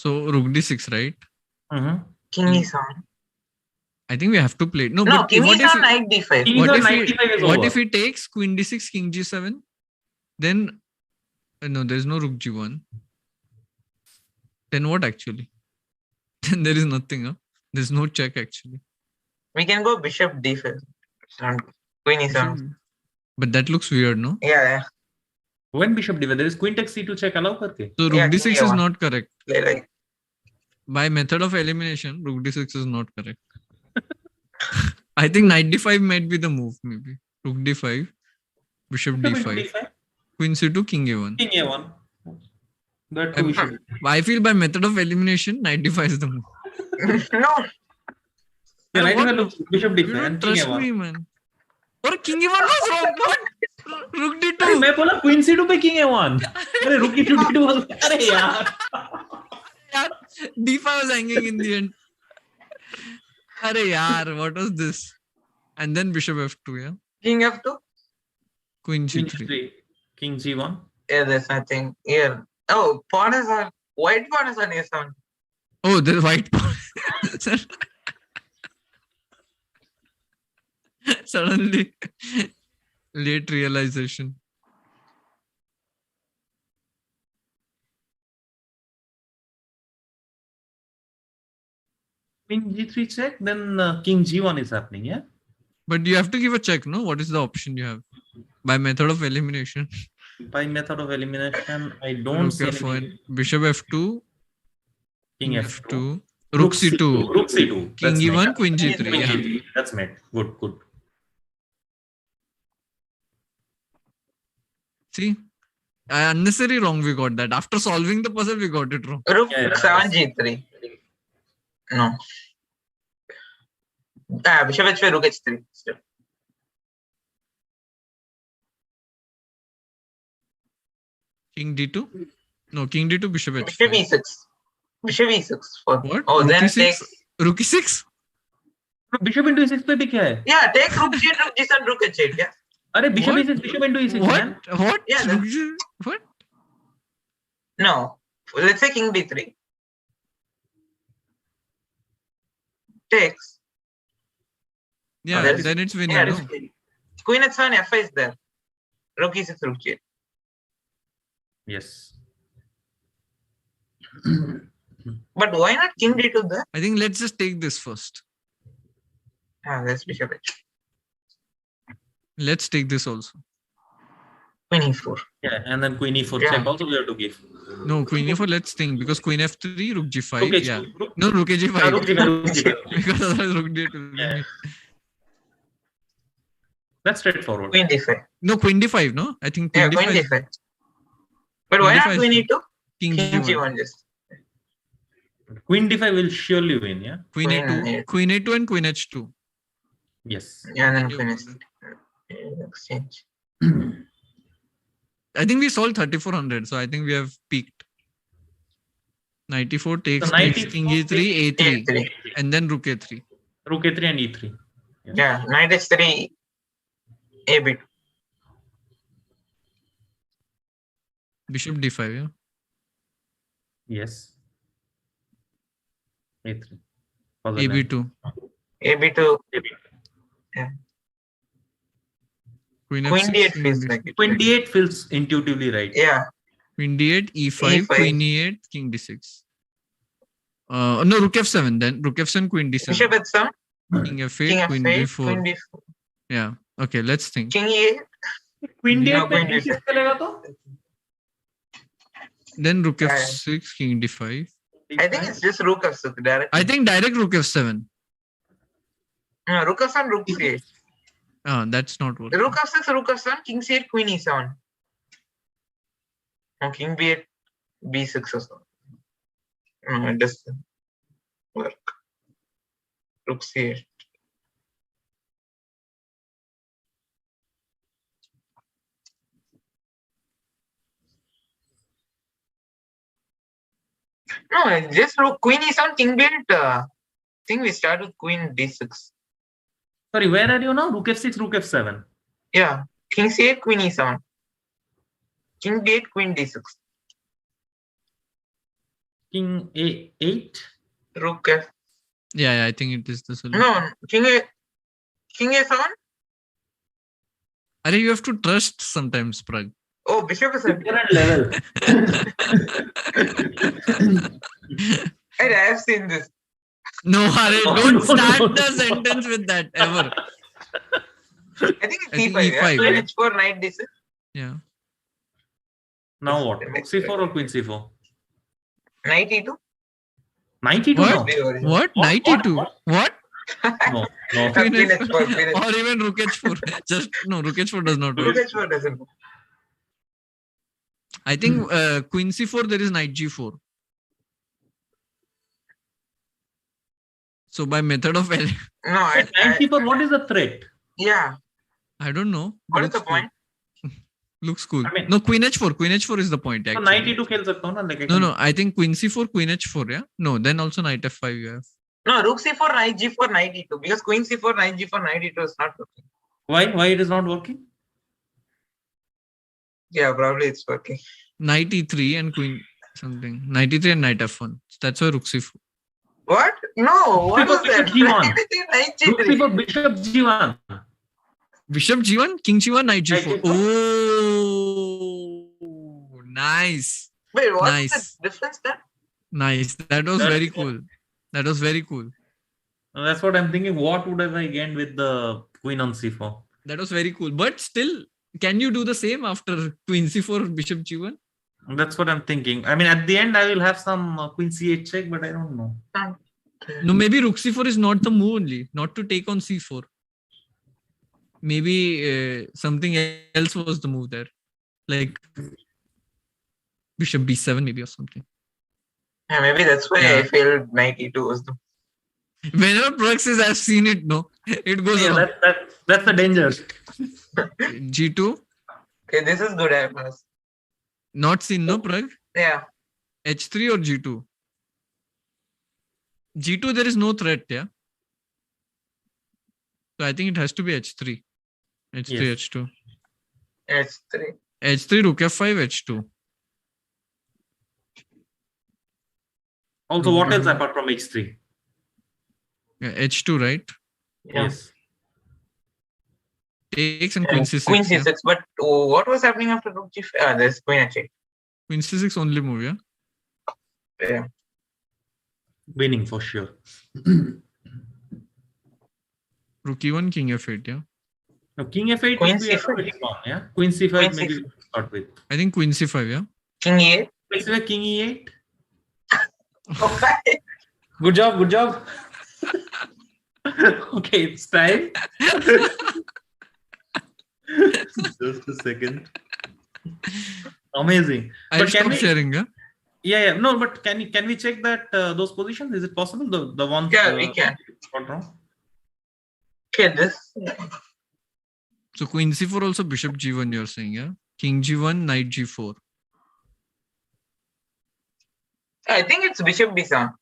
[SPEAKER 7] So rook d6, right?
[SPEAKER 6] King e7.
[SPEAKER 7] I think we have to play. No,
[SPEAKER 6] No,
[SPEAKER 7] but
[SPEAKER 6] king
[SPEAKER 7] what
[SPEAKER 6] e7,
[SPEAKER 7] if
[SPEAKER 6] knight d5.
[SPEAKER 1] King
[SPEAKER 7] what
[SPEAKER 1] e7,
[SPEAKER 7] if
[SPEAKER 1] knight
[SPEAKER 7] he,
[SPEAKER 1] d5 is
[SPEAKER 7] what
[SPEAKER 1] over.
[SPEAKER 7] if he takes queen d6, king g7? Then no, there is no rook g1. Then what actually? Then there is nothing. Huh? There is no check actually.
[SPEAKER 6] We can go bishop d5. Queen e7.
[SPEAKER 7] But that looks weird, no?
[SPEAKER 6] Yeah.
[SPEAKER 1] When bishop d5, there is queen takes c2 check allow करके.
[SPEAKER 7] So rook
[SPEAKER 6] Yeah,
[SPEAKER 7] d6
[SPEAKER 6] king
[SPEAKER 7] is
[SPEAKER 6] a1.
[SPEAKER 7] not correct.
[SPEAKER 6] Play like
[SPEAKER 7] By method of elimination, rook d6 is not correct. I think knight d5 might be the move, maybe. Rook d5, bishop
[SPEAKER 1] Bishop into
[SPEAKER 7] d5,
[SPEAKER 1] d5,
[SPEAKER 7] queen c2, king a1.
[SPEAKER 1] king a1. That too we should.
[SPEAKER 7] I feel by method of elimination, knight d5 is the move.
[SPEAKER 6] no.
[SPEAKER 1] Yeah, knight
[SPEAKER 7] What?
[SPEAKER 1] d5 looks bishop
[SPEAKER 7] You
[SPEAKER 1] d5
[SPEAKER 7] don't
[SPEAKER 1] and king
[SPEAKER 7] trust
[SPEAKER 1] a1.
[SPEAKER 7] me, man. Or king a1 was wrong. What? Rook
[SPEAKER 1] अरे
[SPEAKER 7] d2.
[SPEAKER 1] मैं बोला queen c2 पे king a1. अरे रुक d2 was अरे यार.
[SPEAKER 7] यार, d5 was hanging in the end. Arey yaar, what was this? And then bishop f2, yeah?
[SPEAKER 6] King f2.
[SPEAKER 7] Queen
[SPEAKER 1] King
[SPEAKER 7] g3.
[SPEAKER 1] g3, king g1.
[SPEAKER 6] Yeah, there's nothing here. Oh, pawn is on white pawn is on a7.
[SPEAKER 7] Oh, there's white pawn. Suddenly, late realization.
[SPEAKER 1] Queen g3 check, then king g1 is happening, yeah?
[SPEAKER 7] But you have to give a check, no? What is the option you have? By method of elimination.
[SPEAKER 1] By method of elimination, I don't
[SPEAKER 7] Rook
[SPEAKER 1] see
[SPEAKER 7] f1,
[SPEAKER 1] anything.
[SPEAKER 7] bishop f2,
[SPEAKER 1] King
[SPEAKER 7] king
[SPEAKER 1] f2,
[SPEAKER 7] f2, rook c2,
[SPEAKER 1] rook c2.
[SPEAKER 7] king
[SPEAKER 1] That's
[SPEAKER 7] e1,
[SPEAKER 1] mate.
[SPEAKER 7] queen g3.
[SPEAKER 1] Queen
[SPEAKER 7] Yeah.
[SPEAKER 1] g3. That's mate. Good, good.
[SPEAKER 7] See, unnecessary wrong we got that. After solving the puzzle, we got it wrong.
[SPEAKER 6] Rook
[SPEAKER 1] Yeah,
[SPEAKER 6] 7 g3. No. Bishop h5, rook h3. Still.
[SPEAKER 7] King d2? No, king d2, bishop
[SPEAKER 6] Bishop
[SPEAKER 7] h5.
[SPEAKER 6] e6. Bishop e6. For,
[SPEAKER 7] What?
[SPEAKER 6] oh,
[SPEAKER 7] Rook
[SPEAKER 6] then
[SPEAKER 7] e6?
[SPEAKER 6] take.
[SPEAKER 7] Rook e6?
[SPEAKER 1] Bishop into e6 पे भी क्या है?
[SPEAKER 6] Yeah, take rook g8, rook g7, rook h8. Yeah.
[SPEAKER 1] अरे bishop
[SPEAKER 7] What?
[SPEAKER 1] e6, bishop into e6, man.
[SPEAKER 7] What?
[SPEAKER 6] Yeah,
[SPEAKER 7] Rook g- what?
[SPEAKER 6] No. Let's say king d3. Takes.
[SPEAKER 7] Yeah,
[SPEAKER 6] there is-
[SPEAKER 7] then it's winning.
[SPEAKER 6] Yeah,
[SPEAKER 7] no?
[SPEAKER 6] Queen h7, f5 is there. Rook e6, rook g8.
[SPEAKER 1] Yes.
[SPEAKER 6] But why not king d2 there?
[SPEAKER 7] I think let's just take this first.
[SPEAKER 6] That's bishop h.
[SPEAKER 7] Let's take this also.
[SPEAKER 6] Queen e4.
[SPEAKER 1] Yeah, and then queen e4
[SPEAKER 6] Yeah.
[SPEAKER 1] check also we have to give.
[SPEAKER 7] No, queen e4, let's think. Because queen f3, rook g5.
[SPEAKER 1] Rook h2,
[SPEAKER 7] yeah.
[SPEAKER 1] rook-
[SPEAKER 7] No, rook g5.
[SPEAKER 1] rook g5, rook g5.
[SPEAKER 7] Because otherwise rook d8 will be
[SPEAKER 1] Yeah.
[SPEAKER 7] made.
[SPEAKER 1] That's straightforward.
[SPEAKER 6] Queen d5.
[SPEAKER 7] No, queen d5, no? I think
[SPEAKER 6] Yeah,
[SPEAKER 7] queen
[SPEAKER 6] queen
[SPEAKER 7] d5.
[SPEAKER 6] d5. But why
[SPEAKER 7] Queen
[SPEAKER 6] not
[SPEAKER 7] d5
[SPEAKER 6] queen
[SPEAKER 7] is
[SPEAKER 6] e2?
[SPEAKER 7] King
[SPEAKER 6] King
[SPEAKER 7] g1.
[SPEAKER 6] g1 just.
[SPEAKER 1] Queen d5 will surely win, yeah?
[SPEAKER 7] Queen
[SPEAKER 6] Queen
[SPEAKER 7] a2.
[SPEAKER 6] a-
[SPEAKER 7] Queen a2 and queen h2.
[SPEAKER 1] Yes.
[SPEAKER 6] Yeah, and then
[SPEAKER 7] Yeah,
[SPEAKER 6] queen
[SPEAKER 7] got
[SPEAKER 6] h3. Exchange.
[SPEAKER 7] I think we solved 3400. So I think we have peaked. 94 takes,
[SPEAKER 1] So
[SPEAKER 7] takes
[SPEAKER 1] 94
[SPEAKER 7] king g3, a3.
[SPEAKER 6] a3.
[SPEAKER 7] And then rook a3.
[SPEAKER 1] Rook a3 and e3.
[SPEAKER 6] Yeah, knight h3, a bit.
[SPEAKER 7] Bishop d5, yeah?
[SPEAKER 1] Yes. a3. Puzzle
[SPEAKER 7] ab2.
[SPEAKER 6] ab2.
[SPEAKER 7] Queen
[SPEAKER 6] Queen
[SPEAKER 7] f6.
[SPEAKER 6] d8
[SPEAKER 7] king
[SPEAKER 6] feels
[SPEAKER 7] d6.
[SPEAKER 6] like it.
[SPEAKER 1] Queen d8 feels intuitively right.
[SPEAKER 6] Yeah.
[SPEAKER 7] Queen d8, e5,
[SPEAKER 6] E5.
[SPEAKER 7] queen e8, king d6. No, rook f7 then. Rook f7, queen d7.
[SPEAKER 6] Bishop h7,
[SPEAKER 7] King f8,
[SPEAKER 6] king
[SPEAKER 7] queen
[SPEAKER 6] f8,
[SPEAKER 7] d4.
[SPEAKER 6] queen d4.
[SPEAKER 7] Yeah. Okay, let's think.
[SPEAKER 6] King e8.
[SPEAKER 1] Queen d8
[SPEAKER 6] No,
[SPEAKER 1] पे
[SPEAKER 6] queen
[SPEAKER 1] d6
[SPEAKER 6] d6.
[SPEAKER 1] चलेगा तो?
[SPEAKER 7] Then rook
[SPEAKER 6] Yeah.
[SPEAKER 7] f6, king d5.
[SPEAKER 6] I think it's just rook f6 direct.
[SPEAKER 7] I think direct rook f7.
[SPEAKER 6] No, rook f7, rook c8.
[SPEAKER 7] That's not what.
[SPEAKER 6] Rook f6, rook f7, king c8, queen e7. No, king b8, b6 or so. No, it doesn't work. Rook c8. No, it's just rook queen e7, king b8. I think we start with queen d6.
[SPEAKER 1] Sorry, where are you now? Rook f6, rook f7.
[SPEAKER 6] Yeah, king c8, queen e7. King b8, queen d6.
[SPEAKER 1] King a8.
[SPEAKER 6] Rook f.
[SPEAKER 7] Yeah, I think it is the solution.
[SPEAKER 6] No, king a7.
[SPEAKER 7] Arey, you have to trust sometimes, Pragg.
[SPEAKER 6] Oh, bishop is a.
[SPEAKER 1] Different level.
[SPEAKER 6] I have seen this.
[SPEAKER 7] No, Arey,
[SPEAKER 1] No,
[SPEAKER 7] don't
[SPEAKER 1] no,
[SPEAKER 7] start
[SPEAKER 1] no,
[SPEAKER 7] the
[SPEAKER 1] no.
[SPEAKER 7] sentence with that ever.
[SPEAKER 6] I think it's
[SPEAKER 7] I think
[SPEAKER 6] e5.
[SPEAKER 7] E5,
[SPEAKER 6] Yeah?
[SPEAKER 7] yeah.
[SPEAKER 6] H4, knight d6.
[SPEAKER 7] Yeah.
[SPEAKER 1] Now what? Rook c4 or queen c4?
[SPEAKER 6] Knight e2.
[SPEAKER 1] Knight e2
[SPEAKER 7] What?
[SPEAKER 1] now.
[SPEAKER 7] What? Knight e2. What?
[SPEAKER 1] No, no.
[SPEAKER 7] Queen
[SPEAKER 6] Queen
[SPEAKER 7] H4.
[SPEAKER 6] h4. Queen h4.
[SPEAKER 7] Or even rook h4. Just no, rook h4 does not work.
[SPEAKER 6] Rook h4 doesn't work.
[SPEAKER 7] I think queen c4 there is knight g4. So by method of
[SPEAKER 6] No,
[SPEAKER 1] Knight c4, what is the threat?
[SPEAKER 6] yeah.
[SPEAKER 7] I don't know.
[SPEAKER 6] What is the
[SPEAKER 7] Looks cool.
[SPEAKER 6] point?
[SPEAKER 7] Looks cool.
[SPEAKER 1] I mean-
[SPEAKER 7] No, queen h4. Queen h4 is the point
[SPEAKER 1] So
[SPEAKER 7] actually.
[SPEAKER 1] knight e2 खेल सकता हूँ ना, like I
[SPEAKER 7] No,
[SPEAKER 1] can-
[SPEAKER 7] no. I think queen c4, queen h4. Yeah. No, then also knight f5 you have.
[SPEAKER 6] No, rook c4, knight g4, knight e2. Because queen c4, knight g4, knight e2 is not working.
[SPEAKER 1] Why? Why it is not working?
[SPEAKER 6] Yeah, probably it's working.
[SPEAKER 7] Knight e3 and queen something. Knight e3 and knight f1. That's why rook c4.
[SPEAKER 6] What? No, what
[SPEAKER 1] Because
[SPEAKER 6] is that?
[SPEAKER 1] bishop g1.
[SPEAKER 6] Knight
[SPEAKER 1] Rook
[SPEAKER 6] g3.
[SPEAKER 1] c4, bishop g1.
[SPEAKER 7] Bishop g1, king g1, knight g4.
[SPEAKER 1] Knight g4.
[SPEAKER 7] Oh, nice.
[SPEAKER 6] Wait, what's
[SPEAKER 7] Nice.
[SPEAKER 6] the difference then?
[SPEAKER 7] Nice. That was
[SPEAKER 1] That's
[SPEAKER 7] very
[SPEAKER 1] cool.
[SPEAKER 7] cool. That was very cool.
[SPEAKER 1] That's what I'm thinking. What would have I gained with the queen on c4?
[SPEAKER 7] That was very cool. But still, can you do the same after queen c4, bishop g1?
[SPEAKER 1] That's what I'm thinking. I mean, at the end, I will have some queen c8 check, but I don't know.
[SPEAKER 7] No, maybe rook c4 is not the move only, not to take on c4. Maybe something else was the move there, like bishop b7 maybe or something.
[SPEAKER 6] Yeah, maybe that's why
[SPEAKER 7] Yeah.
[SPEAKER 6] I feel knight e2 was the.
[SPEAKER 7] Whenever Pragg says I've seen it, no, it goes
[SPEAKER 1] Yeah,
[SPEAKER 7] wrong.
[SPEAKER 1] that's the danger.
[SPEAKER 7] G2,
[SPEAKER 6] Okay, this is good, I must.
[SPEAKER 7] not seen, no, Pragg?
[SPEAKER 6] Yeah.
[SPEAKER 7] H3 or G2? G2, there is no threat, yeah? So I think it has to be H3. H3,
[SPEAKER 1] Yes.
[SPEAKER 7] H2.
[SPEAKER 6] It's 3.
[SPEAKER 7] H3, rook f5, H2.
[SPEAKER 1] Also, what else apart from h3?
[SPEAKER 7] Yeah, H2, right?
[SPEAKER 6] Yeah.
[SPEAKER 1] Yes.
[SPEAKER 7] Takes and queen c6.
[SPEAKER 6] Queen
[SPEAKER 7] yeah.
[SPEAKER 6] c6. But what was happening after rook g5? There's queen h8.
[SPEAKER 7] Queen c6 only move, yeah?
[SPEAKER 6] Yeah.
[SPEAKER 1] Winning for sure.
[SPEAKER 7] Rook e1, king f8, yeah?
[SPEAKER 1] Now, king f8
[SPEAKER 6] Queen
[SPEAKER 1] will be a
[SPEAKER 6] c5.
[SPEAKER 1] bit strong, yeah? Queen c5
[SPEAKER 6] Queen
[SPEAKER 1] maybe
[SPEAKER 6] c5.
[SPEAKER 1] we start with.
[SPEAKER 7] I think queen c5, yeah?
[SPEAKER 6] King e8.
[SPEAKER 1] Queen c5, king e8.
[SPEAKER 6] Okay.
[SPEAKER 1] Good job, good job. Okay, it's time. Just a second. Amazing.
[SPEAKER 7] I'll
[SPEAKER 1] But can
[SPEAKER 7] stop
[SPEAKER 1] we?
[SPEAKER 7] sharing, yeah?
[SPEAKER 1] Yeah. No, but can we check that those positions? Is it possible? The one.
[SPEAKER 6] Yeah, we can.
[SPEAKER 1] Got wrong.
[SPEAKER 6] Okay, this.
[SPEAKER 7] So queen c4 also bishop g1 you're saying, yeah? King g1, knight g4.
[SPEAKER 6] I think it's bishop b7.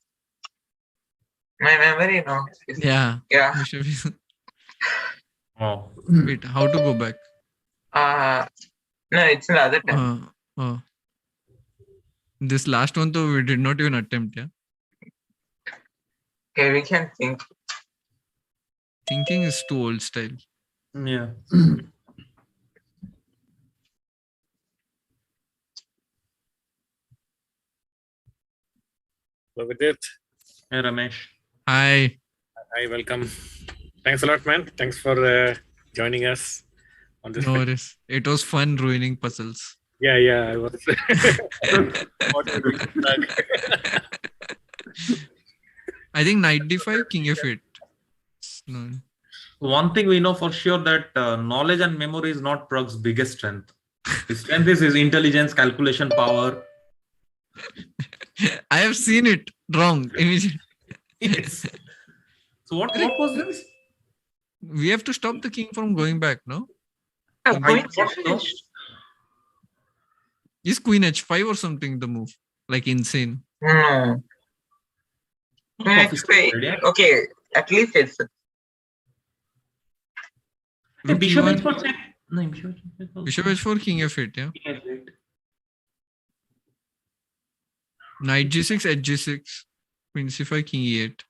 [SPEAKER 6] My memory, no.
[SPEAKER 7] Yeah.
[SPEAKER 6] Yeah.
[SPEAKER 7] Bishop is...
[SPEAKER 1] Oh.
[SPEAKER 7] Wait, how to go back?
[SPEAKER 6] No, it's the other time.
[SPEAKER 7] This last one though we did not even attempt, yeah?
[SPEAKER 6] Okay, we can think.
[SPEAKER 7] Thinking is too old style.
[SPEAKER 1] Yeah.
[SPEAKER 3] So Vidit,
[SPEAKER 1] Hey, Ramesh.
[SPEAKER 7] Hi.
[SPEAKER 3] hi, welcome. Thanks a lot, man. Thanks for joining us on this.
[SPEAKER 7] No worries. It was fun ruining puzzles.
[SPEAKER 3] Yeah, I was. What to do?
[SPEAKER 7] I think knight d5, king f8. No.
[SPEAKER 1] One thing we know for sure that knowledge and memory is not Pragg's biggest strength. His strength is his intelligence, calculation power.
[SPEAKER 7] I have seen it wrong immediately.
[SPEAKER 1] Yes. So what was this?
[SPEAKER 7] We have to stop the king from going back, no?
[SPEAKER 6] Queen
[SPEAKER 1] thought so.
[SPEAKER 6] c5.
[SPEAKER 7] Is queen h5 or something the move? Like insane.
[SPEAKER 6] No. Queen h5.
[SPEAKER 1] Yeah.
[SPEAKER 6] Okay, at least it's.
[SPEAKER 7] Rook
[SPEAKER 1] Bishop
[SPEAKER 7] e1,
[SPEAKER 1] h4 check. No, bishop h4.
[SPEAKER 7] bishop h4, king f8, yeah?
[SPEAKER 1] King h8.
[SPEAKER 7] Knight g6, h g6, queen c5, king e8.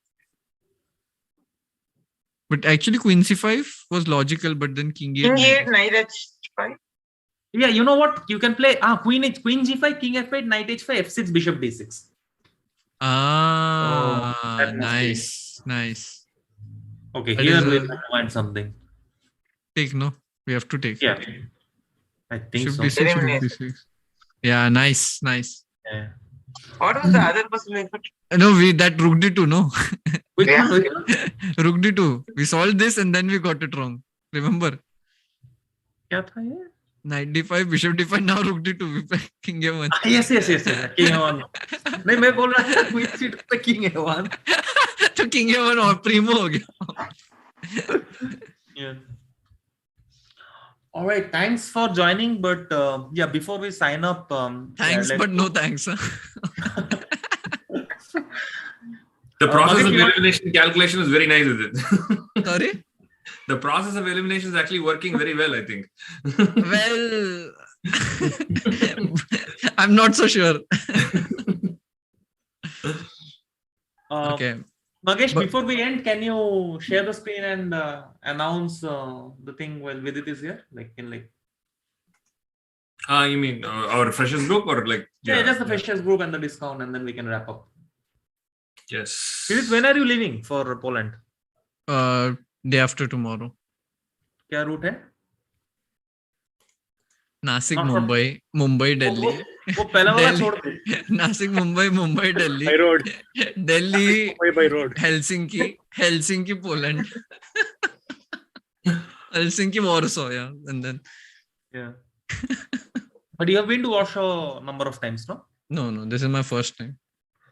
[SPEAKER 7] But actually queen c5 was logical, but then king
[SPEAKER 6] King
[SPEAKER 7] e8.
[SPEAKER 6] e8, knight h5.
[SPEAKER 1] Yeah, you know what? You can play queen g5, king f8, knight h5, f6, bishop d6.
[SPEAKER 7] Ah,
[SPEAKER 1] that must be-
[SPEAKER 7] nice.
[SPEAKER 1] Okay,
[SPEAKER 7] That
[SPEAKER 1] here
[SPEAKER 7] is
[SPEAKER 1] we
[SPEAKER 7] a-
[SPEAKER 1] have to find something.
[SPEAKER 7] Take, no? We have to take.
[SPEAKER 1] Yeah, I think
[SPEAKER 7] Bishop
[SPEAKER 1] so.
[SPEAKER 7] d6, rook
[SPEAKER 6] Eliminate.
[SPEAKER 7] d6. Yeah, nice.
[SPEAKER 1] Yeah.
[SPEAKER 6] What was the other person we got?
[SPEAKER 7] No, that Rugdi too, no?
[SPEAKER 1] Which
[SPEAKER 6] Yeah.
[SPEAKER 1] one?
[SPEAKER 7] Rugdi too. We solved this and then we got it wrong. Remember?
[SPEAKER 1] क्या था ये?
[SPEAKER 7] 95 Bishop D5 now Rugdi too. King A1.
[SPEAKER 1] Yes. King A1. नहीं मैं बोल रहा था Queen C2 पे King A1.
[SPEAKER 7] तो King A1 और Primo हो गया.
[SPEAKER 1] Yeah. All right. Thanks for joining. But yeah, before we sign up,
[SPEAKER 7] Thanks,
[SPEAKER 1] yeah,
[SPEAKER 7] but no thanks.
[SPEAKER 2] The process
[SPEAKER 1] Magesh,
[SPEAKER 2] of
[SPEAKER 1] you want-
[SPEAKER 2] elimination calculation is very nice with it.
[SPEAKER 7] Sorry?
[SPEAKER 2] The process of elimination is actually working very well, I think.
[SPEAKER 7] Well, I'm not so sure. Okay.
[SPEAKER 1] Magesh,
[SPEAKER 7] But-
[SPEAKER 1] before we end, can you share the screen and announce the thing while Vidit is here?
[SPEAKER 2] You mean our freshers group or like?
[SPEAKER 1] Yeah, just the freshers group and the discount, and then we can wrap up.
[SPEAKER 2] Yes.
[SPEAKER 1] Vidit, when are you leaving for Poland?
[SPEAKER 7] Day after tomorrow.
[SPEAKER 1] क्या route है?
[SPEAKER 7] Nasik,
[SPEAKER 1] Not from-
[SPEAKER 7] Mumbai, Delhi.
[SPEAKER 1] वो पहला वाला
[SPEAKER 7] Delhi.
[SPEAKER 1] छोड़ दे.
[SPEAKER 7] Nasik, Mumbai, Delhi.
[SPEAKER 3] By road.
[SPEAKER 7] Delhi,
[SPEAKER 3] By road.
[SPEAKER 7] Helsinki, Poland. Helsinki, Warsaw, yeah. And then
[SPEAKER 1] Yeah. But you have been to Warsaw number of times, no?
[SPEAKER 7] no, this is my first time.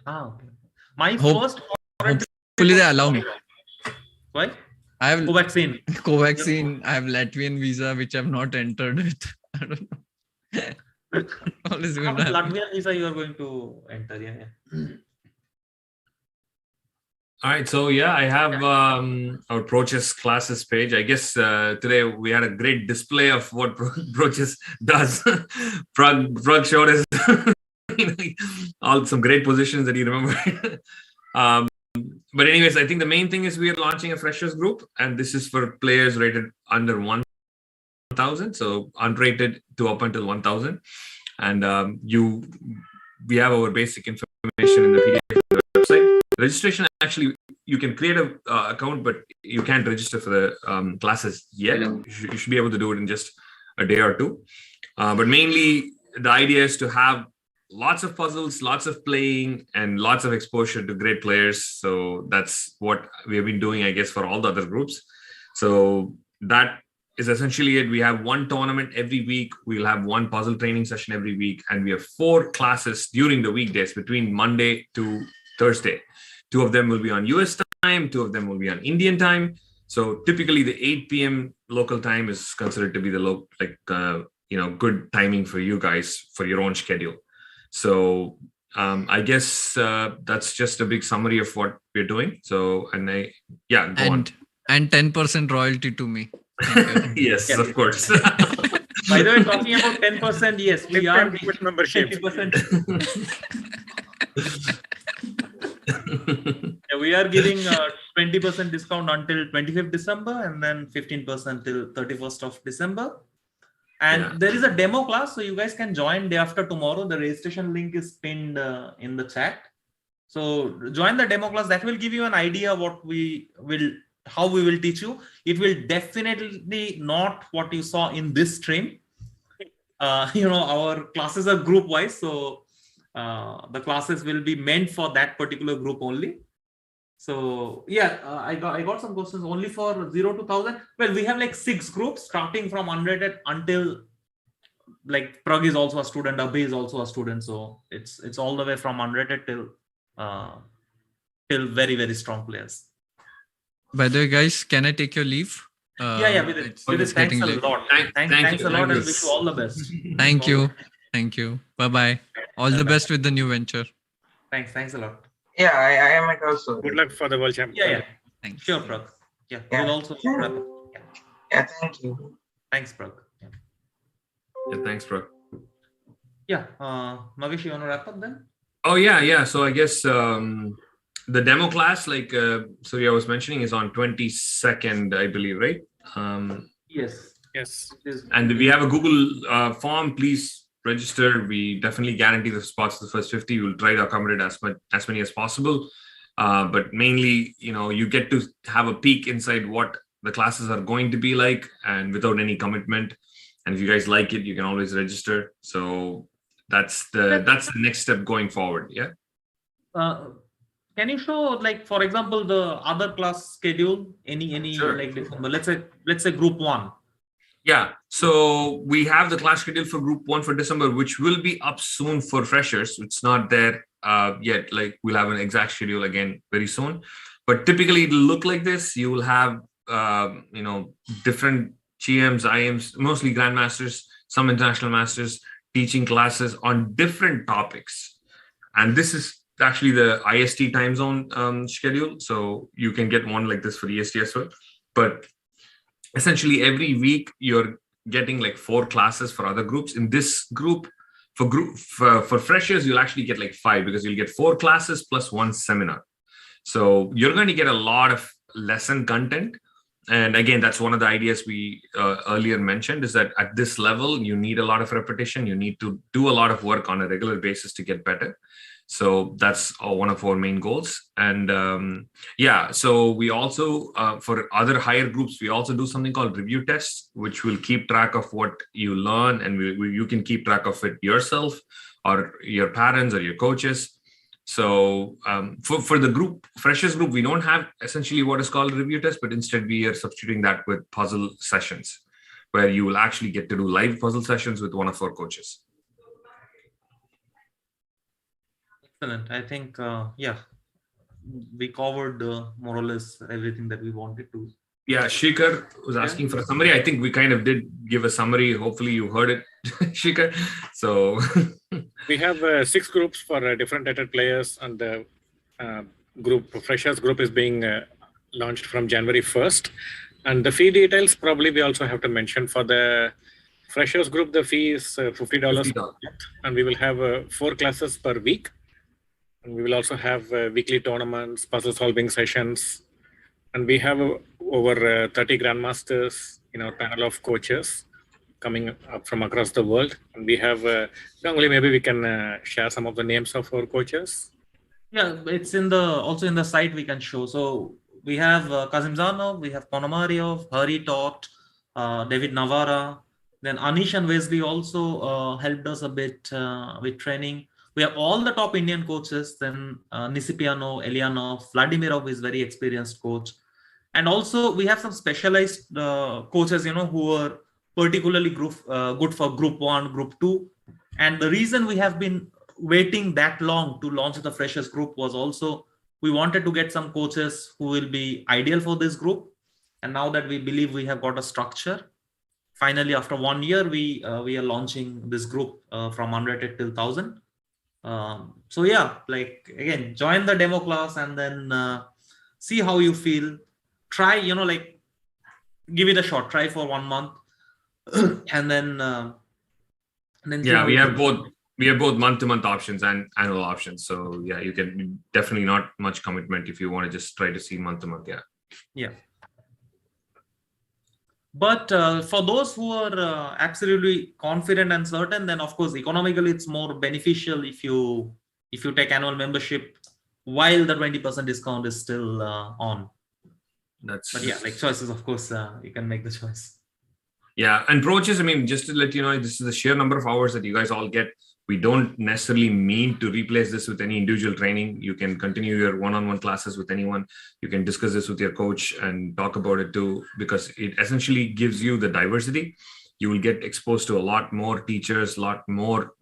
[SPEAKER 1] Okay. My
[SPEAKER 7] Hope-
[SPEAKER 1] first.
[SPEAKER 7] Hopefully they allow me.
[SPEAKER 1] Why?
[SPEAKER 7] I have
[SPEAKER 1] Covaxin.
[SPEAKER 7] Covaxin, I have Latvian visa, which I've not entered with. I don't know. All is going to happen.
[SPEAKER 1] Latvian visa you are going to enter, yeah.
[SPEAKER 2] All right, so yeah, I have our Broaches classes page. I guess today we had a great display of what Broaches does. Pragg showed us all some great positions that you remember. But anyways, I think the main thing is we are launching a freshers group, and this is for players rated under 1,000, so unrated to up until 1,000. And we have our basic information in the PDF of the website. Registration, actually, you can create a account, but you can't register for the classes yet. You should be able to do it in just a day or two. But mainly, the idea is to have lots of puzzles, lots of playing, and lots of exposure to great players. So that's what we have been doing, I guess, for all the other groups. So that is essentially it. We have one tournament every week. We'll have one puzzle training session every week. And we have 4 classes during the weekdays between Monday to Thursday. 2 of them will be on US time. 2 of them will be on Indian time. So typically the 8 p.m. local time is considered to be the good timing for you guys for your own schedule. So I guess that's just a big summary of what we're doing. So, go on.
[SPEAKER 7] And 10% royalty to me. Thank you.
[SPEAKER 2] Yes, of course.
[SPEAKER 1] By the way, talking about 10%, yes, we are
[SPEAKER 3] With membership.
[SPEAKER 1] 20%. Yeah, we are giving 20% discount until 25th December and then 15% till 31st of December. And there is a demo class, so you guys can join day after tomorrow. The registration link is pinned in the chat. So join the demo class. That will give you an idea how we will teach you. It will definitely not what you saw in this stream. Our classes are group wise, so the classes will be meant for that particular group only. So yeah, I got some questions only for 0 to 1,000. Well, we have like 6 groups starting from unrated until like Pragg is also a student, Abhi is also a student. So it's all the way from unrated till very, very strong players.
[SPEAKER 7] By the way, guys, can I take your leave?
[SPEAKER 1] Vidit, thanks
[SPEAKER 7] getting
[SPEAKER 1] a
[SPEAKER 7] late.
[SPEAKER 1] lot. Thanks a lot, and wish you all the best.
[SPEAKER 7] Thank you. Bye-bye. All the best with the new venture.
[SPEAKER 1] Thanks a lot.
[SPEAKER 6] Yeah, I am at also.
[SPEAKER 3] Good luck for the world championship.
[SPEAKER 1] Yeah.
[SPEAKER 7] Thanks.
[SPEAKER 1] Sure, Pragg. Yeah,
[SPEAKER 6] Yeah.
[SPEAKER 1] we'll also wrap up.
[SPEAKER 6] Yeah, thank you.
[SPEAKER 1] Thanks, Pragg.
[SPEAKER 2] Yeah, thanks, bro.
[SPEAKER 1] Yeah, Magesh, you want to wrap up then?
[SPEAKER 2] Oh, yeah. So I guess the demo class, like Surya was mentioning, is on 22nd, I believe, right?
[SPEAKER 1] Yes.
[SPEAKER 2] And we have a Google form. Please register. We definitely guarantee the spots to the first 50. We'll try to accommodate as many as possible. But mainly, you get to have a peek inside what the classes are going to be like, and without any commitment. And if you guys like it, you can always register. So that's the next step going forward. Yeah.
[SPEAKER 1] Can you show, like, for example, the other class schedule? Any
[SPEAKER 2] Sure.
[SPEAKER 1] like December? Let's say group 1.
[SPEAKER 2] Yeah, so we have the class schedule for group 1 for December, which will be up soon for freshers. It's not there yet. Like, we'll have an exact schedule again very soon. But typically it'll look like this. You will have different GMs, IMs, mostly grandmasters, some international masters teaching classes on different topics. And this is actually the IST time zone schedule. So you can get one like this for EST as well. But essentially every week you're getting like 4 classes for other groups. In this group, for freshers, you'll actually get like 5, because you'll get 4 classes plus 1 seminar. So you're going to get a lot of lesson content. And again, that's one of the ideas we earlier mentioned, is that at this level, you need a lot of repetition. You need to do a lot of work on a regular basis to get better. So that's one of our main goals. And so we also, for other higher groups, we also do something called review tests, which will keep track of what you learn, and you can keep track of it yourself or your parents or your coaches. So for the group, freshers group, we don't have essentially what is called a review test, but instead we are substituting that with puzzle sessions, where you will actually get to do live puzzle sessions with one of our coaches.
[SPEAKER 1] Excellent. I think, we covered more or less everything that we wanted to.
[SPEAKER 2] Yeah, Shikhar was asking for a summary. I think we kind of did give a summary. Hopefully you heard it, Shikhar. So
[SPEAKER 3] we have 6 groups for different rated players, and the freshers group is being launched from January 1st. And the fee details, probably we also have to mention. For the freshers group, the fee is $50 per month, and we will have 4 classes per week. And we will also have weekly tournaments, puzzle solving sessions. And we have over 30 grandmasters in our panel of coaches coming up from across the world. And we have, Ganguli, maybe we can share some of the names of our coaches.
[SPEAKER 1] Yeah, it's also in the site we can show. So we have Kazim Zanov, we have Ponomaryov, Hari Tot, David Navarra. Then Anish and Wesley also helped us a bit with training. We have all the top Indian coaches. Then Nisipiano, Elianov, Vladimirov is very experienced coach. And also we have some specialized coaches, who are particularly good for group 1, group 2. And the reason we have been waiting that long to launch the freshers group was also, we wanted to get some coaches who will be ideal for this group. And now that we believe we have got a structure, finally, after 1 year, we are launching this group from Unrated till 1000. So yeah, like, again, join the demo class and then see how you feel. Try, give it a shot. Try for 1 month, and then
[SPEAKER 2] yeah, we have both month-to-month options and annual options. So yeah, you can definitely not much commitment if you want to just try to see month-to-month.
[SPEAKER 1] Yeah. But for those who are absolutely confident and certain, then of course economically it's more beneficial if you take annual membership while the 20% discount is still on. But yeah, like choices, of course, you can make the choice.
[SPEAKER 2] Yeah, and approaches, I mean, just to let you know, this is the sheer number of hours that you guys all get. We don't necessarily mean to replace this with any individual training. You can continue your one-on-one classes with anyone. You can discuss this with your coach and talk about it too, because it essentially gives you the diversity. You will get exposed to a lot more teachers, a lot more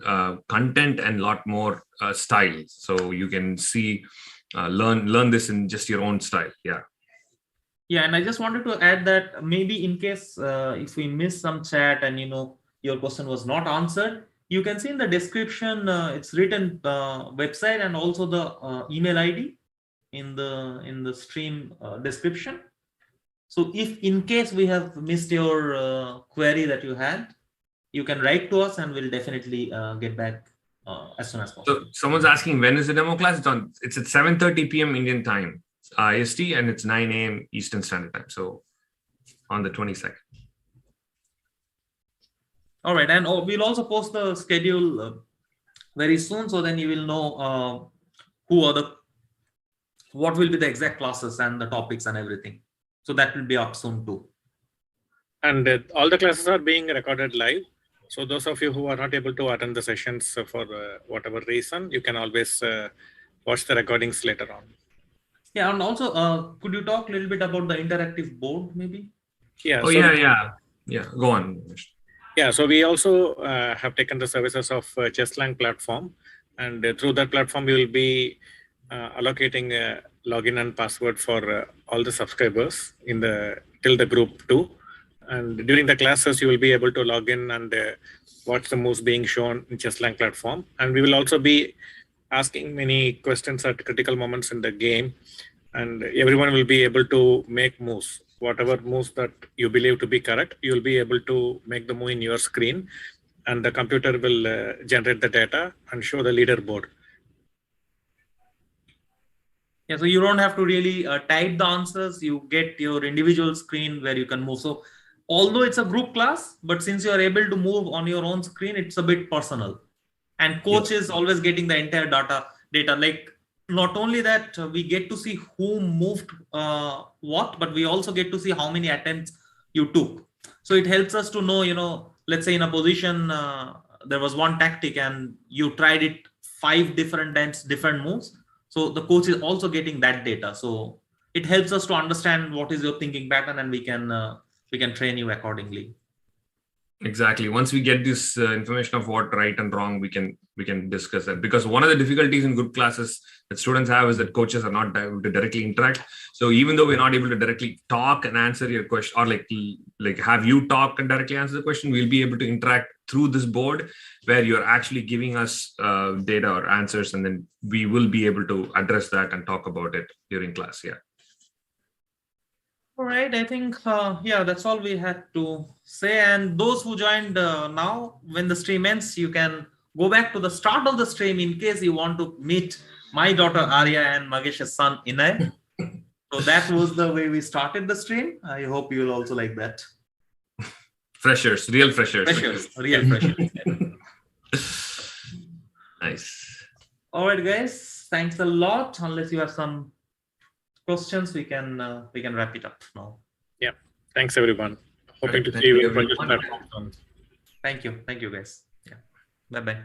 [SPEAKER 2] content, and a lot more style. So you can see, learn this in just your own style. Yeah.
[SPEAKER 1] Yeah, and I just wanted to add that maybe in case if we miss some chat and your question was not answered, you can see in the description it's written website and also the email ID in the stream description. So if in case we have missed your query that you had, you can write to us and we'll definitely get back as soon as possible.
[SPEAKER 2] So someone's asking, when is the demo class? It's at 7:30 p.m. Indian time. IST, and it's 9 a.m. Eastern Standard Time. So on the 22nd.
[SPEAKER 1] All right. And we'll also post the schedule very soon. So then you will know what will be the exact classes and the topics and everything. So that will be up soon too.
[SPEAKER 3] And all the classes are being recorded live. So those of you who are not able to attend the sessions for whatever reason, you can always watch the recordings later on.
[SPEAKER 1] Yeah, and also, could you talk a little bit about the interactive board, maybe?
[SPEAKER 3] Yeah.
[SPEAKER 2] Oh, yeah. Go on.
[SPEAKER 3] Yeah, so we also have taken the services of Chesslang platform, and through that platform, we will be allocating a login and password for all the subscribers till the group 2. And during the classes, you will be able to log in and watch the moves being shown in Chesslang platform. And we will also be asking many questions at critical moments in the game, and everyone will be able to make moves. Whatever moves that you believe to be correct, you will be able to make the move in your screen, and the computer will generate the data and show the leaderboard.
[SPEAKER 1] Yeah, so you don't have to really type the answers. You get your individual screen where you can move. So although it's a group class, but since you are able to move on your own screen, it's a bit personal. And coach is always getting the entire data. Like, not only that, we get to see who moved what, but we also get to see how many attempts you took. So it helps us to know, let's say in a position, there was one tactic and you tried it 5 different times, different moves. So the coach is also getting that data. So it helps us to understand what is your thinking pattern, and we can train you accordingly.
[SPEAKER 2] Exactly. Once we get this information of what right and wrong, we can discuss that. Because one of the difficulties in group classes that students have is that coaches are not able to directly interact. So even though we're not able to directly talk and answer your question, or like have you talk and directly answer the question, we'll be able to interact through this board where you're actually giving us data or answers, and then we will be able to address that and talk about it during class. Yeah.
[SPEAKER 1] All right, I think, that's all we had to say. And those who joined now, when the stream ends, you can go back to the start of the stream in case you want to meet my daughter Arya and Magesh's son Inay. So that was the way we started the stream. I hope you will also like that.
[SPEAKER 2] Freshers, real freshers.
[SPEAKER 1] Real freshers.
[SPEAKER 2] Nice.
[SPEAKER 1] All right, guys, thanks a lot. Unless you have some questions, we can wrap it up now.
[SPEAKER 3] Yeah, thanks everyone. Hoping to
[SPEAKER 2] Thank
[SPEAKER 3] see you
[SPEAKER 2] you,
[SPEAKER 3] in Pragg
[SPEAKER 2] everyone.
[SPEAKER 3] platform soon.
[SPEAKER 1] Thank you guys. Yeah, bye.